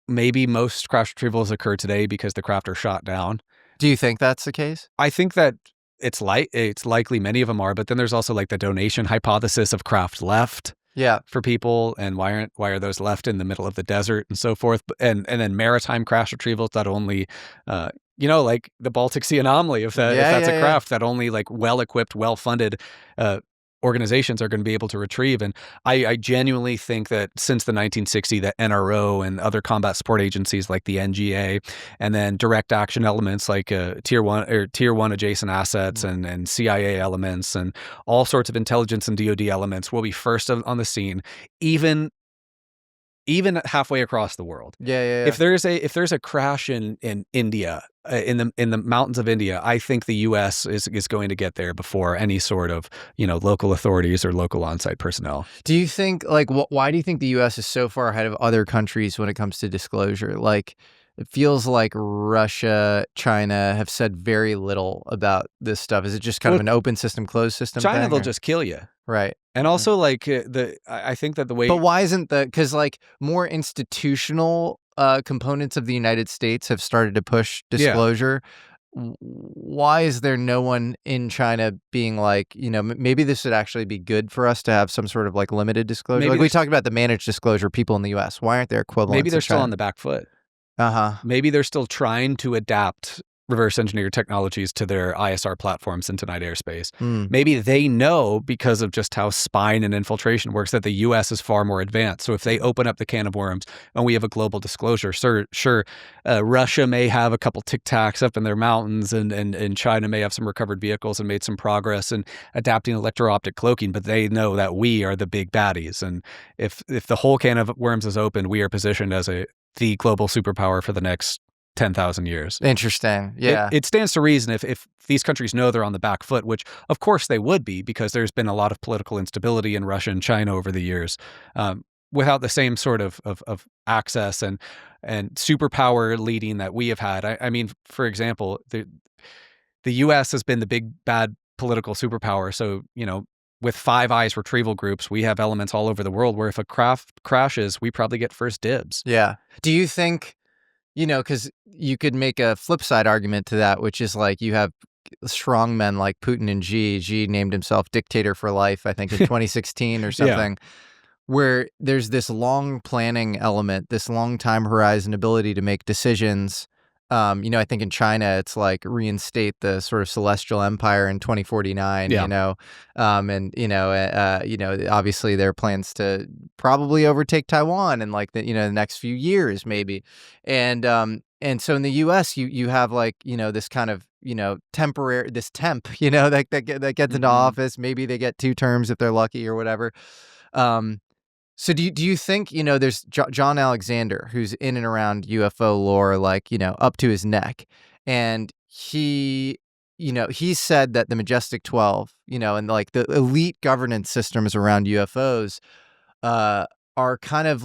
Maybe most crash retrievals occur today because the craft are shot down. Do you think that's the case? I think that it's likely many of them are, but then there's also the donation hypothesis of craft left. Yeah, for people, and why are those left in the middle of the desert and so forth, and then maritime crash retrievals that only the Baltic Sea anomaly, if that's a craft that only well equipped, well funded organizations are going to be able to retrieve. And I genuinely think that since the 1960s, the NRO and other combat support agencies like the NGA, and then direct action elements like tier one adjacent assets and CIA elements and all sorts of intelligence and DoD elements will be first on the scene, even halfway across the world. Yeah. If there's a crash in India, in the mountains of India, I think the U.S. is going to get there before any sort of local authorities or local on-site personnel. Do you think why do you think the U.S. is so far ahead of other countries when it comes to disclosure? It feels like Russia, China have said very little about this stuff. Is it just kind of an open system, closed system China, thing, they'll just kill you. Right. And also I think that the way... But why isn't because more institutional components of the United States have started to push disclosure. Yeah. Why is there no one in China being maybe this would actually be good for us to have some sort of limited disclosure? Maybe we talked about the managed disclosure people in the U.S. Why aren't there equivalents? Maybe they're still on the back foot. Maybe they're still trying to adapt reverse engineer technologies to their ISR platforms in tonight airspace. Maybe they know, because of just how spying and infiltration works, that the U.S. is far more advanced. So if they open up the can of worms and we have a global disclosure, sure, Russia may have a couple Tic Tacs up in their mountains, and China may have some recovered vehicles and made some progress in adapting electro-optic cloaking, but they know that we are the big baddies. And if the whole can of worms is open, we are positioned as the global superpower for the next 10,000 years. Interesting. Yeah. It stands to reason if these countries know they're on the back foot, which of course they would be, because there's been a lot of political instability in Russia and China over the years, without the same sort of access and superpower leading that we have had. I mean, for example, the U.S. has been the big bad political superpower. So, with Five Eyes retrieval groups, we have elements all over the world where if a craft crashes, we probably get first dibs. Yeah. Do you think... because you could make a flip side argument to that, which is you have strong men like Putin and Xi. Xi named himself dictator for life, I think, in 2016 or something, where there's this long planning element, this long time horizon ability to make decisions. I think in China, it's reinstate the sort of celestial empire in 2049, obviously there are plans to probably overtake Taiwan in the next few years, maybe. And so in the U.S., you have this kind of, temporary, this temp, that gets into office. Maybe they get 2 terms if they're lucky or whatever. So do you think, there's John Alexander, who's in and around UFO lore, up to his neck, and he said that the Majestic 12, and the elite governance systems around UFOs are kind of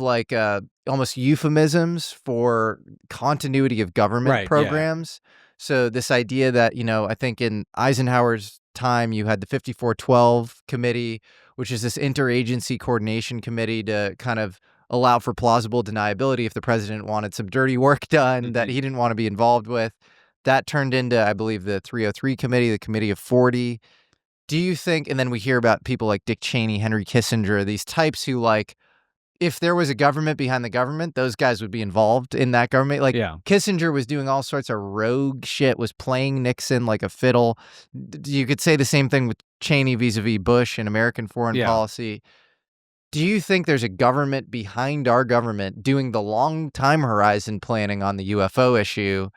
almost euphemisms for continuity of government programs. Yeah. So this idea that, I think in Eisenhower's time, you had the 5412 committee, which is this interagency coordination committee to kind of allow for plausible deniability if the president wanted some dirty work done that he didn't want to be involved with. That turned into, I believe, the 303 committee, the Committee of 40. Do you think, and then we hear about people like Dick Cheney, Henry Kissinger, these types who, like, if there was a government behind the government, those guys would be involved in that government. Like, Kissinger was doing all sorts of rogue shit, was playing Nixon like a fiddle. You could say the same thing with Cheney vis-a-vis Bush and American foreign policy. Do you think there's a government behind our government doing the long time horizon planning on the UFO issue?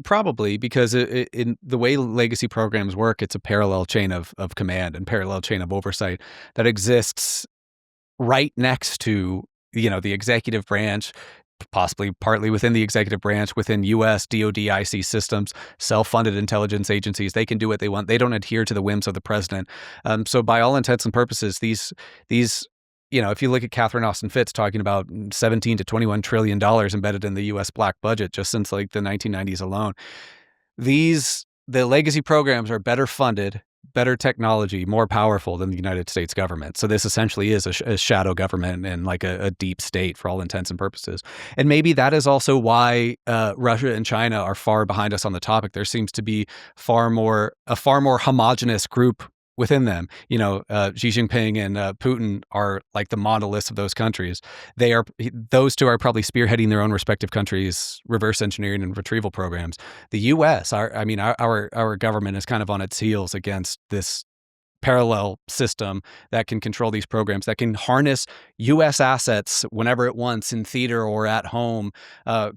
Probably, because in the way legacy programs work, it's a parallel chain of command and parallel chain of oversight that exists right next to, the executive branch, possibly partly within the executive branch, within U.S. DOD IC systems, self-funded intelligence agencies. They can do what they want. They don't adhere to the whims of the president. So by all intents and purposes, these if you look at Catherine Austin Fitts talking about $17 to $21 trillion embedded in the U.S. black budget just since like the 1990s alone, the legacy programs are better funded, better technology, more powerful than the United States government. So this essentially is a shadow government and like a deep state for all intents and purposes. And maybe that is also why Russia and China are far behind us on the topic. There seems to be a far more homogenous group within them. Xi Jinping and Putin are like the monoliths of those countries. Those two are probably spearheading their own respective countries' reverse engineering and retrieval programs. The U.S., our government is kind of on its heels against this parallel system that can control these programs, that can harness U.S. assets whenever it wants in theater or at home,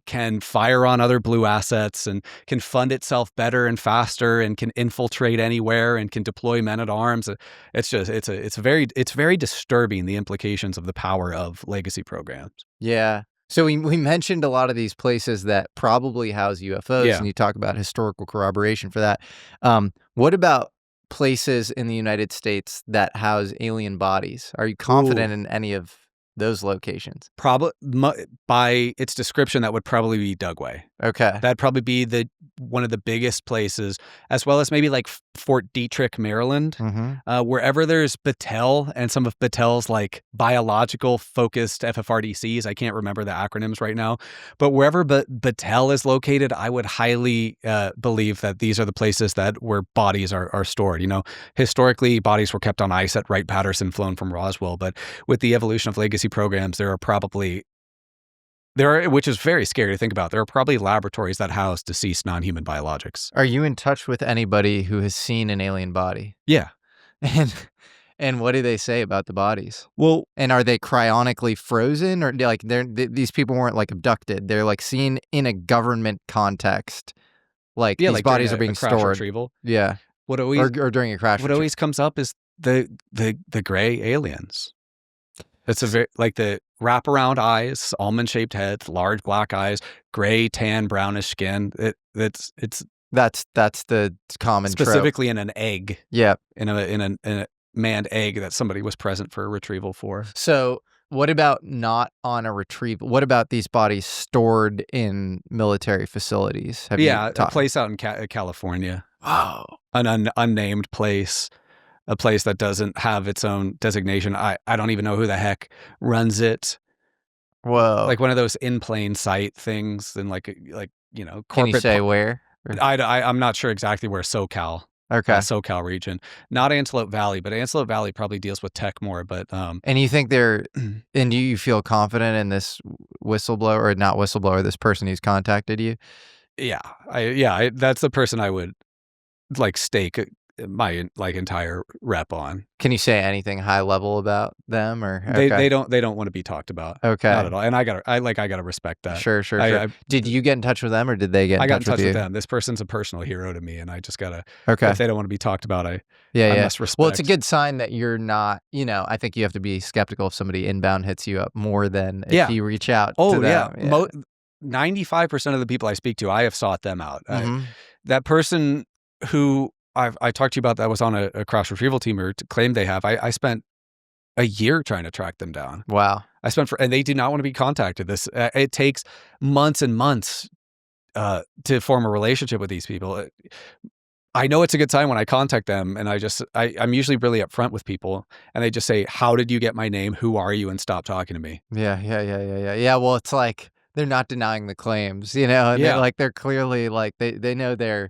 can fire on other blue assets and can fund itself better and faster and can infiltrate anywhere and can deploy men at arms. It's very disturbing, the implications of the power of legacy programs. Yeah. So we mentioned a lot of these places that probably house UFOs, and you talk about historical corroboration for that. What about places in the United States that house alien bodies? Are you confident in any of those locations? Probably, by its description, that would probably be Dugway. Okay. That'd probably be one of the biggest places, as well as maybe like Fort Detrick, Maryland, wherever there's Battelle and some of Battelle's like biological focused FFRDCs. I can't remember the acronyms right now, but wherever Battelle is located, I would highly believe that these are the places where bodies are stored. Historically, bodies were kept on ice at Wright-Patterson, flown from Roswell, but with the evolution of legacy programs, which is very scary to think about. There are probably laboratories that house deceased non-human biologics. Are you in touch with anybody who has seen an alien body? Yeah. And what do they say about the bodies? Well, and are they cryonically frozen, or like these people weren't like abducted? They're like seen in a government context. Like these bodies are being stored. Retrieval. Yeah. Or during a crash. What always comes up is the gray aliens. It's the wraparound eyes, almond-shaped heads, large black eyes, gray, tan, brownish skin. That's the common specifically trope. In an egg. Yeah, in a manned egg that somebody was present for a retrieval for. So what about not on a retrieval? What about these bodies stored in military facilities? A place out in California. Wow, an unnamed place. A place that doesn't have its own designation. I don't even know who the heck runs it. Whoa. Like one of those in plain sight things and corporate. Can you say where? I'm not sure exactly where SoCal. Okay. SoCal region. Not Antelope Valley, but Antelope Valley probably deals with tech more. But and you think and do you feel confident in this whistleblower, or not whistleblower, this person who's contacted you? Yeah. That's the person I would stake my entire rep on. Can you say anything high level about them, or they don't want to be talked about? Okay, not at all. And I gotta respect that. Sure. Did you get in touch with them, or did they get in touch with you? I got in touch with them. This person's a personal hero to me, and I just gotta. Okay. If they don't want to be talked about, I must respect. Well, it's a good sign that you're not. I think you have to be skeptical if somebody inbound hits you up more than if you reach out. to them. Yeah. 95% of the people I speak to, I have sought them out. That person who I talked to you about that was on a cross retrieval team, or claimed they have. I spent a year trying to track them down. Wow. And they do not want to be contacted. It takes months and months to form a relationship with these people. I know it's a good sign when I contact them, and I'm usually really upfront with people, and they just say, "How did you get my name? Who are you?" and stop talking to me. Yeah. Well, it's like they're not denying the claims, you know, and they're clearly like they know they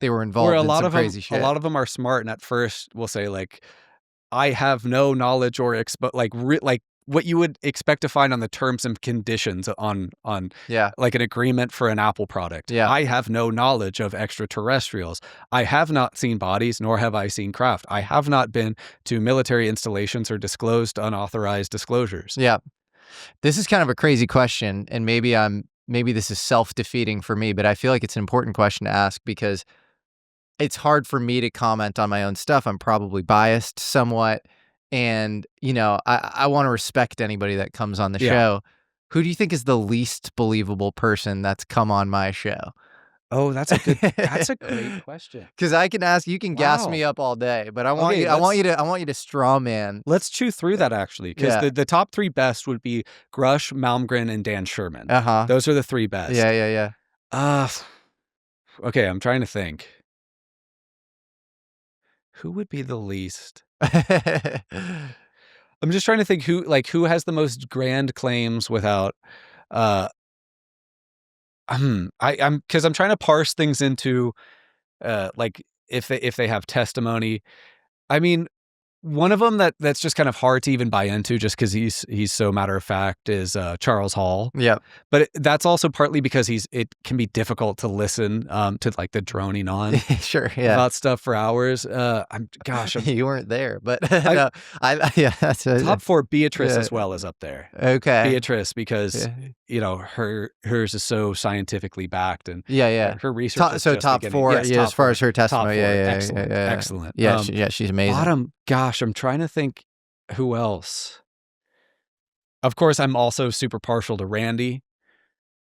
were involved in some crazy shit. A lot of them are smart, and at first will say like, "I have no knowledge or like what you would expect to find on the terms and conditions on like an agreement for an Apple product. Yeah. I have no knowledge of extraterrestrials. I have not seen bodies, nor have I seen craft. I have not been to military installations or disclosed unauthorized disclosures." Yeah. This is kind of a crazy question, and maybe this is self-defeating for me, but I feel like it's an important question to ask because it's hard for me to comment on my own stuff. I'm probably biased somewhat. And, you know, I want to respect anybody that comes on the show. Who do you think is the least believable person that's come on my show? Oh, that's a great question. Because I can ask, you can gas me up all day, but I want you to straw man. Let's chew through that actually, because the top 3 best would be Grush, Malmgren, and Dan Sherman. Those are the 3 best. Yeah. Okay, I'm trying to think. Who would be the least? I'm just trying to think who has the most grand claims without I'm trying to parse things into like if they have testimony. I mean, one of them that's just kind of hard to even buy into just because he's so matter of fact is Charles Hall. Yeah. But that's also partly because it can be difficult to listen to like the droning on sure, yeah, about stuff for hours. You weren't there, but that's top 4. Beatrice as well is up there. Okay. Beatrice, because you know hers is so scientifically backed and her research. So top 4, as far as her testimony. Excellent. Yeah, she's amazing. Bottom. Gosh, I'm trying to think who else. Of course, I'm also super partial to Randy,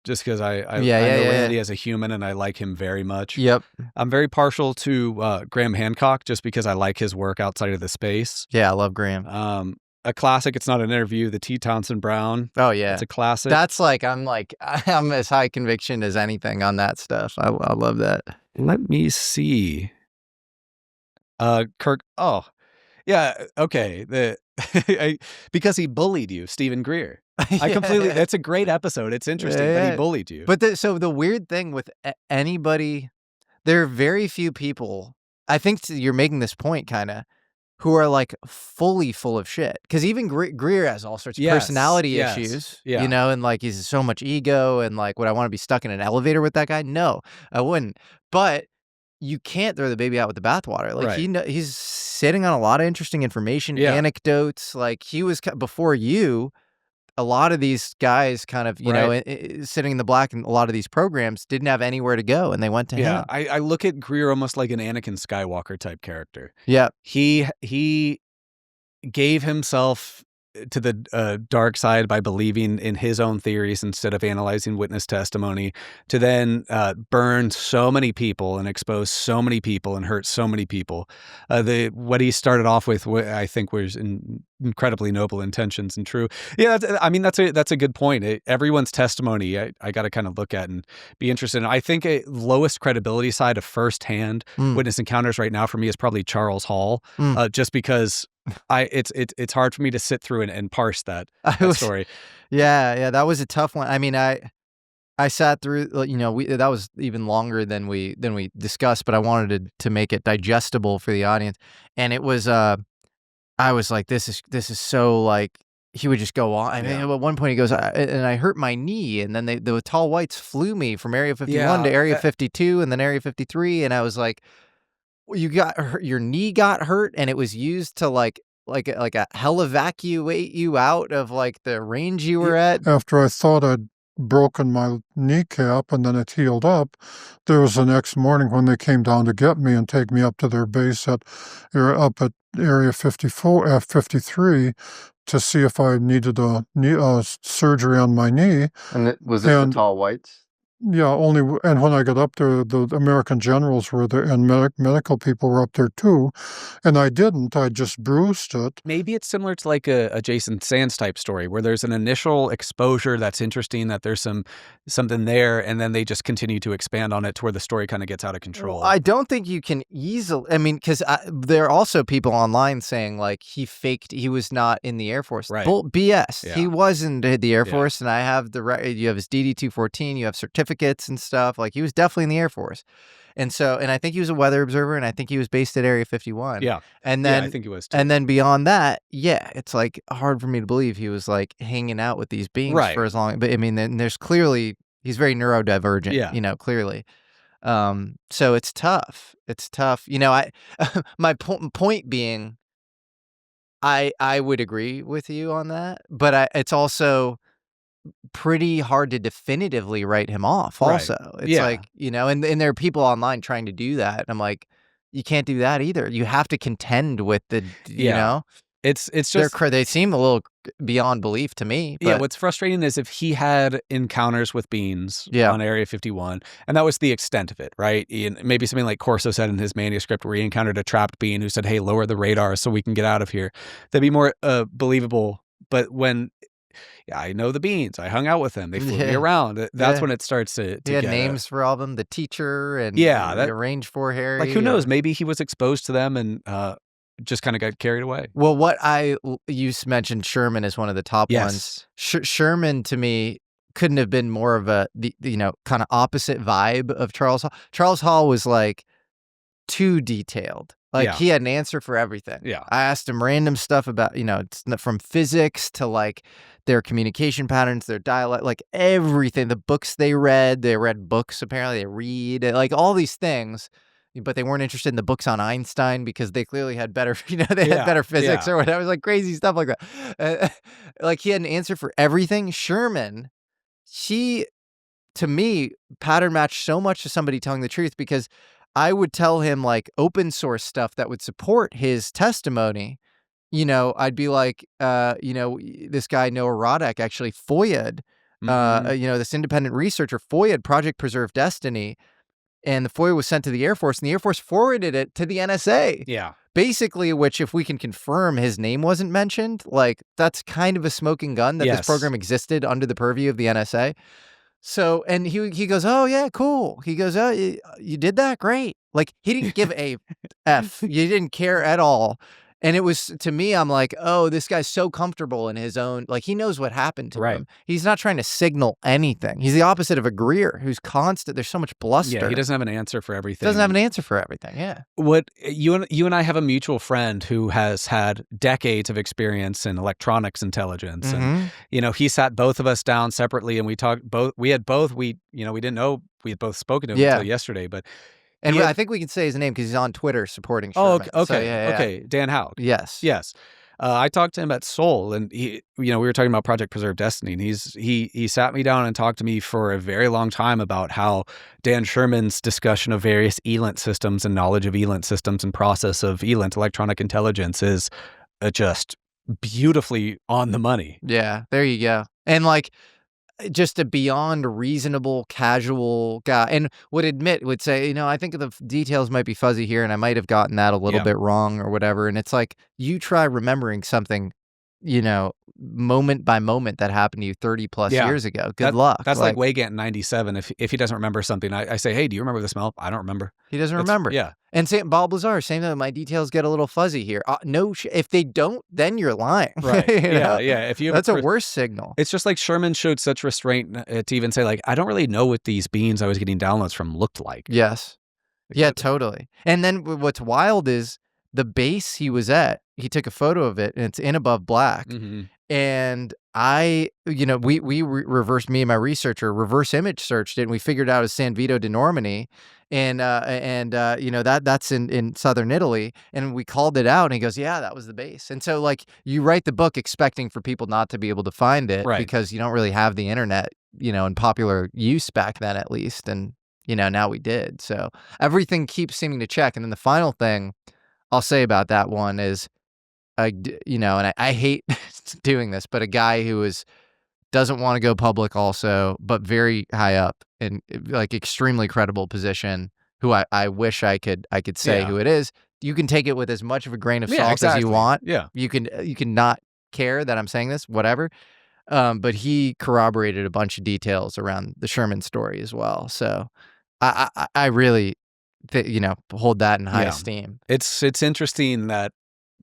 just because I know Randy as a human and I like him very much. Yep. I'm very partial to Graham Hancock just because I like his work outside of the space. Yeah, I love Graham. A classic. It's not an interview. The T. Townsend Brown. Oh yeah, it's a classic. That's I'm as high conviction as anything on that stuff. I love that. Let me see. Kirk. Oh. Yeah, okay. Because he bullied you, Stephen Greer. That's a great episode. It's interesting, but he bullied you. But so the weird thing with anybody, there are very few people, I think you're making this point kind of, who are like fully full of shit. Because even Greer has all sorts of personality issues, you know, and like he's so much ego and like, would I want to be stuck in an elevator with that guy? No, I wouldn't. But you can't throw the baby out with the bathwater. Like he's sitting on a lot of interesting information, anecdotes. Like he was before you. A lot of these guys, kind of, you know, sitting in the black in a lot of these programs, didn't have anywhere to go, and they went to him. Yeah, I look at Greer almost like an Anakin Skywalker type character. Yeah, he gave himself to the dark side by believing in his own theories instead of analyzing witness testimony, to then burn so many people and expose so many people and hurt so many people. What he started off with, I think, was incredibly noble intentions and true. Yeah, that's a good point. Everyone's testimony, I got to kind of look at and be interested in. I think a lowest credibility side of firsthand witness encounters right now for me is probably Charles Hall, just because it's hard for me to sit through and parse that story. Yeah, that was a tough one. I mean, I sat through, you know, that was even longer than we discussed, but I wanted to make it digestible for the audience. And it was I was like, this is so like, he would just go on. I mean, at one point he goes, and I hurt my knee, and then the tall whites flew me from Area 51 to Area 52 and then Area 53, and I was like, you got hurt, your knee got hurt, and it was used to like a hell evacuate you out of like the range you were at. After I thought I'd broken my kneecap and then it healed up, there was the next morning when they came down to get me and take me up to their base up at Area 54, 53, to see if I needed a surgery on my knee. And was it the tall whites? Yeah, and when I got up there, the American generals were there, and medical people were up there too, and I didn't. I just bruised it. Maybe it's similar to like a Jason Sands type story where there's an initial exposure that's interesting, that there's something there, and then they just continue to expand on it to where the story kind of gets out of control. I don't think you can easily. I mean, because there are also people online saying like he was not in the Air Force. Right. BS. Yeah. He wasn't in the Air Force, and I have you have his DD-214, you have certificates and stuff. Like he was definitely in the Air Force. And I think he was a weather observer, and I think he was based at Area 51. Yeah. And then I think he was too. And then beyond that, it's like hard for me to believe he was like hanging out with these beings for as long. But I mean, then there's clearly he's very neurodivergent. Yeah. Clearly. So it's tough. It's tough. My point being, I would agree with you on that, but it's also pretty hard to definitively write him off also. It's like, and there are people online trying to do that. And I'm like, you can't do that either. You have to contend with you know. It's just they seem a little beyond belief to me. But. Yeah, what's frustrating is if he had encounters with beings on Area 51, and that was the extent of it, right? And maybe something like Corso said in his manuscript where he encountered a trapped being who said, hey, lower the radar so we can get out of here. That'd be more believable. But when I know the beings, I hung out with them, they flew me around, that's when it starts to he had names for all of them, the teacher and that arranged for Harry. Like, who knows? Maybe he was exposed to them and just kind of got carried away. Well, you mentioned Sherman as one of the top ones. Sherman to me couldn't have been more of kind of opposite vibe of Charles Hall. Charles Hall was like too detailed. Like he had an answer for everything. Yeah. I asked him random stuff about, from physics to like their communication patterns, their dialect, like everything, the books they read books, apparently they read, like all these things, but they weren't interested in the books on Einstein because they clearly had better, had better physics or whatever. It was like crazy stuff like that. Like he had an answer for everything. Sherman, to me, pattern matched so much to somebody telling the truth, because I would tell him like open source stuff that would support his testimony. I'd be like, this guy, Noah Roddick, actually FOIA'd, this independent researcher FOIA'd Project Preserve Destiny, and the FOIA was sent to the Air Force, and the Air Force forwarded it to the NSA. Yeah. Basically, which if we can confirm his name wasn't mentioned, like that's kind of a smoking gun that this program existed under the purview of the NSA. So, and he goes, oh yeah, cool. He goes, oh, you did that? Great. Like he didn't give a F. You didn't care at all. And it was, to me, I'm like, oh, this guy's so comfortable in his own, like he knows what happened to him. He's not trying to signal anything. He's the opposite of a Greer who's constant. There's so much bluster. Yeah, he doesn't have an answer for everything. Yeah. What you and I have a mutual friend who has had decades of experience in electronics intelligence. And, he sat both of us down separately and we talked we didn't know we had both spoken to him until yesterday, but and I think we can say his name because he's on Twitter supporting Sherman. Oh, okay. So, okay. Dan Haug. Yes. I talked to him at Seoul, and we were talking about Project Preserve Destiny, and he sat me down and talked to me for a very long time about how Dan Sherman's discussion of various ELINT systems and knowledge of ELINT systems and process of ELINT, electronic intelligence, is just beautifully on the money. Yeah, there you go. And like, just a beyond reasonable, casual guy, and would say, I think the details might be fuzzy here, and I might have gotten that a little bit wrong or whatever. And it's like, you try remembering something, moment by moment that happened to you 30 plus years ago. Good luck. That's like Wagan in 97. If he doesn't remember something, I say, hey, do you remember the smell? I don't remember. He doesn't remember. Yeah. And Bob Lazar, same thing. My details get a little fuzzy here. If they don't, then you're lying. Right. Yeah. If that's a worse signal. It's just like Sherman showed such restraint to even say, like, I don't really know what these beings I was getting downloads from looked like. Yes. Yeah, totally. And then what's wild is the base he was at, he took a photo of it, and it's in above black. And we reversed, me and my researcher reverse image searched it, and we figured out it's San Vito di Normani, and that's in southern Italy, and we called it out, and he goes, yeah, that was the base. And so like you write the book expecting for people not to be able to find it, because you don't really have the internet, in popular use back then at least, and now we did. So everything keeps seeming to check. And then the final thing I'll say about that one is, and I hate doing this, but a guy who doesn't want to go public also, but very high up and like extremely credible position, who I wish I could say who it is. You can take it with as much of a grain of salt as you want. Yeah. You can not care that I'm saying this, whatever. But he corroborated a bunch of details around the Sherman story as well. So I really, hold that in high esteem. It's interesting that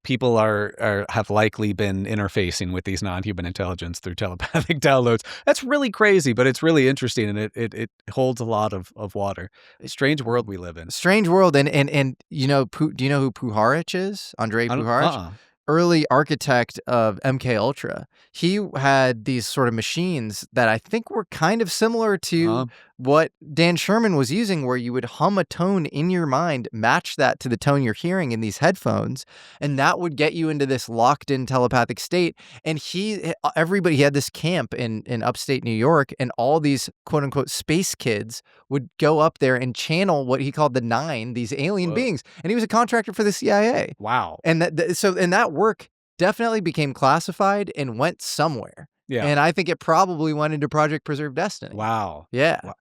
people have likely been interfacing with these non-human intelligence through telepathic downloads. That's really crazy, but it's really interesting, and it holds a lot of water. A strange world we live in. Strange world, and do you know who Puharich is? Andrei Puharich? Early architect of MK Ultra. He had these sort of machines that I think were kind of similar to what Dan Sherman was using, where you would hum a tone in your mind, match that to the tone you're hearing in these headphones, and that would get you into this locked-in telepathic state. And he had this camp in upstate New York, and all these quote-unquote space kids would go up there and channel what he called the Nine, these alien beings. And he was a contractor for the CIA. Wow. And that work definitely became classified and went somewhere. Yeah. And I think it probably went into Project Preserve Destiny. Wow. Yeah. Wow.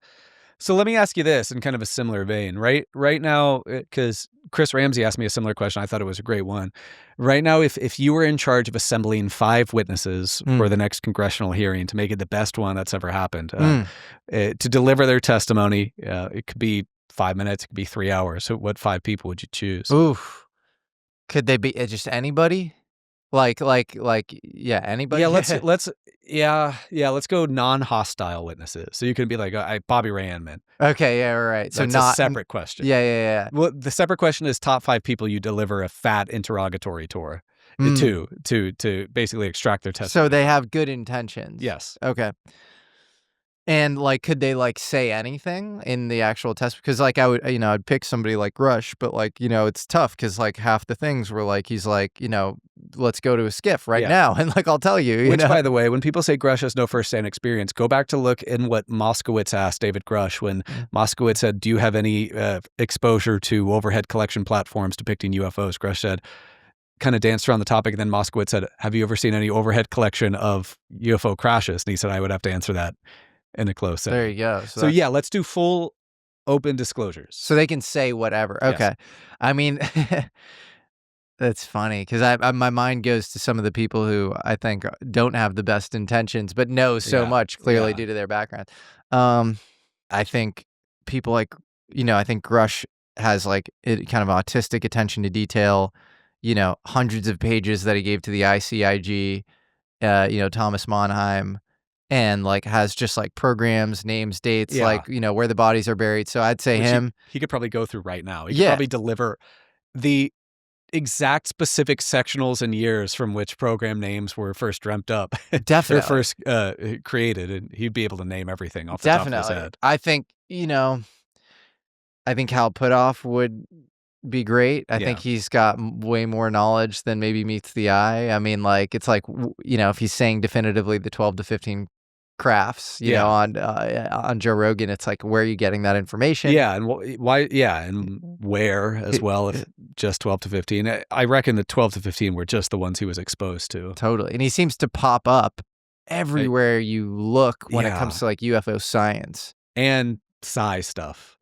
So let me ask you this in kind of a similar vein. Right now, because Chris Ramsey asked me a similar question. I thought it was a great one. Right now, if you were in charge of assembling 5 witnesses for the next congressional hearing to make it the best one that's ever happened, to deliver their testimony, it could be 5 minutes, it could be 3 hours. So what 5 people would you choose? Oof. Could they be just anybody? Like anybody? Yeah, let's go non-hostile witnesses. So you can be like, Bobby Ray Inman. Okay, yeah, right. So that's a separate question. Yeah. Well, the separate question is top 5 people you deliver a fat interrogatory tour to basically extract their testimony. So they have good intentions. Yes. Okay. And could they say anything in the actual test? Because I would, I'd pick somebody like Rush, but it's tough because half the things were he's let's go to a skiff right now, and I'll tell you. Which, by the way, when people say Grush has no first-hand experience, go back to look in what Moskowitz asked David Grush when Moskowitz said, "Do you have any exposure to overhead collection platforms depicting UFOs?" Grush said, kind of danced around the topic, and then Moskowitz said, "Have you ever seen any overhead collection of UFO crashes?" And he said, "I would have to answer that in a close setting." There you go. So yeah, let's do full open disclosures. So they can say whatever. Okay. Yes. I mean, that's funny because my mind goes to some of the people who I think don't have the best intentions, but know so much clearly due to their background. I think people I think Grush has kind of autistic attention to detail, hundreds of pages that he gave to the ICIG, Thomas Monheim, and has just programs, names, dates, where the bodies are buried. So I'd say him. He could probably go through right now. He could probably deliver the exact specific sectionals and years from which program names were first dreamt up. Definitely. Or first created, and he'd be able to name everything off the top of his head. I think, I think Hal Puthoff would be great. I think he's got way more knowledge than maybe meets the eye. I mean, it's if he's saying definitively the 12 to 15 crafts, on Joe Rogan, it's where are you getting that information? Yeah, and why? Yeah, and where as well? If just 12 to 15, I reckon the 12 to 15 were just the ones he was exposed to. Totally, and he seems to pop up everywhere you look when it comes to UFO science and psi stuff,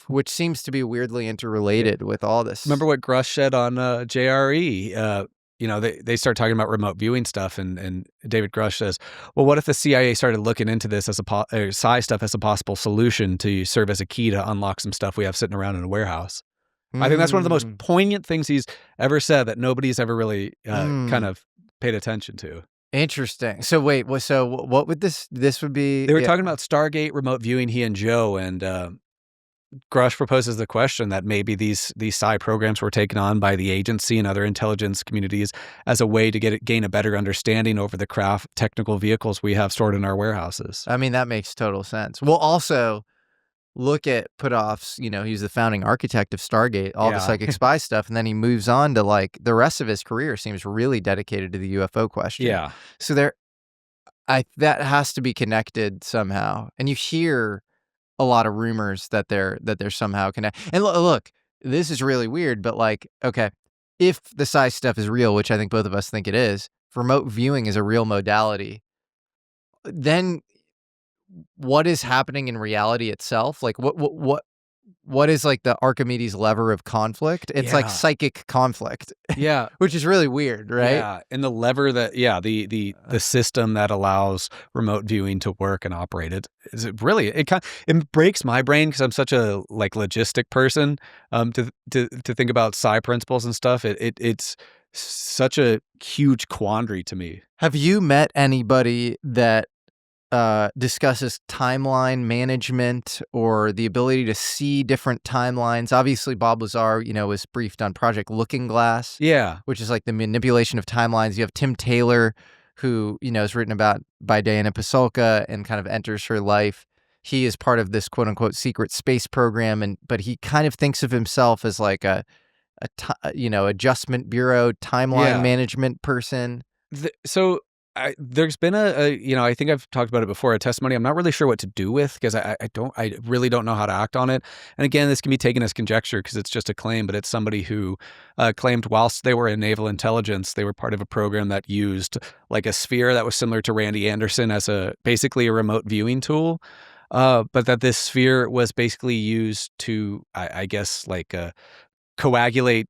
which seems to be weirdly interrelated with all this. Remember what Grush said on JRE? They start talking about remote viewing stuff, and David Grush says, well, what if the CIA started looking into this as psi stuff as a possible solution to serve as a key to unlock some stuff we have sitting around in a warehouse? I think that's one of the most poignant things he's ever said that nobody's ever really kind of paid attention to. Interesting. So wait, so what would this would be? They were talking about Stargate remote viewing, he and Joe, and Grush proposes the question that maybe these psi programs were taken on by the agency and other intelligence communities as a way to gain a better understanding over the craft technical vehicles we have stored in our warehouses. I mean, that makes total sense. We'll also look at Puthoff's, he's the founding architect of Stargate, all the psychic spy stuff, and then he moves on to the rest of his career seems really dedicated to the UFO question. Yeah. So that has to be connected somehow. And you hear a lot of rumors that they're somehow connected. And look, this is really weird, but okay, if the psi stuff is real, which I think both of us think it is, if remote viewing is a real modality, then what is happening in reality itself. Like what is like the Archimedes lever of conflict? It's like psychic conflict. Yeah. Which is really weird, right? Yeah. And the lever that, the system that allows remote viewing to work and operate it is really, it breaks my brain because I'm such a like logistic person to think about psi principles and stuff. It's such a huge quandary to me. Have you met anybody that discusses timeline management or the ability to see different timelines? Obviously, Bob Lazar, was briefed on Project Looking Glass. Yeah. Which is like the manipulation of timelines. You have Tim Taylor, who, is written about by Diana Pasulka and kind of enters her life. He is part of this quote unquote secret space program. But he kind of thinks of himself as like a adjustment bureau timeline management person. There's been I think I've talked about it before, a testimony I'm not really sure what to do with because I really don't know how to act on it. And again, this can be taken as conjecture because it's just a claim, but it's somebody who claimed whilst they were in naval intelligence, they were part of a program that used like a sphere that was similar to Randy Anderson as basically a remote viewing tool. But that this sphere was basically used to, I guess, like coagulate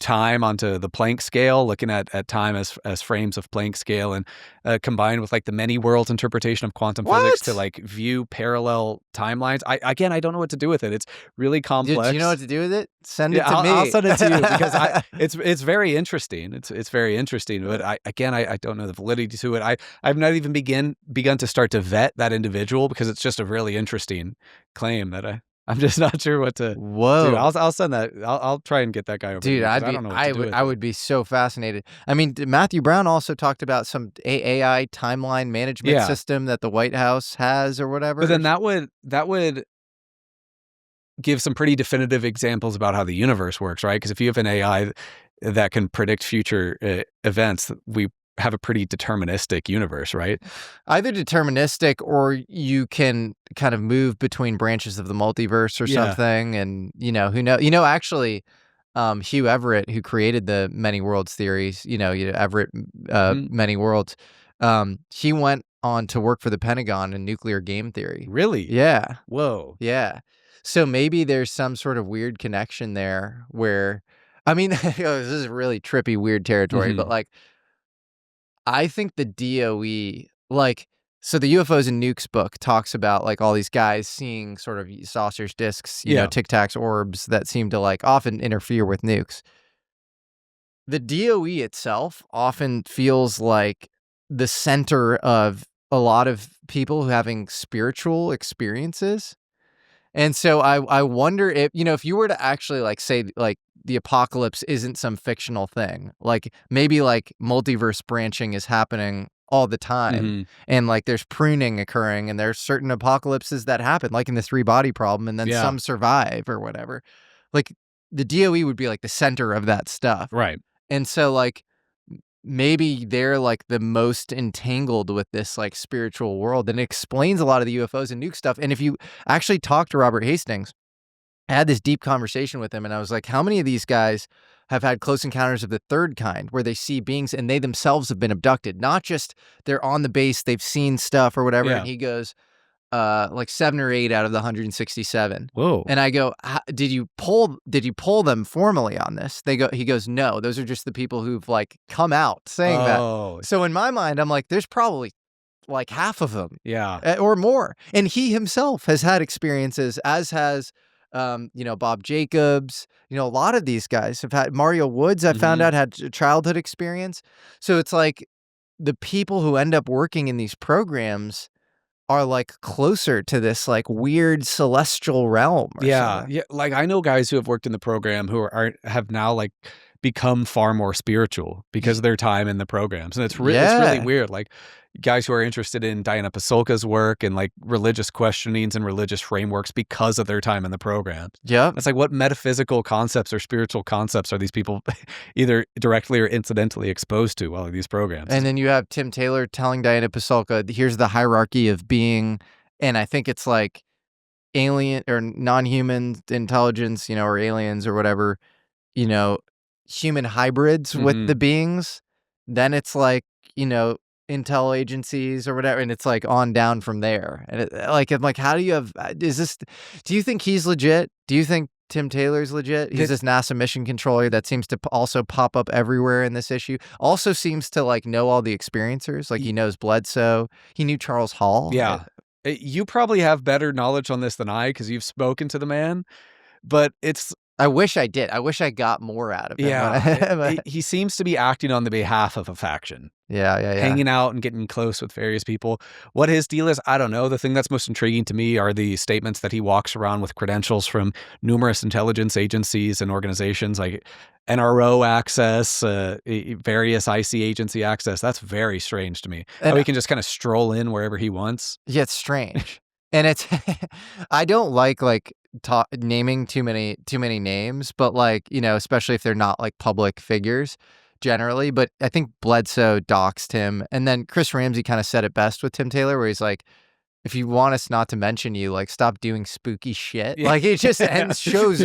time onto the Planck scale, looking at time as frames of Planck scale, and combined with like the many worlds interpretation of quantum physics to like view parallel timelines. I don't know what to do with it. It's really complex. Do you know what to do with it? Send it to me. I'll send it to you because it's very interesting. It's very interesting, but I don't know the validity to it. I've not even begun to start to vet that individual because it's just a really interesting claim that I'm just not sure what to do. I'll send that. I'll try and get that guy over. Dude, I don't know what to do with I would be so fascinated. I mean, Matthew Brown also talked about some AI timeline management system that the White House has or whatever. But then that would give some pretty definitive examples about how the universe works, right? Because if you have an AI that can predict future events, we have a pretty deterministic universe, right? Either deterministic or you can kind of move between branches of the multiverse or something. And, who knows? Actually, Hugh Everett, who created the many worlds theories, Everett, many worlds, he went on to work for the Pentagon in nuclear game theory. Really? Yeah. Whoa. Yeah. So maybe there's some sort of weird connection there where, I mean, this is really trippy, weird territory, but like, I think the DOE, so the UFOs and Nukes book talks about like all these guys seeing sort of saucers, discs, Tic Tacs, orbs that seem to like often interfere with nukes. The DOE itself often feels like the center of a lot of people who having spiritual experiences. And so I wonder if you were to actually like say like the apocalypse isn't some fictional thing, like maybe like multiverse branching is happening all the time and like there's pruning occurring and there's certain apocalypses that happen, like in the 3-body problem, and then some survive or whatever. Like the DOE would be like the center of that stuff. Right. And so like maybe they're like the most entangled with this like spiritual world, and it explains a lot of the UFOs and nuke stuff. And if you actually talk to Robert Hastings, I had this deep conversation with him and I was like, how many of these guys have had close encounters of the third kind where they see beings and they themselves have been abducted? Not just they're on the base, they've seen stuff or whatever. And he goes, like 7 or 8 out of the 167. Whoa. And I go, did you poll them formally on this? He goes, no, those are just the people who've like come out saying that. So in my mind, I'm like, there's probably like half of them. Yeah. Or more. And he himself has had experiences, as has Bob Jacobs, a lot of these guys have had. Mario Woods, I found out, had a childhood experience. So it's like the people who end up working in these programs are like closer to this like weird celestial realm. Yeah. Like I know guys who have worked in the program who have now like become far more spiritual because of their time in the programs. And it's really weird. Like guys who are interested in Diana Pasulka's work and like religious questionings and religious frameworks because of their time in the programs. Yeah. It's like, what metaphysical concepts or spiritual concepts are these people either directly or incidentally exposed to while in these programs? And then you have Tim Taylor telling Diana Pasulka, here's the hierarchy of being. And I think it's like alien or non-human intelligence, or aliens or whatever, human hybrids with the beings. Then it's like, intel agencies or whatever, and it's like on down from there. And I'm like, how do you have? Do you think he's legit? Do you think Tim Taylor's legit? He's this NASA mission controller that seems to also pop up everywhere in this issue. Also seems to like know all the experiencers. Like he knows Bledsoe. He knew Charles Hall. Yeah. You probably have better knowledge on this than I because you've spoken to the man, but I wish I did. I wish I got more out of him. Yeah. He seems to be acting on the behalf of a faction. Yeah. Hanging out and getting close with various people. What his deal is, I don't know. The thing that's most intriguing to me are the statements that he walks around with credentials from numerous intelligence agencies and organizations like NRO access, various IC agency access. That's very strange to me. How he can just kind of stroll in wherever he wants. Yeah, it's strange. And it's, I don't like naming too many names, but especially if they're not like public figures generally. But I think Bledsoe doxed him. And then Chris Ramsey kind of said it best with Tim Taylor, where he's like, if you want us not to mention you, like, stop doing spooky shit. Yeah. Like, it just shows,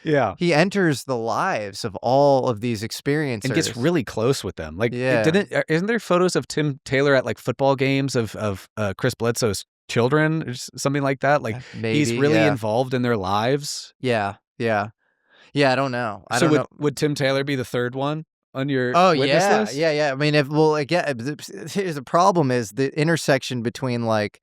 yeah. He enters the lives of all of these experiencers. And gets really close with them. Like, yeah. Isn't there photos of Tim Taylor at, like, football games of Chris Bledsoe's children or something like that? Like, maybe, he's really involved in their lives. Yeah. I don't know. Would Tim Taylor be the third one on your witness list? Yeah. I mean, here's the problem is the intersection between like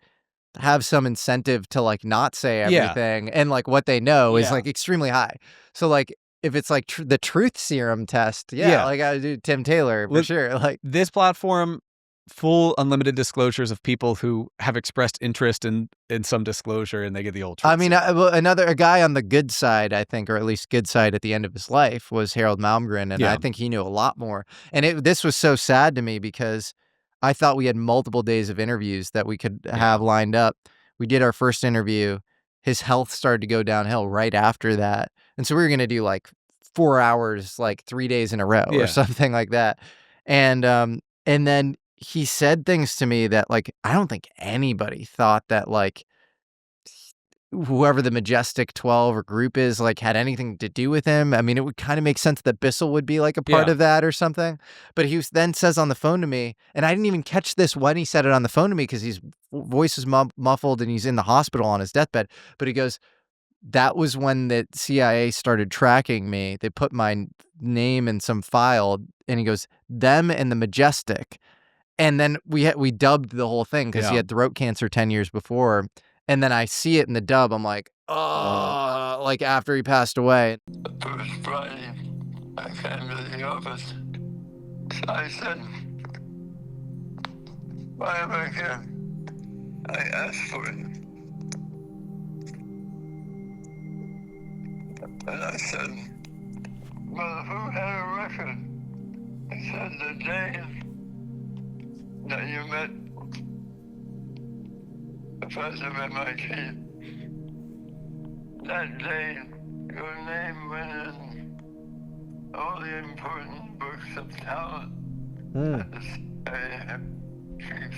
have some incentive to like not say everything and like what they know is like extremely high. So like if it's like the truth serum test, like I do Tim Taylor for sure. Like this platform, full unlimited disclosures of people who have expressed interest in some disclosure, and they get the old truth. I mean, a guy on the good side, I think, or at least good side at the end of his life was Harold Malmgren, and I think he knew a lot more. And this was so sad to me because I thought we had multiple days of interviews that we could have lined up. We did our first interview. His health started to go downhill right after that. And so we were going to do like 4 hours, like 3 days in a row or something like that. And then he said things to me that like, I don't think anybody thought that like whoever the Majestic 12 or group is like had anything to do with him. I mean, it would kind of make sense that Bissell would be like a part of that or something. But he then says on the phone to me, and I didn't even catch this when he said it on the phone to me because his voice is muffled and he's in the hospital on his deathbed. But he goes, that was when the CIA started tracking me. They put my name in some file, and he goes, them and the Majestic. And then we dubbed the whole thing because he had throat cancer 10 years before. And then I see it in the dub. I'm like, oh, like after he passed away. First Friday, I came to the office. I said, why am I here? I asked for it. And I said, well, who had a record? He said, the day that you met Professor of MIT, that day your name went in all the important books of talent that the CIA keeps.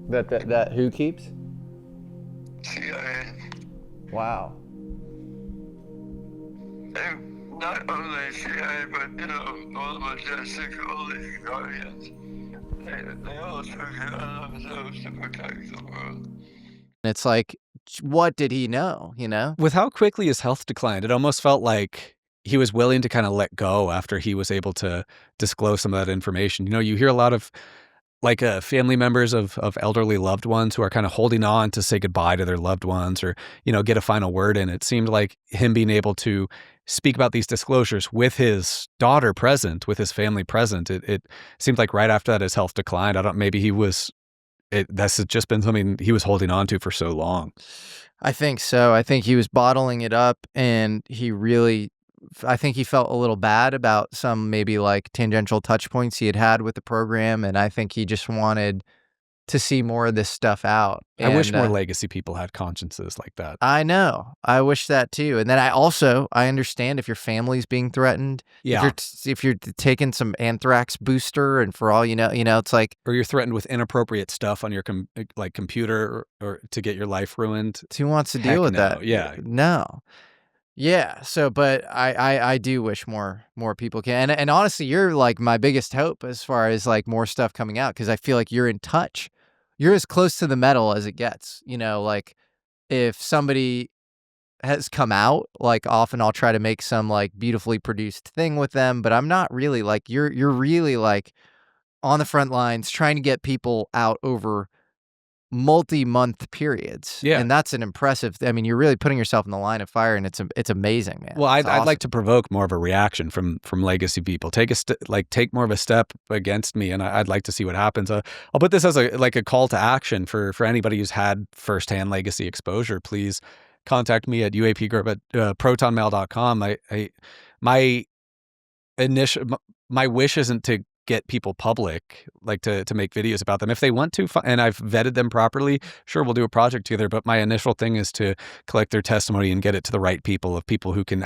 That who keeps? CIA. Wow. Not only CIA, but all the Majestic, all these guardians, they all took it on themselves to protect the world. It's like, what did he know, With how quickly his health declined, it almost felt like he was willing to kind of let go after he was able to disclose some of that information. You hear a lot of like family members of elderly loved ones who are kind of holding on to say goodbye to their loved ones or, get a final word in. It seemed like him being able to speak about these disclosures with his daughter present, with his family present. It seemed like right after that his health declined. That's just been something he was holding on to for so long. I think so. I think he was bottling it up, and I think he felt a little bad about some maybe like tangential touch points he had with the program, and I think he just wanted to see more of this stuff out. I wish more legacy people had consciences like that. I know. I wish that too. And then I understand if your family's being threatened. Yeah. If you're taking some anthrax booster, and for all you know, it's like, or you're threatened with inappropriate stuff on your computer or to get your life ruined. Who wants to deal with that? Yeah. No. Yeah. So, but I do wish more people can. And honestly, you're like my biggest hope as far as like more stuff coming out, because I feel like you're in touch. You're as close to the metal as it gets. You know, like if somebody has come out, like often I'll try to make some like beautifully produced thing with them, but I'm not really like you're really like on the front lines trying to get people out over multi-month periods. Yeah. And that's an impressive, I mean, you're really putting yourself in the line of fire, and it's amazing, man. Well, It's I'd like awesome. to provoke more of a reaction from legacy people. Take more of a step against me, and I'd like to see what happens. I'll put this as a call to action for anybody who's had firsthand legacy exposure. Please contact me at UAPGerb at protonmail.com. My wish isn't to get people public, like to make videos about them. If they want to, and I've vetted them properly, sure, we'll do a project together. But my initial thing is to collect their testimony and get it to the right people, of people who can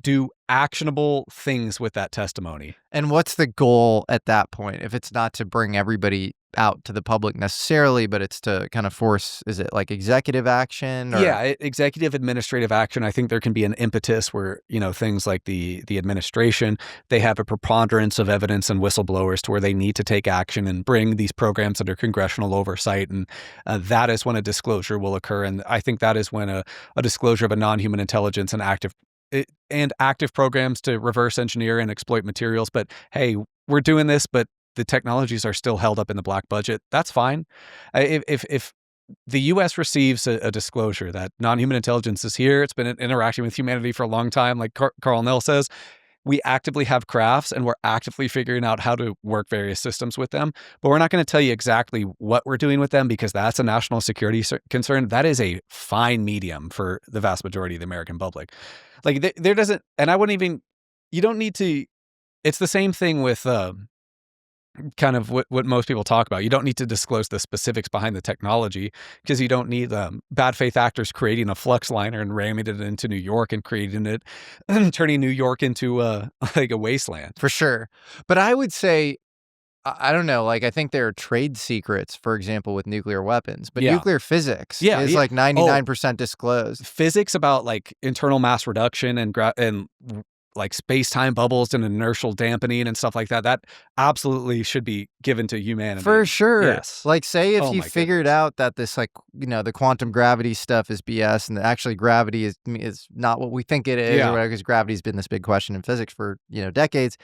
do actionable things with that testimony. And what's the goal at that point? If it's not to bring everybody out to the public necessarily, but it's to kind of force, is it like executive action? Or? Yeah, executive administrative action. I think there can be an impetus where, things like the administration, they have a preponderance of evidence and whistleblowers to where they need to take action and bring these programs under congressional oversight. And that is when a disclosure will occur. And I think that is when a disclosure of a non-human intelligence and active programs to reverse engineer and exploit materials. But hey, we're doing this, but the technologies are still held up in the black budget. That's fine. If the U.S. receives a disclosure that non-human intelligence is here, it's been interacting with humanity for a long time, like Carl Nell says, we actively have crafts and we're actively figuring out how to work various systems with them. But we're not going to tell you exactly what we're doing with them, because that's a national security concern. That is a fine medium for the vast majority of the American public. Like there doesn't, and I wouldn't even, you don't need to, it's the same thing with kind of what most people talk about. You don't need to disclose the specifics behind the technology, because you don't need bad faith actors creating a flux liner and ramming it into New York and creating it, turning New York into like a wasteland. For sure. But I would say, I don't know, like I think there are trade secrets, for example, with nuclear weapons, but nuclear physics is like 99% disclosed. Physics about like internal mass reduction and like space-time bubbles and inertial dampening and stuff like that, that absolutely should be given to humanity. For sure. Yes. Like say if you figured out that this like, the quantum gravity stuff is BS and actually gravity is not what we think it is, or whatever, because gravity's been this big question in physics for, decades.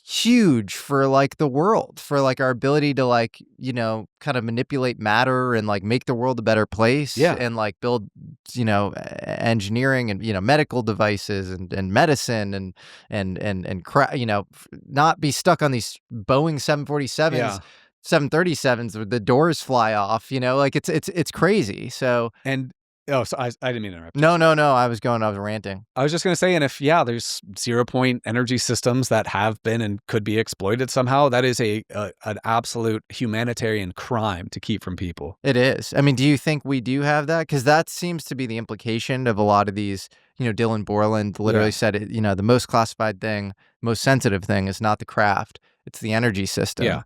Huge for like the world, for like our ability to like, kind of manipulate matter and like make the world a better place, and like build, engineering and, medical devices and medicine and not be stuck on these Boeing 747s, 737s where the doors fly off, like it's crazy. So, and so I didn't mean to interrupt. No. I was ranting. I was just going to say, and if, there's 0-point energy systems that have been and could be exploited somehow, that is an absolute humanitarian crime to keep from people. It is. I mean, do you think we do have that? Because that seems to be the implication of a lot of these, Dylan Borland literally said it, the most classified thing, most sensitive thing is not the craft, it's the energy system. Yeah.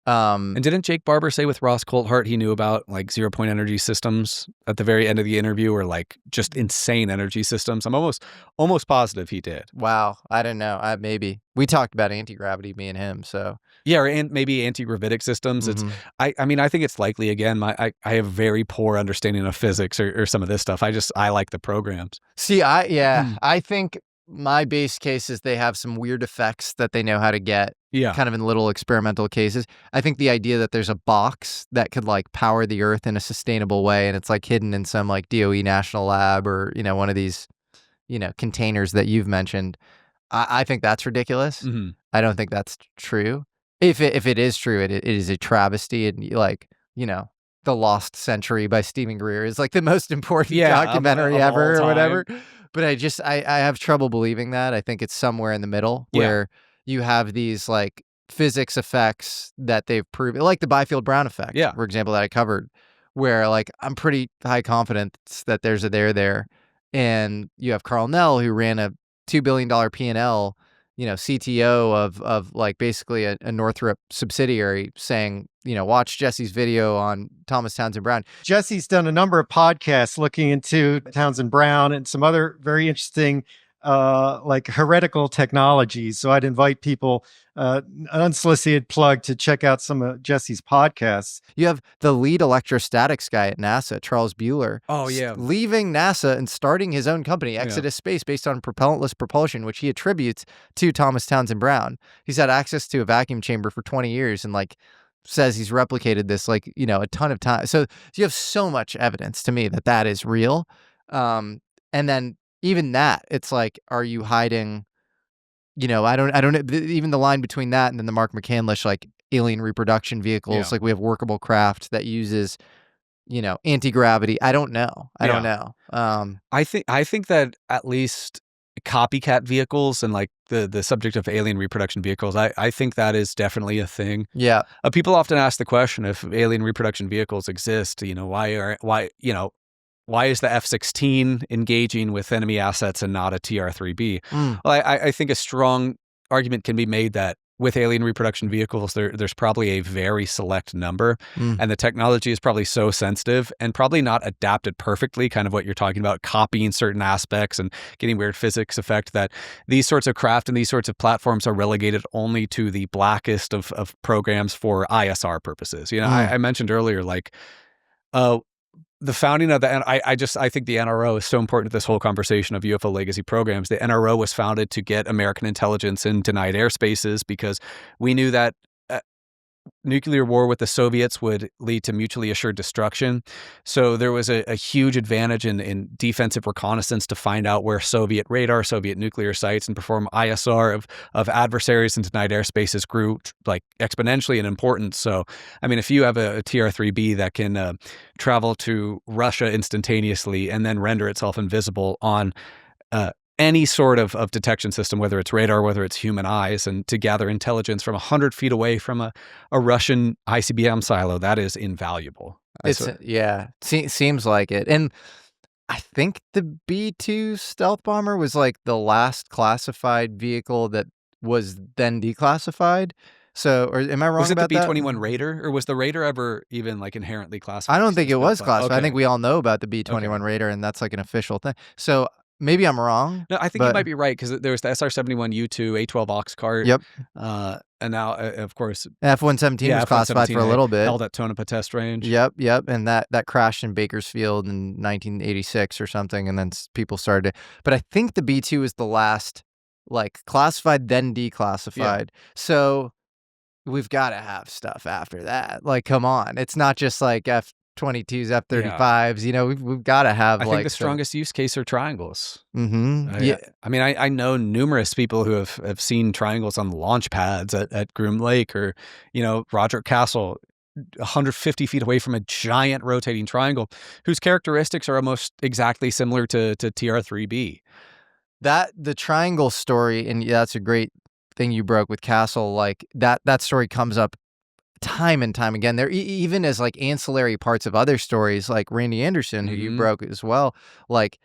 And didn't Jake Barber say with Ross Coulthart he knew about like 0-point energy systems at the very end of the interview, or like just insane energy systems? I'm almost positive he did. Wow. I don't know. Maybe. We talked about anti-gravity, me and him, so. Yeah, or maybe anti-gravitic systems. Mm-hmm. I mean, I think it's likely, again, I have very poor understanding of physics or some of this stuff. I like the programs. See, I think my base case is they have some weird effects that they know how to get. Yeah. Kind of in little experimental cases. I think the idea that there's a box that could like power the earth in a sustainable way, and it's like hidden in some like DOE national lab or, one of these, containers that you've mentioned. I think that's ridiculous. Mm-hmm. I don't think that's true. If it is true, it is a travesty, and like, The Lost Century by Stephen Greer is like the most important documentary ever or whatever. But I have trouble believing that. I think it's somewhere in the middle where you have these like physics effects that they've proven, like the Byfield-Brown effect, for example, that I covered, where like I'm pretty high confidence that there's a there. And you have Carl Nell, who ran a $2 billion P&L CTO of like basically a Northrop subsidiary saying, watch Jesse's video on Thomas Townsend Brown. Jesse's done a number of podcasts looking into Townsend Brown and some other very interesting like heretical technologies. So I'd invite people, an unsolicited plug, to check out some of Jesse's podcasts. You have the lead electrostatics guy at NASA, Charles Bueller. Oh, yeah. Leaving NASA and starting his own company, Exodus Space, based on propellantless propulsion, which he attributes to Thomas Townsend Brown. He's had access to a vacuum chamber for 20 years and like says he's replicated this like, a ton of times. So you have so much evidence to me that is real. And then even that, it's like, are you hiding, I don't, even the line between that and then the Mark McCandlish, like alien reproduction vehicles, like we have workable craft that uses, anti-gravity. I don't know. I don't know. I think that at least copycat vehicles and like the subject of alien reproduction vehicles, I think that is definitely a thing. Yeah. People often ask the question, if alien reproduction vehicles exist, why is the F-16 engaging with enemy assets and not a TR-3B? Well, I think a strong argument can be made that with alien reproduction vehicles, there's probably a very select number, and the technology is probably so sensitive and probably not adapted perfectly, kind of what you're talking about, copying certain aspects and getting weird physics effect, that these sorts of craft and these sorts of platforms are relegated only to the blackest of programs for ISR purposes. I mentioned earlier, like, the founding of I think the NRO is so important to this whole conversation of UFO legacy programs. The NRO was founded to get American intelligence in denied airspaces because we knew that nuclear war with the Soviets would lead to mutually assured destruction. So there was a huge advantage in defensive reconnaissance to find out where Soviet radar, Soviet nuclear sites, and perform ISR of adversaries in denied airspaces grew like exponentially in importance. So, I mean, if you have a TR-3B that can travel to Russia instantaneously and then render itself invisible on any sort of detection system, whether it's radar, whether it's human eyes, and to gather intelligence from 100 feet away from a Russian ICBM silo, that is invaluable. Seems like it. And I think the B-2 stealth bomber was like the last classified vehicle that was then declassified. So, or am I wrong about that? Was it the B-21 Raider, or was the Raider ever even like inherently classified? I don't think it was classified. Okay. I think we all know about the B-21 Raider, and that's like an official thing. So maybe I'm wrong. No, I think you might be right, because there was the SR-71U2 A-12 Ox cart. Yep. And now, of course, F-117 was classified for a little bit. Held at Tonopah Test Range. Yep. And that crashed in Bakersfield in 1986 or something, and then people started it. But I think the B-2 is the last, like, classified then declassified. Yeah. So we've got to have stuff after that. Like, come on. It's not just like F-22s, F-35s, we've got to have, I think the strongest use case are triangles. Mm-hmm. Yeah. I mean, I know numerous people who have seen triangles on the launch pads at Groom Lake, or, Roger Castle, 150 feet away from a giant rotating triangle whose characteristics are almost exactly similar to TR-3B. The triangle story, and that's a great thing you broke with Castle, like that story comes up time and time again. There even as like ancillary parts of other stories, like Randy Anderson, who you broke as well, like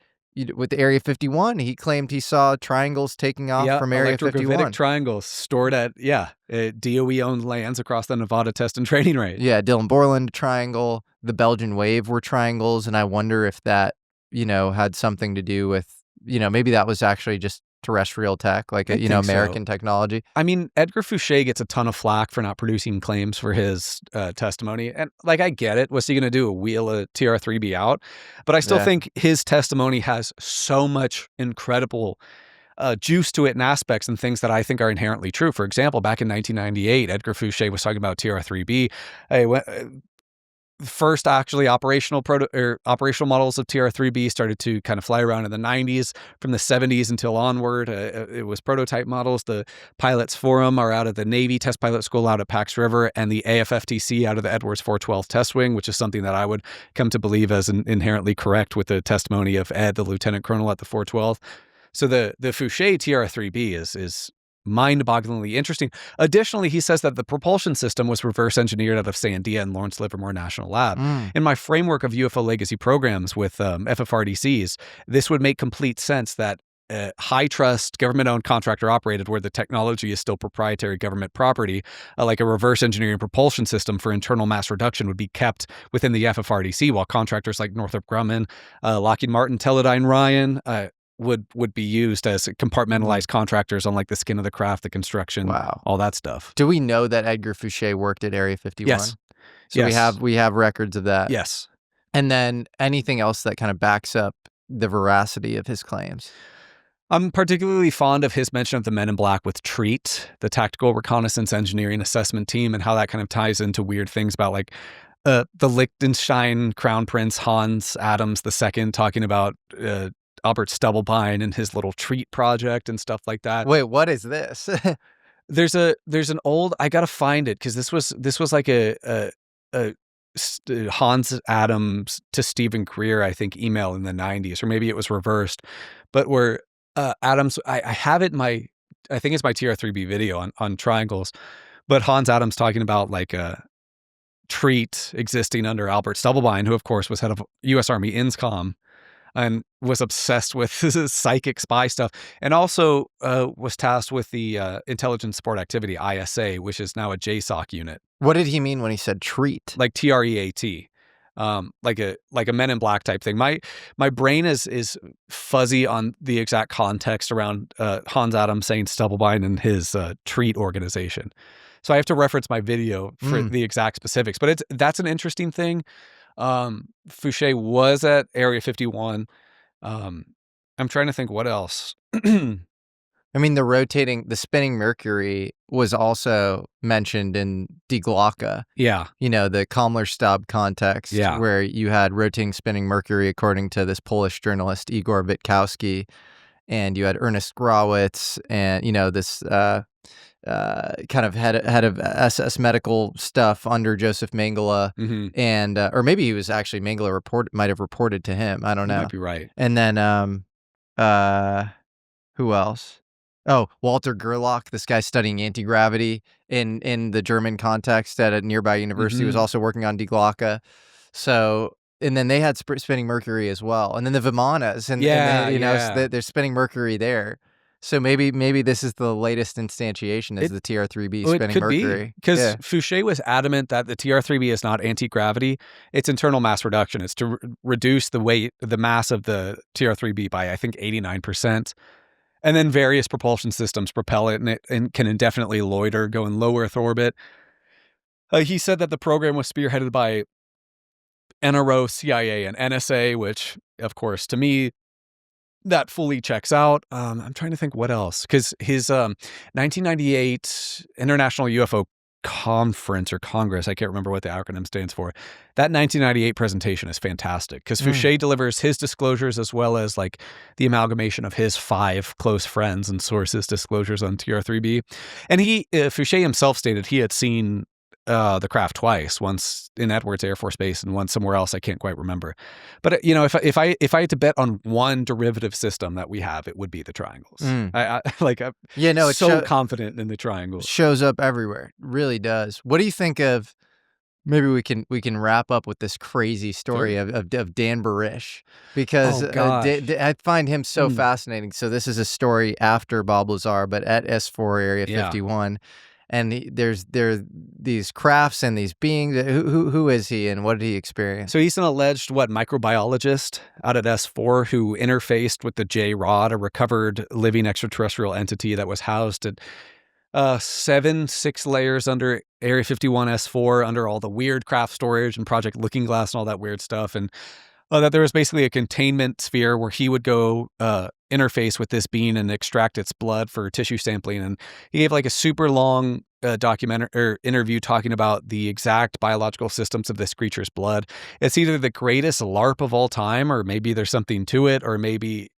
with the Area 51, he claimed he saw triangles taking off from Area 51. Triangles stored at DOE-owned lands across the Nevada Test and Training Range. Yeah, Dylan Borland triangle, the Belgian Wave were triangles, and I wonder if that had something to do with maybe that was actually just terrestrial tech, like American technology. I mean, Edgar Fouché gets a ton of flack for not producing claims for his testimony, and like, I get it. What's he going to do? Wheel a TR-3B out? But I still think his testimony has so much incredible juice to it and aspects and things that I think are inherently true. For example, back in 1998, Edgar Fouché was talking about TR-3B. First actually operational models of TR-3B started to kind of fly around in the 90s. From the 70s until onward, it was prototype models. The pilots forum are out of the Navy Test Pilot School out at Pax River, and the AFFTC out of the Edwards 412 Test Wing, which is something that I would come to believe as inherently correct with the testimony of Ed, the lieutenant colonel at the 412. So the Fouché TR-3B is mind-bogglingly interesting. Additionally, he says that the propulsion system was reverse engineered out of Sandia and Lawrence Livermore National Lab. In my framework of UFO legacy programs with FFRDCs, this would make complete sense that high trust, government-owned, contractor-operated, where the technology is still proprietary government property, like a reverse engineering propulsion system for internal mass reduction would be kept within the FFRDC, while contractors like Northrop Grumman, Lockheed Martin, Teledyne Ryan would be used as compartmentalized contractors on like the skin of the craft, the construction, all that stuff. Do we know that Edgar Fouché worked at Area 51? Yes. So we have records of that. Yes. And then anything else that kind of backs up the veracity of his claims? I'm particularly fond of his mention of the Men in Black with TREAT, the Tactical Reconnaissance Engineering Assessment Team, and how that kind of ties into weird things about like the Liechtenstein Crown Prince Hans Adams II talking about Albert Stubblebine and his little TREAT project and stuff like that. Wait, what is this? There's an old, I gotta find it because this was like a Hans Adams to Stephen Greer, I think, email in the 90s, or maybe it was reversed, but where Adams, I have it in I think it's my TR3B video on triangles, but Hans Adams talking about like a TREAT existing under Albert Stubblebine, who of course was head of U.S. Army INSCOM and was obsessed with psychic spy stuff, and also was tasked with the Intelligence Support Activity, ISA, which is now a JSOC unit. What did he mean when he said TREAT? Like TREAT, like a Men in Black type thing. My brain is fuzzy on the exact context around Hans Adams saying Stubblebine and his TREAT organization, so I have to reference my video for the exact specifics. But that's an interesting thing. Fouché was at Area 51. I'm trying to think what else. I mean, the spinning Mercury was also mentioned in Die Glocke. Yeah. You know, the Kammlerstab context, where you had rotating spinning Mercury, according to this Polish journalist, Igor Witkowski, and you had Ernest Grawitz, and, you know, this kind of head of SS medical stuff under Joseph Mengele, and or maybe he was actually Mengele might have reported to him. I don't know. You might be right. And then who else? Oh, Walter Gerlach, this guy studying anti-gravity in the German context at a nearby university, was also working on Die Glocke. So, and then they had spinning Mercury as well, and then the Vimanas, and they're spinning Mercury there. So maybe this is the latest instantiation is the TR3B spinning Mercury. Because Fouché was adamant that the TR3B is not anti-gravity, it's internal mass reduction. It's to reduce the mass of the TR3B by, I think, 89%. And then various propulsion systems propel it, and can indefinitely loiter, go in low Earth orbit. He said that the program was spearheaded by NRO, CIA, and NSA, which, of course, to me, that fully checks out. I'm trying to think what else, because his 1998 International UFO Conference or Congress, I can't remember what the acronym stands for, that 1998 presentation is fantastic, because Fouché delivers his disclosures as well as like the amalgamation of his 5 close friends and sources' disclosures on TR3B. And Fouché himself stated he had seen the craft twice, once in Edwards Air Force Base and once somewhere else I can't quite remember. But you know, if I had to bet on one derivative system that we have, it would be the triangles. I'm so confident in the triangles. Shows up everywhere. It really does. What do you think of? Maybe we can wrap up with this crazy story of Dan Barish, because I find him so fascinating. So this is a story after Bob Lazar, but at S4 Area 51. And there are these crafts and these beings. Who is he, and what did he experience? So he's an alleged, microbiologist out at S4 who interfaced with the J-Rod, a recovered living extraterrestrial entity that was housed at 6 layers under Area 51 S4, under all the weird craft storage and Project Looking Glass and all that weird stuff. And that there was basically a containment sphere where he would go interface with this being and extract its blood for tissue sampling. And he gave like a super long interview talking about the exact biological systems of this creature's blood. It's either the greatest LARP of all time, or maybe there's something to it, or maybe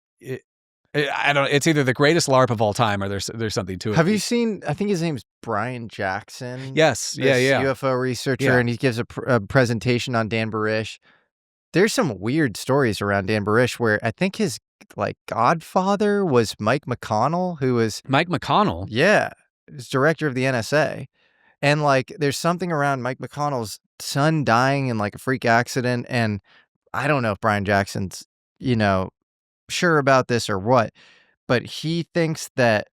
I don't know. It's either the greatest LARP of all time, or there's something to it. Have you seen? I think his name's Brian Jackson. Yes, UFO researcher, and he gives a presentation on Dan Barish. There's some weird stories around Dan Barish where I think his godfather was Mike McConnell, who was Mike McConnell. Yeah, he's director of the NSA, and there's something around Mike McConnell's son dying in a freak accident, and I don't know if Brian Jackson's sure about this or what, but he thinks that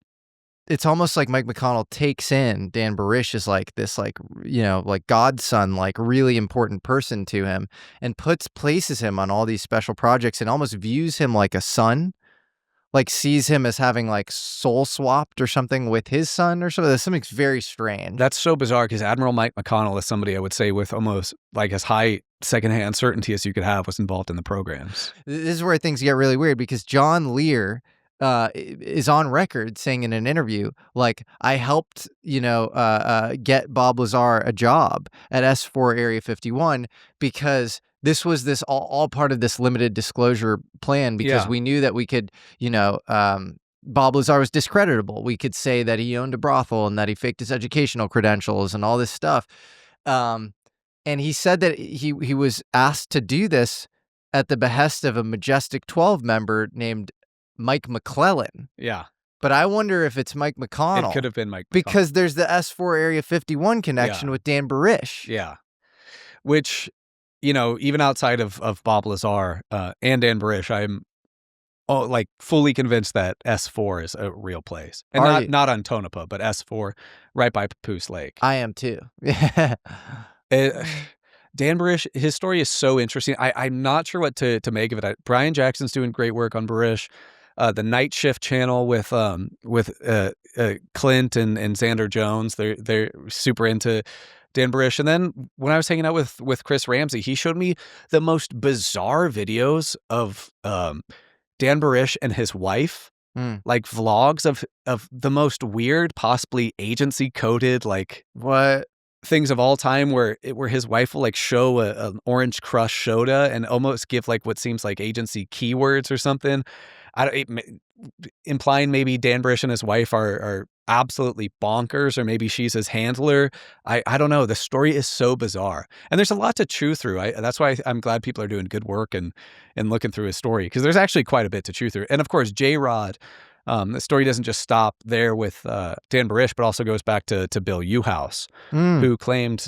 it's almost like Mike McConnell takes in Dan Barish as like this, like, you know, like godson, like really important person to him, and places him on all these special projects and almost views him like a son, like sees him as having like soul swapped or something with his son or something. There's something very strange. That's so bizarre because Admiral Mike McConnell is somebody I would say with almost like as high secondhand certainty as you could have was involved in the programs. This is where things get really weird because John Lear is on record saying in an interview, like, I helped, you know, get Bob Lazar a job at S4 Area 51 because this was all part of this limited disclosure plan because we knew that we could, you know, Bob Lazar was discreditable. We could say that he owned a brothel and that he faked his educational credentials and all this stuff. And he said that he was asked to do this at the behest of a Majestic 12 member named Mike McClellan. Yeah. But I wonder if it's Mike McConnell. It could have been Mike McConnell. Because there's the S4 Area 51 connection with Dan Barish. Yeah. Which, you know, even outside of Bob Lazar and Dan Barish, I'm like fully convinced that S4 is a real place. And not on Tonopah, but S4 right by Papoose Lake. I am too. Dan Barish, his story is so interesting. I'm not sure what to make of it. Brian Jackson's doing great work on Barish. The Night Shift channel with Clint and Xander Jones, they're super into Dan Barish. And then when I was hanging out with Chris Ramsey, he showed me the most bizarre videos of Dan Barish and his wife, like vlogs of the most weird, possibly agency coded, like what things of all time where his wife will like show an Orange Crush soda and almost give like what seems like agency keywords or something. Implying maybe Dan Barish and his wife are absolutely bonkers, or maybe she's his handler. I don't know. The story is so bizarre, and there's a lot to chew through. That's why I'm glad people are doing good work and looking through his story, because there's actually quite a bit to chew through. And of course, J-Rod, the story doesn't just stop there with Dan Barish, but also goes back to Bill Uhouse, who claimed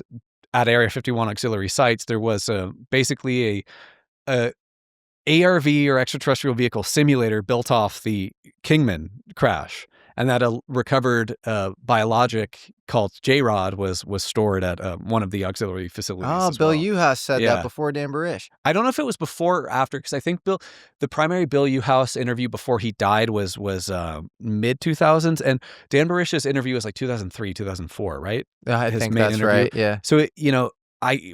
at Area 51 auxiliary sites there was basically a ARV or extraterrestrial vehicle simulator built off the Kingman crash, and that a recovered biologic called J-Rod was stored at one of the auxiliary facilities. Oh, Bill Uhouse said that before Dan Barish. I don't know if it was before or after, because I think the primary Bill Uhouse interview before he died was mid 2000s, and Dan Barish's interview was like 2003, 2004, right? I think that's right. Yeah. So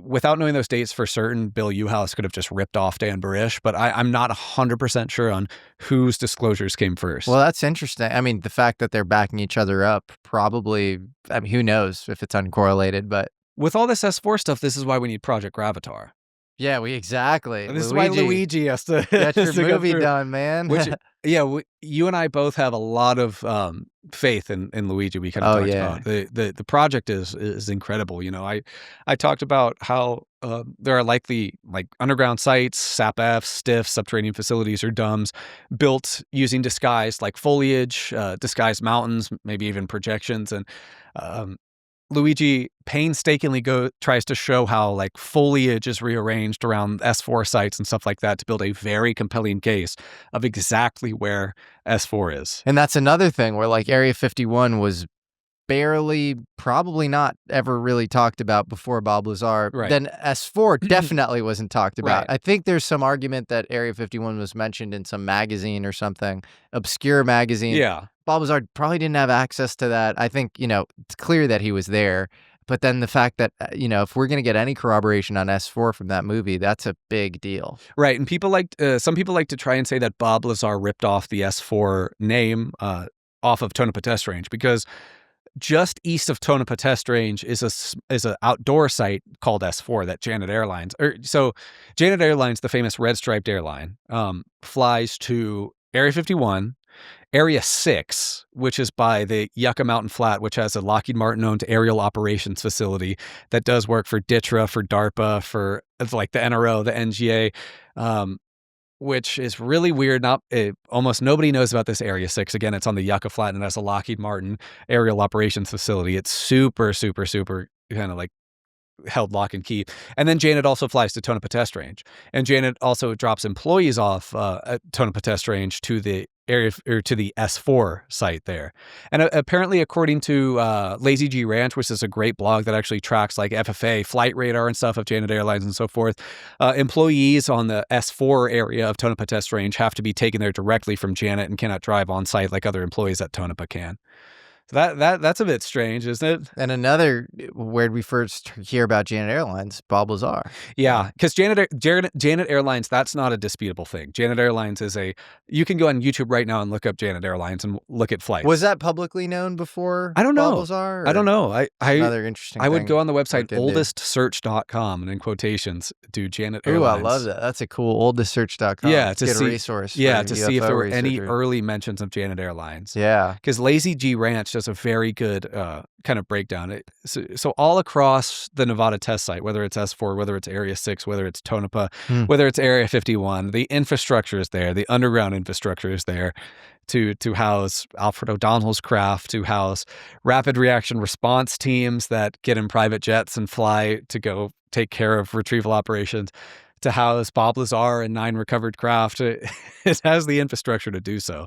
without knowing those dates for certain, Bill Uhouse could have just ripped off Dan Barish, but I'm not 100% sure on whose disclosures came first. Well, that's interesting. I mean, the fact that they're backing each other up, probably, I mean, who knows if it's uncorrelated, but. With all this S4 stuff, this is why we need Project Gravatar. Yeah, exactly. This is why Luigi has to get your movie done, man. Which, you and I both have a lot of faith in Luigi. We kind of talked about the project is incredible. You know, I talked about how there are likely like underground sites, SAP-F, STIFs, subterranean facilities, or DUMs built using disguised like foliage, disguised mountains, maybe even projections, and Luigi painstakingly tries to show how like foliage is rearranged around S4 sites and stuff like that to build a very compelling case of exactly where S4 is. And that's another thing where like Area 51 was probably not ever really talked about before Bob Lazar. Right. Then S4 definitely wasn't talked about. Right. I think there's some argument that Area 51 was mentioned in some magazine or something, obscure magazine. Yeah. Bob Lazar probably didn't have access to that. I think, it's clear that he was there. But then the fact that, if we're going to get any corroboration on S4 from that movie, that's a big deal. Right. And some people like to try and say that Bob Lazar ripped off the S4 name off of Tonopah Test Range, because just east of Tonopah Test Range is a outdoor site called S4 that Janet Airlines, Janet Airlines, the famous red striped airline, flies to Area 51, Area 6, which is by the Yucca Mountain Flat, which has a Lockheed Martin-owned aerial operations facility that does work for DTRA, for DARPA, for like the NRO, the NGA, which is really weird. Almost nobody knows about this Area 6. Again, it's on the Yucca Flat, and that's a Lockheed Martin aerial operations facility. It's super, super, super kind of like held lock and key. And then Janet also flies to Tonopah Test Range. And Janet also drops employees off at Tonopah Test Range to the area or to the S4 site there. And apparently, according to Lazy G Ranch, which is a great blog that actually tracks like FFA, flight radar and stuff of Janet Airlines and so forth, employees on the S4 area of Tonopah Test Range have to be taken there directly from Janet and cannot drive on site like other employees at Tonopah can. So that's a bit strange, isn't it? And another, where we first hear about Janet Airlines, Bob Lazar. Yeah, because Janet Airlines, that's not a disputable thing. Janet Airlines is you can go on YouTube right now and look up Janet Airlines and look at flights. Was that publicly known before? I don't know. Bob Lazar, I don't know. Another interesting I would thing go on the website oldestsearch.com and in quotations do Janet Ooh, Airlines. I love that. That's a cool oldestsearch.com. Yeah, to see a resource. Yeah, for to UFO see if there were any researchers. early mentions of Janet Airlines. Yeah, because Lazy G Ranch does a very good kind of breakdown. So all across the Nevada test site, whether it's S4, whether it's Area 6, whether it's Tonopah, whether it's Area 51, the infrastructure is there. The underground infrastructure is there to house Alfred O'Donnell's craft, to house rapid reaction response teams that get in private jets and fly to go take care of retrieval operations, to house Bob Lazar and 9 recovered craft. It has the infrastructure to do so.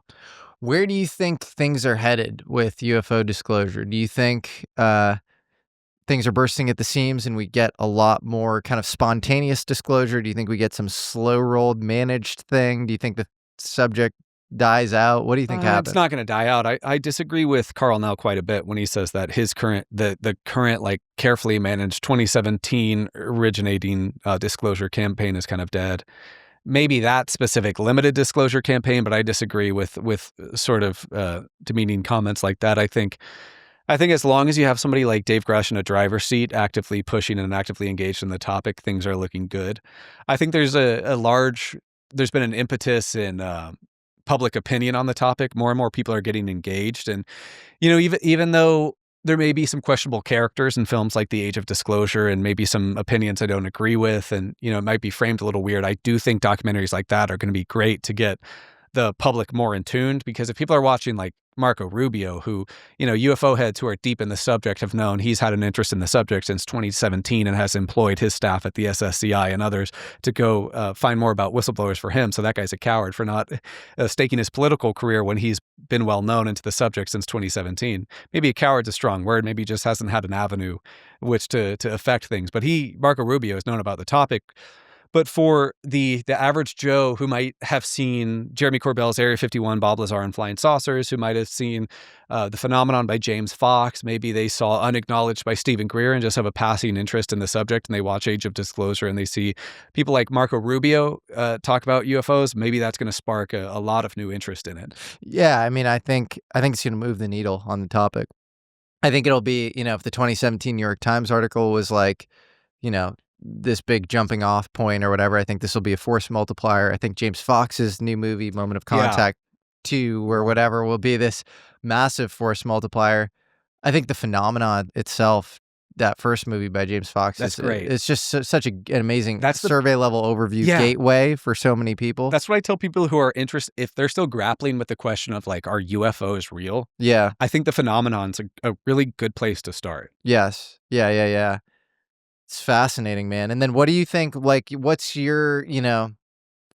Where do you think things are headed with UFO disclosure? Do you think things are bursting at the seams and we get a lot more kind of spontaneous disclosure? Do you think we get some slow-rolled, managed thing? Do you think the subject dies out? What do you think happens? It's not going to die out. I disagree with Carl Nell quite a bit when he says that his current, the current like carefully managed 2017 originating disclosure campaign is kind of dead. Maybe that specific limited disclosure campaign, but I disagree with sort of demeaning comments like that. I think as long as you have somebody like Dave Grush in a driver's seat, actively pushing and actively engaged in the topic, things are looking good. I think there's there's been an impetus in public opinion on the topic. More and more people are getting engaged, and even though there may be some questionable characters in films like The Age of Disclosure and maybe some opinions I don't agree with, and it might be framed a little weird, I do think documentaries like that are going to be great to get the public more in tune, because if people are watching like Marco Rubio, who, UFO heads who are deep in the subject have known he's had an interest in the subject since 2017 and has employed his staff at the SSCI and others to go find more about whistleblowers for him. So that guy's a coward for not staking his political career when he's been well known into the subject since 2017. Maybe a coward's a strong word. Maybe he just hasn't had an avenue which to affect things. But Marco Rubio, is known about the topic. But for the average Joe who might have seen Jeremy Corbell's Area 51, Bob Lazar and Flying Saucers, who might have seen The Phenomenon by James Fox, maybe they saw Unacknowledged by Stephen Greer and just have a passing interest in the subject, and they watch Age of Disclosure and they see people like Marco Rubio talk about UFOs, maybe that's going to spark a lot of new interest in it. Yeah, I mean, I think it's going to move the needle on the topic. I think it'll be, if the 2017 New York Times article was like, this big jumping off point or whatever, I think this will be a force multiplier. I think James Fox's new movie, Moment of Contact 2 or whatever, will be this massive force multiplier. I think The Phenomenon itself, that first movie by James Fox, that's great. It's just such an amazing survey level overview gateway for so many people. That's what I tell people who are interested, if they're still grappling with the question of like, are UFOs real? Yeah. I think The Phenomenon's a really good place to start. Yes. Yeah. It's fascinating, man. And then what do you think, like, what's your,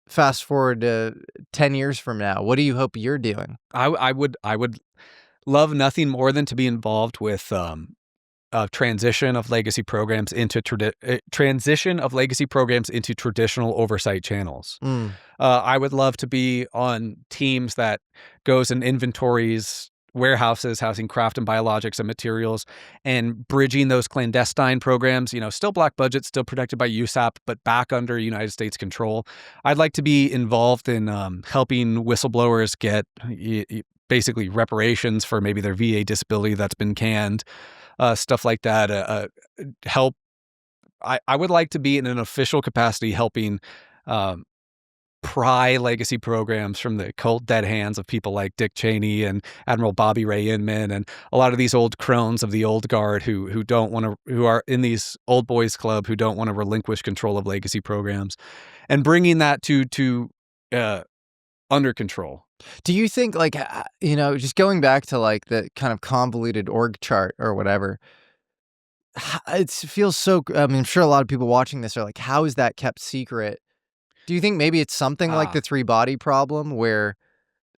fast forward to 10 years from now, what do you hope you're doing? I would love nothing more than to be involved with transition of legacy programs into traditional oversight channels. I would love to be on teams that goes and inventories warehouses housing craft and biologics and materials, and bridging those clandestine programs, still black budget, still protected by USAP, but back under United States control. I'd like to be involved in helping whistleblowers get basically reparations for maybe their VA disability that's been canned, stuff like that. Help. I would like to be in an official capacity helping pry legacy programs from the cold dead hands of people like Dick Cheney and Admiral Bobby Ray Inman and a lot of these old crones of the old guard who are in these old boys club who don't want to relinquish control of legacy programs, and bringing that to under control. Do you think, like, just going back to like the kind of convoluted org chart or whatever, it feels so, I'm sure a lot of people watching this are like, how is that kept secret? Do you think maybe it's something like the 3-body problem, where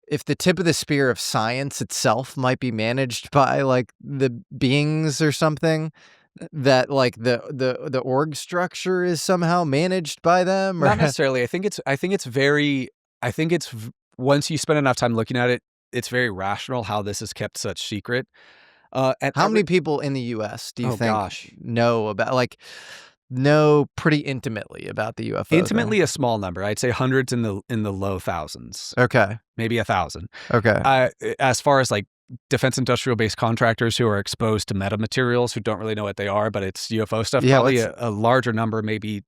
if the tip of the spear of science itself might be managed by like the beings or something, that like the org structure is somehow managed by them, or Not necessarily. I think it's once you spend enough time looking at it, it's very rational how this is kept such secret. How many people in the U.S. do you think know about, like, know pretty intimately about the UFO Intimately thing? a small number. I'd say hundreds in the low thousands. Okay. Maybe 1,000. Okay. As far as like defense industrial based contractors who are exposed to metamaterials who don't really know what they are, but it's UFO stuff, probably a larger number, maybe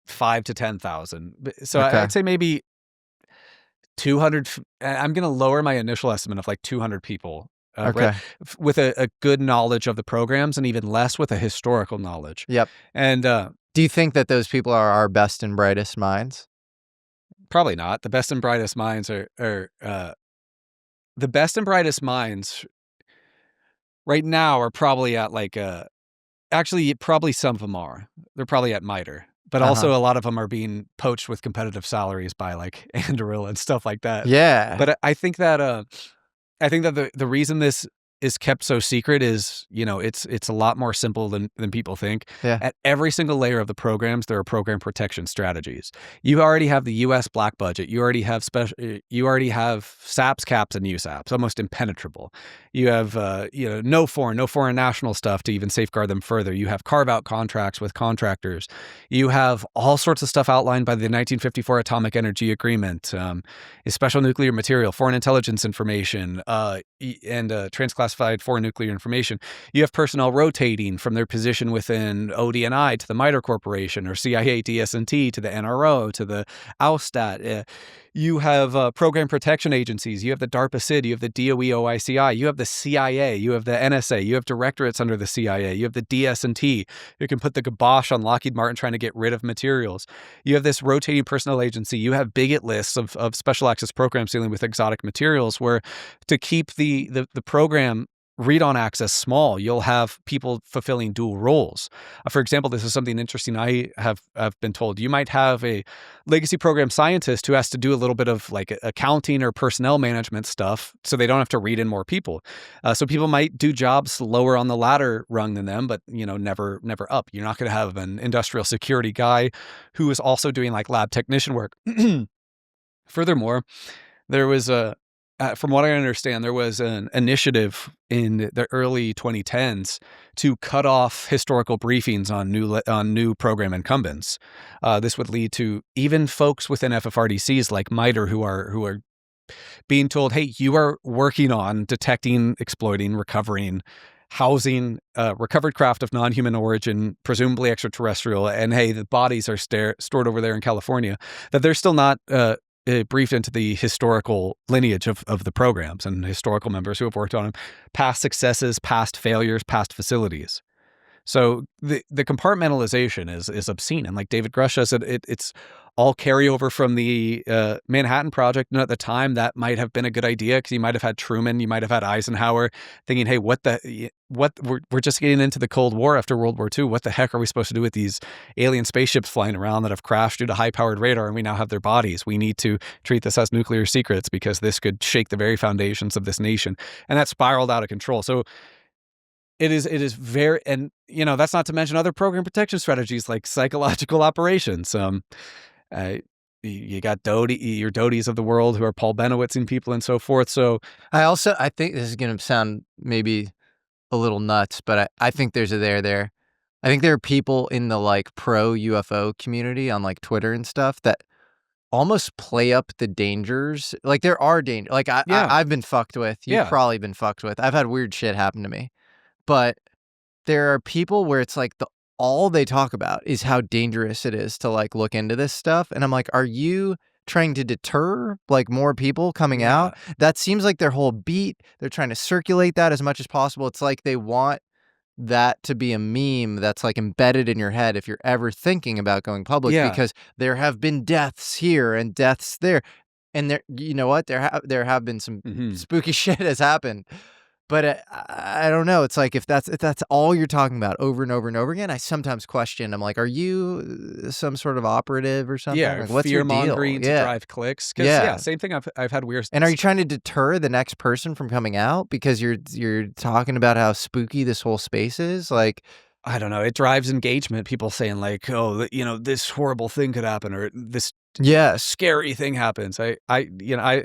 5 to 10,000. So Okay. I'd say maybe 200. I'm going to lower my initial estimate of like 200 people. Okay. With a good knowledge of the programs, and even less with a historical knowledge. Yep. And do you think that those people are our best and brightest minds? Probably not. The best and brightest minds are the best and brightest minds right now are probably at like actually probably some of them are. They're probably at MITRE. But also a lot of them are being poached with competitive salaries by like Anduril and stuff like that. Yeah. But I think that the reason this is kept so secret is, it's a lot more simple than people think. Yeah. At every single layer of the programs, there are program protection strategies. You already have the U.S. black budget. You already have SAPs, caps, and USAPs, almost impenetrable. You have, no foreign national stuff to even safeguard them further. You have carve-out contracts with contractors. You have all sorts of stuff outlined by the 1954 Atomic Energy Agreement, special nuclear material, foreign intelligence information, and transclassified foreign nuclear information. You have personnel rotating from their position within ODNI to the MITRE Corporation, or CIA DS&T to the NRO to the AUSTAT. You have program protection agencies. You have the DARPA SID. You have the DOE OICI. You have the CIA. You have the NSA. You have directorates under the CIA. You have the DS&T. You can put the kibosh on Lockheed Martin trying to get rid of materials. You have this rotating personnel agency. You have bigot lists of special access programs dealing with exotic materials, where to keep the program read-on access small, you'll have people fulfilling dual roles. For example, this is something interesting I have been told. You might have a legacy program scientist who has to do a little bit of like accounting or personnel management stuff, so they don't have to read in more people. So people might do jobs lower on the ladder rung than them, but never up. You're not going to have an industrial security guy who is also doing like lab technician work. Furthermore, there was from what I understand, there was an initiative in the early 2010s to cut off historical briefings on new program incumbents. This would lead to even folks within FFRDCs like MITRE who are being told, "Hey, you are working on detecting, exploiting, recovering, housing recovered craft of non-human origin, presumably extraterrestrial, and hey, the bodies are stored over there in California." That they're still not briefed into the historical lineage of the programs and historical members who have worked on them, past successes, past failures, past facilities. So the compartmentalization is obscene. And like David Grush says, it's all carryover from the Manhattan Project. And at the time, that might have been a good idea, because you might have had Truman, you might have had Eisenhower thinking, hey, we're just getting into the Cold War after World War II. What the heck are we supposed to do with these alien spaceships flying around that have crashed due to high-powered radar, and we now have their bodies? We need to treat this as nuclear secrets, because this could shake the very foundations of this nation. And that spiraled out of control. So it is very, and that's not to mention other program protection strategies like psychological operations. You got your Doties of the world who are Paul Benowitzing people and so forth. So I think this is going to sound maybe a little nuts, but I think there's a there. I think there are people in the like pro UFO community on like Twitter and stuff that almost play up the dangers. Like there are dangers. Like I've been fucked with. You've probably been fucked with. I've had weird shit happen to me. But there are people where it's like all they talk about is how dangerous it is to like look into this stuff. And I'm like, are you trying to deter like more people coming out? That seems like their whole beat. They're trying to circulate that as much as possible. It's like they want that to be a meme that's like embedded in your head if you're ever thinking about going public, because there have been deaths here and deaths there. And there, you know what? There have been some spooky shit has happened. But I don't know. It's like if that's all you're talking about over and over and over again, I sometimes question. I'm like, are you some sort of operative or something? Yeah, like, what's your deal? fear-mongering to drive clicks. Yeah, same thing. I've had weird. And are you trying to deter the next person from coming out because you're talking about how spooky this whole space is? Like, I don't know. It drives engagement. People saying like, oh, this horrible thing could happen, or this scary thing happens. I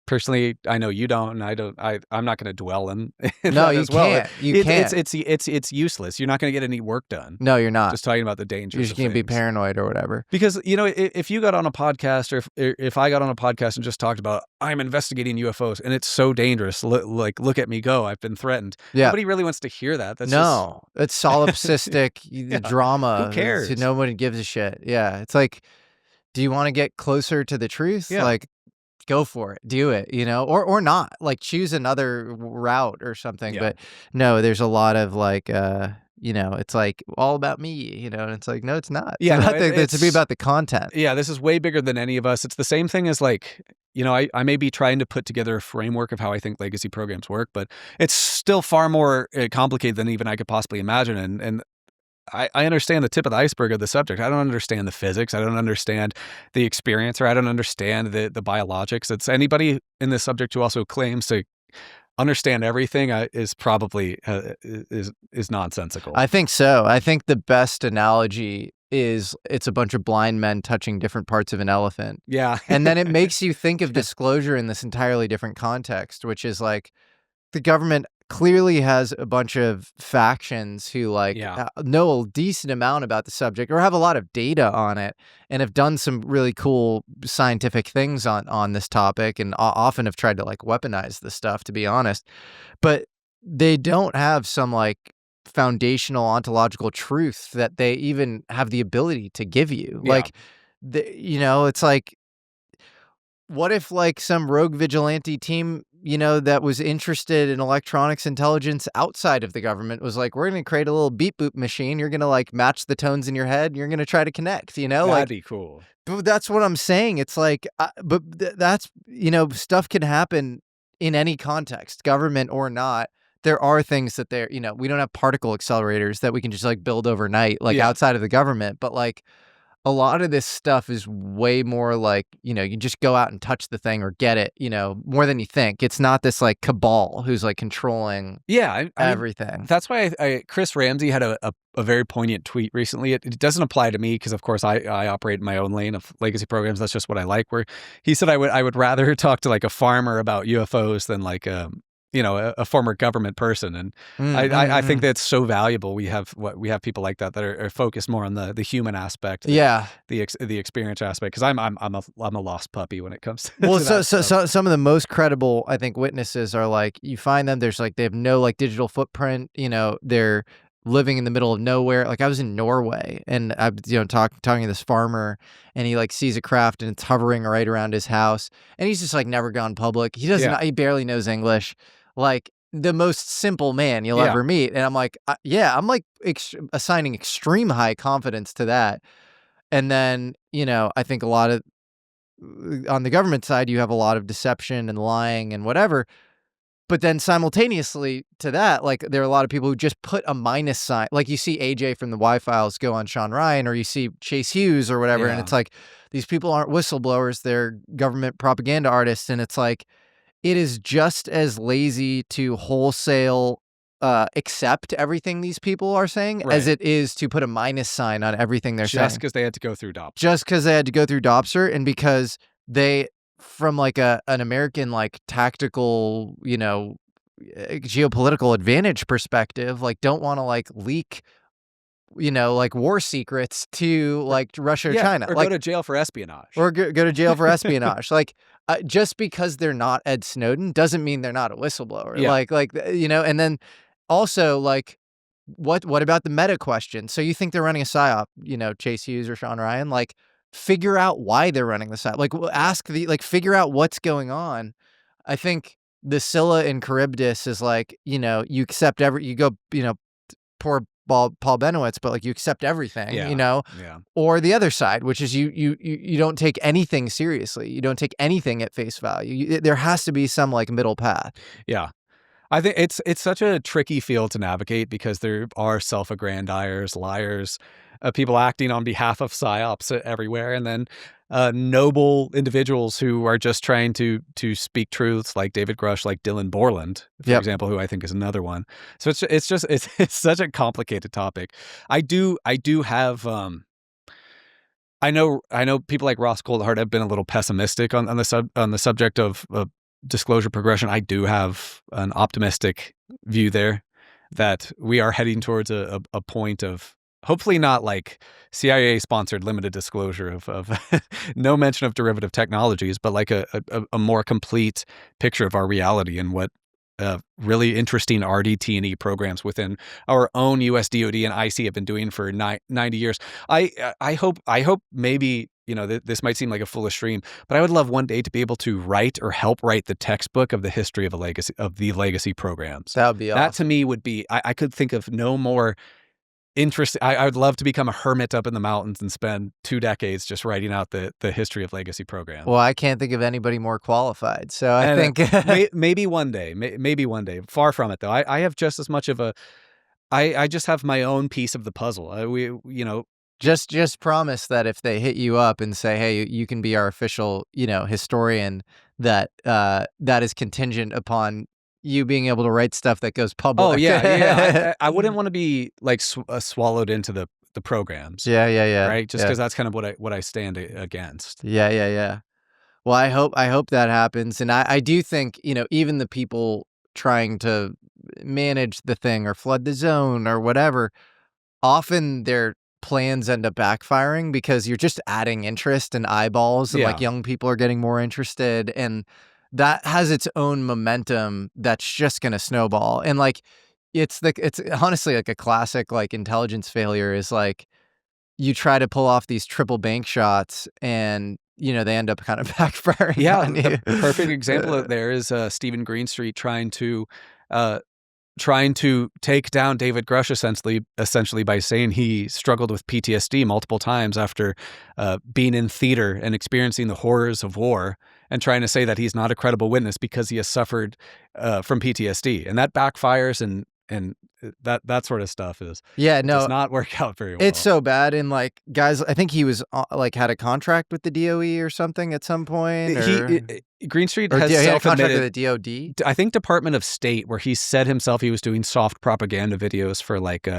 personally, I know you don't, and I'm not going to dwell in no, that you as well. can't. You can't. It's useless. You're not going to get any work done. No, you're not. Just talking about the dangers. You're just going to be paranoid or whatever. Because if you got on a podcast, or if I got on a podcast and just talked about I'm investigating UFOs and it's so dangerous, look at me go, I've been threatened. Yeah. Nobody really wants to hear that. That's it's solipsistic drama. Who cares? Nobody gives a shit. Yeah, it's like, do you want to get closer to the truth? Yeah. Like, go for it, do it, or not, like choose another route or something. But no, there's a lot of like, it's like all about me, and it's like, no, it's not. Yeah, it's to be about the content. Yeah, this is way bigger than any of us. It's the same thing as like, I may be trying to put together a framework of how I think legacy programs work, but it's still far more complicated than even I could possibly imagine. And I understand the tip of the iceberg of the subject. I don't understand the physics. I don't understand the experience, or I don't understand the biologics. It's anybody in this subject who also claims to understand everything is probably is nonsensical. I think so. I think the best analogy is it's a bunch of blind men touching different parts of an elephant. Yeah. And then it makes you think of disclosure in this entirely different context, which is like the government clearly has a bunch of factions who know a decent amount about the subject or have a lot of data on it and have done some really cool scientific things on this topic, and often have tried to like weaponize the stuff, to be honest. But they don't have some like foundational ontological truth that they even have the ability to give you. Yeah. Like, it's like, what if like some rogue vigilante team, that was interested in electronics intelligence outside of the government was like, we're going to create a little beep boop machine. You're going to like match the tones in your head. And you're going to try to connect, That'd be cool. But that's what I'm saying. It's like, that's, stuff can happen in any context, government or not. There are things that we don't have particle accelerators that we can just like build overnight, like outside of the government. But like, a lot of this stuff is way more like, you just go out and touch the thing or get it, more than you think. It's not this like cabal who's like controlling everything. Mean, that's why Chris Ramsey had a very poignant tweet recently. It doesn't apply to me because, of course, I operate in my own lane of legacy programs. That's just what I like. Where he said I would rather talk to like a farmer about UFOs than like a former government person. And I think that's so valuable. We have people like that are focused more on the human aspect. The experience aspect. Cause I'm a lost puppy when it comes to well, to so some of the most credible, I think, witnesses are like, you find them, there's like, they have no like digital footprint, they're living in the middle of nowhere. Like I was in Norway and I, talking to this farmer, and he like sees a craft and it's hovering right around his house, and he's just like never gone public. He doesn't, he barely knows English. Like the most simple man you'll ever meet. And I'm like, I'm like assigning extreme high confidence to that. And then, I think a lot of, on the government side, you have a lot of deception and lying and whatever. But then simultaneously to that, like there are a lot of people who just put a minus sign. Like you see AJ from the Y-Files go on Sean Ryan, or you see Chase Hughes or whatever. And it's like, these people aren't whistleblowers, they're government propaganda artists. And it's like, it is just as lazy to wholesale accept everything these people are saying as it is to put a minus sign on everything they're saying. Just because they had to go through DOPSR. Just because they had to go through DOPSR, and because they, from like an American like tactical, geopolitical advantage perspective, like don't want to like leak, like war secrets to like Russia or China. Or like, go to jail for espionage. Or go to jail for espionage. Like, just because they're not Ed Snowden doesn't mean they're not a whistleblower. Yeah. And then also like, what about the meta question? So you think they're running a PSYOP, Chase Hughes or Sean Ryan, like figure out why they're running the PSYOP. Figure out what's going on. I think the Scylla in Charybdis is like, you accept poor Paul Benowitz, but like you accept everything, or the other side, which is you don't take anything seriously. You don't take anything at face value. There has to be some like middle path. Yeah. I think it's such a tricky field to navigate because there are self-aggrandiers, liars, people acting on behalf of psyops everywhere, and then noble individuals who are just trying to speak truths, like David Grush, like Dylan Borland, for example, who I think is another one. So it's such a complicated topic. I do have I know people like Ross Coldhart have been a little pessimistic on the subject of disclosure progression. I do have an optimistic view there that we are heading towards a point of hopefully not like CIA-sponsored limited disclosure of no mention of derivative technologies, but like a more complete picture of our reality and what really interesting RDT&E programs within our own US DOD and IC have been doing for 90 years. I hope maybe, this might seem like a foolish dream, but I would love one day to be able to write or help write the textbook of the history of the legacy programs. That would be awesome. That to me would be, I could think of no more interesting. I would love to become a hermit up in the mountains and spend 2 decades just writing out the history of legacy programs. Well, I can't think of anybody more qualified. So I think maybe one day, maybe one day. Far from it though. I have just as much of a. I just have my own piece of the puzzle. Just promise that if they hit you up and say, "Hey, you can be our official, historian," that is contingent upon you being able to write stuff that goes public. Oh yeah. I wouldn't want to be like swallowed into the programs. Yeah. Right. Just because that's kind of what I stand against. Yeah. Well, I hope that happens, and I do think even the people trying to manage the thing or flood the zone or whatever, often their plans end up backfiring because you're just adding interest and eyeballs, and like young people are getting more interested, and that has its own momentum that's just going to snowball. And like, it's honestly like a classic, like intelligence failure is like, you try to pull off these triple bank shots and, they end up kind of backfiring. Yeah. On you. The perfect example of there is Stephen Greenstreet trying to take down David Grush essentially by saying he struggled with PTSD multiple times after being in theater and experiencing the horrors of war, and trying to say that he's not a credible witness because he has suffered from PTSD, and that backfires, and that sort of stuff does not work out very well. It's so bad. And like, guys, I think he was like had a contract with the DOE or something at some point. Greenstreet or has self-admitted with the DOD. I think Department of State, where he said himself he was doing soft propaganda videos for like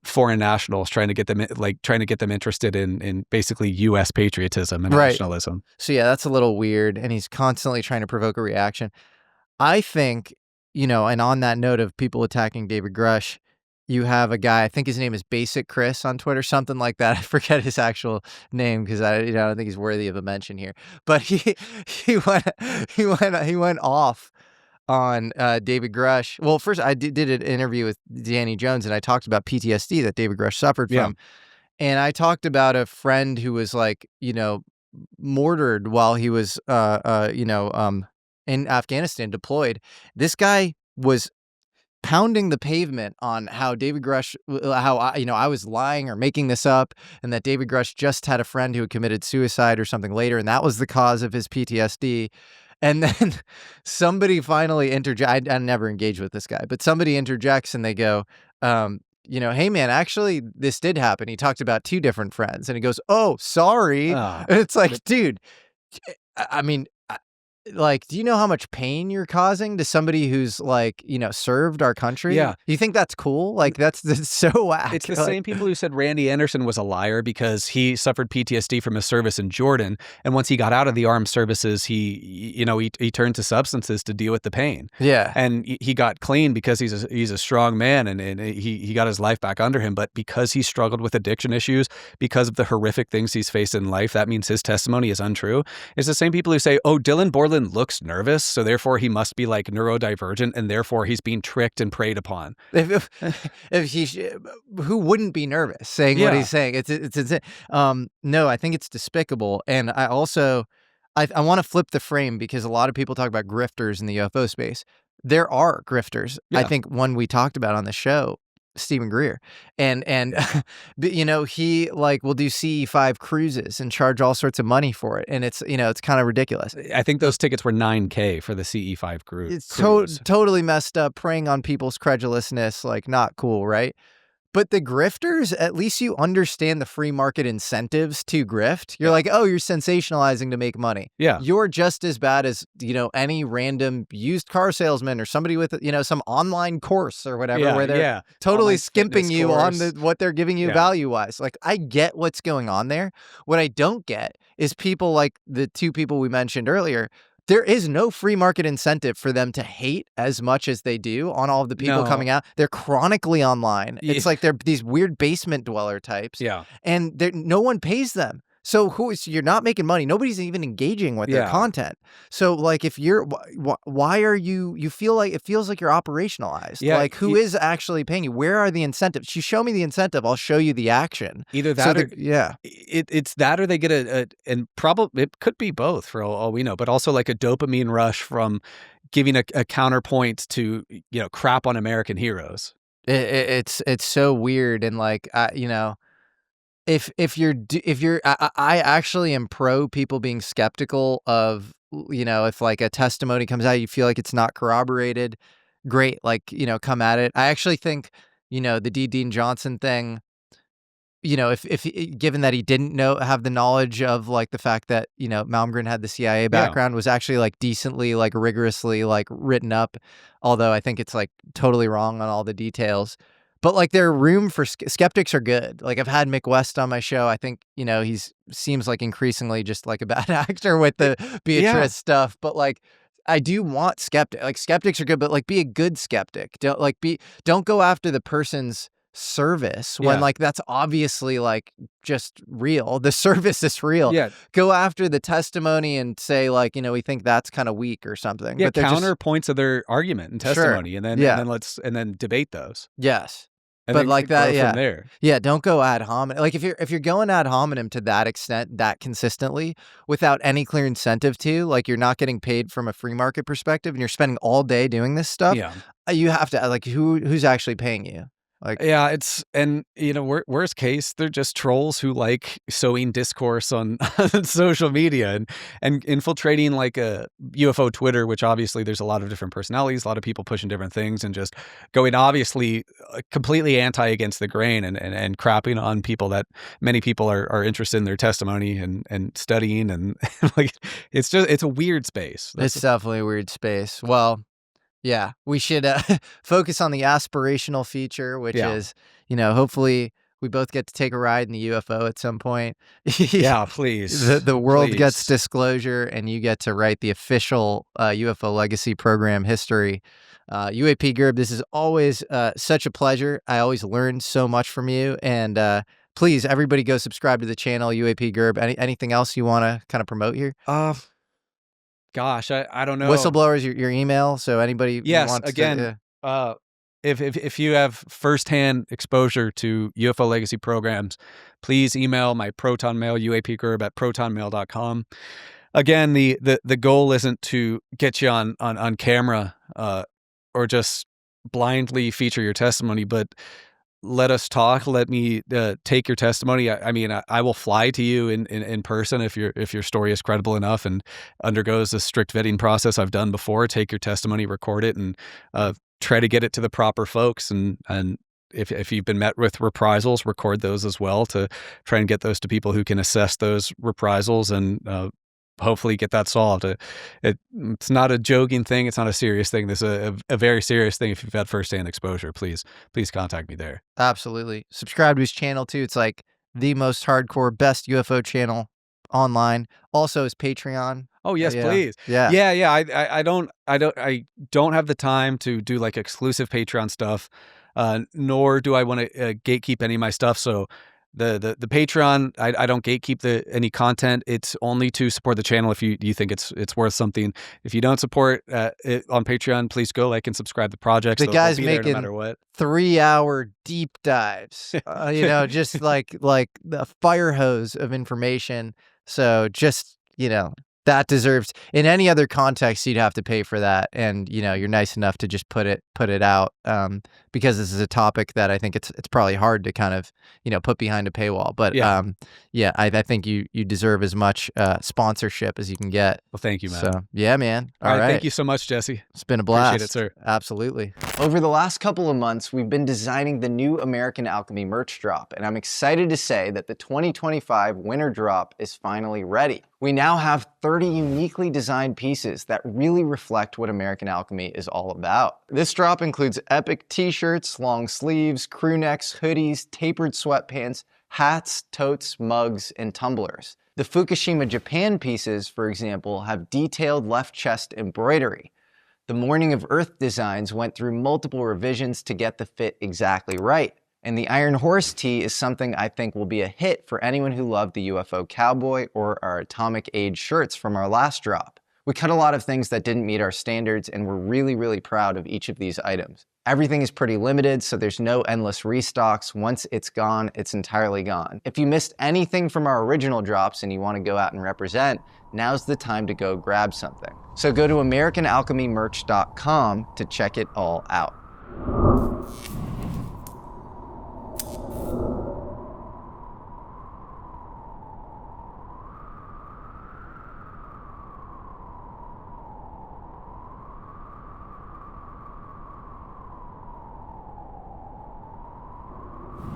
foreign nationals, trying to get them interested in basically U.S. patriotism and nationalism. So yeah, that's a little weird, and he's constantly trying to provoke a reaction. I think. And on that note of people attacking David Grush, you have a guy, I think his name is Basic Chris on Twitter, something like that. I forget his actual name because I don't think he's worthy of a mention here. But he went off on David Grush. Well, first I did an interview with Danny Jones, and I talked about PTSD that David Grush suffered from. And I talked about a friend who was like, mortared while he was in Afghanistan, deployed. This guy was pounding the pavement on how David Grush, how I was lying or making this up, and that David Grush just had a friend who had committed suicide or something later, and that was the cause of his PTSD. And then somebody finally interjects. I never engage with this guy, but somebody interjects and they go, hey man, actually this did happen. He talked about 2 different friends, and he goes, "Oh, sorry." And it's like, dude, I mean, like, do you know how much pain you're causing to somebody who's like, served our country? Yeah. You think that's cool? Like, that's so whack. It's the same people who said Randy Anderson was a liar because he suffered PTSD from his service in Jordan. And once he got out of the armed services, he turned to substances to deal with the pain. Yeah. And he got clean because he's a strong man, and he got his life back under him. But because he struggled with addiction issues, because of the horrific things he's faced in life, that means his testimony is untrue. It's the same people who say, oh, Dylan Borland looks nervous, so therefore he must be like neurodivergent, and therefore he's being tricked and preyed upon. If who wouldn't be nervous saying what he's saying? It's insane. No, I think it's despicable, and I also I want to flip the frame because a lot of people talk about grifters in the UFO space. There are grifters. I think one we talked about on the show Stephen Greer, and you know, he like will do CE5 cruises and charge all sorts of money for it, and it's, you know, it's kind of ridiculous. I think those tickets were $9K for the CE5 cruise. It's totally messed up, preying on people's credulousness, like not cool, right? But the grifters, at least you understand the free market incentives to grift. You're like, oh, you're sensationalizing to make money. Yeah. You're just as bad as, you know, any random used car salesman or somebody with, you know, some online course or whatever, where they're totally skimping you on what they're giving you value-wise. Like, I get what's going on there. What I don't get is people like the two people we mentioned earlier. There is no free market incentive for them to hate as much as they do on all of the people coming out. They're chronically online. It's like they're these weird basement dweller types. Yeah. And no one pays them. So you're not making money. Nobody's even engaging with their content. So like, if you're, why are you feel like, it feels like you're operationalized. Yeah, like, who is actually paying you? Where are the incentives? You show me the incentive, I'll show you the action. Either that or, yeah. It's that or they get and probably it could be both for all we know, but also like a dopamine rush from giving a counterpoint to, you know, crap on American heroes. It's so weird. And like, you know, if I actually am pro people being skeptical of, you know, if like a testimony comes out, you feel like it's not corroborated, great, like, you know, come at it. I actually think, you know, the Dean Johnson thing, you know, if given that he didn't have the knowledge of like the fact that, you know, Malmgren had the CIA background, was actually like decently, like rigorously like written up, although I think it's like totally wrong on all the details. But like, there's room for skeptics are good. Like, I've had Mick West on my show. I think, you know, seems like increasingly just like a bad actor with the Beatrice stuff. But like, I do want skeptics are good, but like, be a good skeptic. Don't go after the person's service when like that's obviously like just real. The service is real. Yeah. Go after the testimony and say like, you know, we think that's kind of weak or something. Yeah, but counter points of their argument and testimony, and then and then debate those. Yes. And but like that, from there. Yeah, don't go ad hominem. Like, if you're going ad hominem to that extent, that consistently, without any clear incentive to, like, you're not getting paid from a free market perspective, and you're spending all day doing this stuff. Yeah, you have to like, who's actually paying you? Like, yeah, and you know, worst case, they're just trolls who like sowing discourse on social media and infiltrating like a UFO Twitter, which obviously there's a lot of different personalities, a lot of people pushing different things, and just going obviously completely anti against the grain and crapping on people that many people are interested in their testimony and studying, and like, it's a weird space. It's definitely a weird space. Well, yeah, we should focus on the aspirational feature, which is, you know, hopefully we both get to take a ride in the UFO at some point. Yeah, please. The world gets disclosure, and you get to write the official UFO legacy program history. UAPGerb, this is always such a pleasure. I always learn so much from you. And please, everybody go subscribe to the channel, UAPGerb. Anything else you want to kind of promote here? Gosh, I don't know. Whistleblowers, your email. So anybody wants again, to, if you have firsthand exposure to UFO legacy programs, please email my Proton Mail, UAPGerb at protonmail.com. Again, the goal isn't to get you on camera or just blindly feature your testimony, but let us talk. Let me take your testimony. I mean, I will fly to you in person if your story is credible enough and undergoes a strict vetting process I've done before. Take your testimony, record it, and try to get it to the proper folks. And if you've been met with reprisals, record those as well to try and get those to people who can assess those reprisals and hopefully get that solved. It's not a joking thing. It's not a serious thing. This is a very serious thing. If you've had firsthand exposure, please contact me there. Absolutely. Subscribe to his channel too. It's like the most hardcore, best UFO channel online. Also his Patreon. Oh yes, please. Yeah. I don't have the time to do like exclusive Patreon stuff, nor do I want to gatekeep any of my stuff. So the Patreon, I don't gatekeep any content. It's only to support the channel if you think it's worth something. If you don't support it on Patreon, please go like and subscribe to projects. The guy's making no matter what. 3-hour deep dives, you know, just like the fire hose of information. So just, you know, That deserves, in any other context, you'd have to pay for that. And, you're nice enough to just put it out because this is a topic that I think it's probably hard to kind of, put behind a paywall. But I think you deserve as much sponsorship as you can get. Well, thank you, man. So, yeah, man. All right. Thank you so much, Jesse. It's been a blast. Appreciate it, sir. Absolutely. Over the last couple of months, we've been designing the new American Alchemy merch drop, and I'm excited to say that the 2025 winter drop is finally ready. We now have 30 uniquely designed pieces that really reflect what American Alchemy is all about. This drop includes epic t-shirts, long sleeves, crew necks, hoodies, tapered sweatpants, hats, totes, mugs, and tumblers. The Fukushima Japan pieces, for example, have detailed left chest embroidery. The Morning of Earth designs went through multiple revisions to get the fit exactly right. And the Iron Horse tee is something I think will be a hit for anyone who loved the UFO Cowboy or our Atomic Age shirts from our last drop. We cut a lot of things that didn't meet our standards, and we're really, really proud of each of these items. Everything is pretty limited, so there's no endless restocks. Once it's gone, it's entirely gone. If you missed anything from our original drops and you want to go out and represent, now's the time to go grab something. So go to AmericanAlchemyMerch.com to check it all out.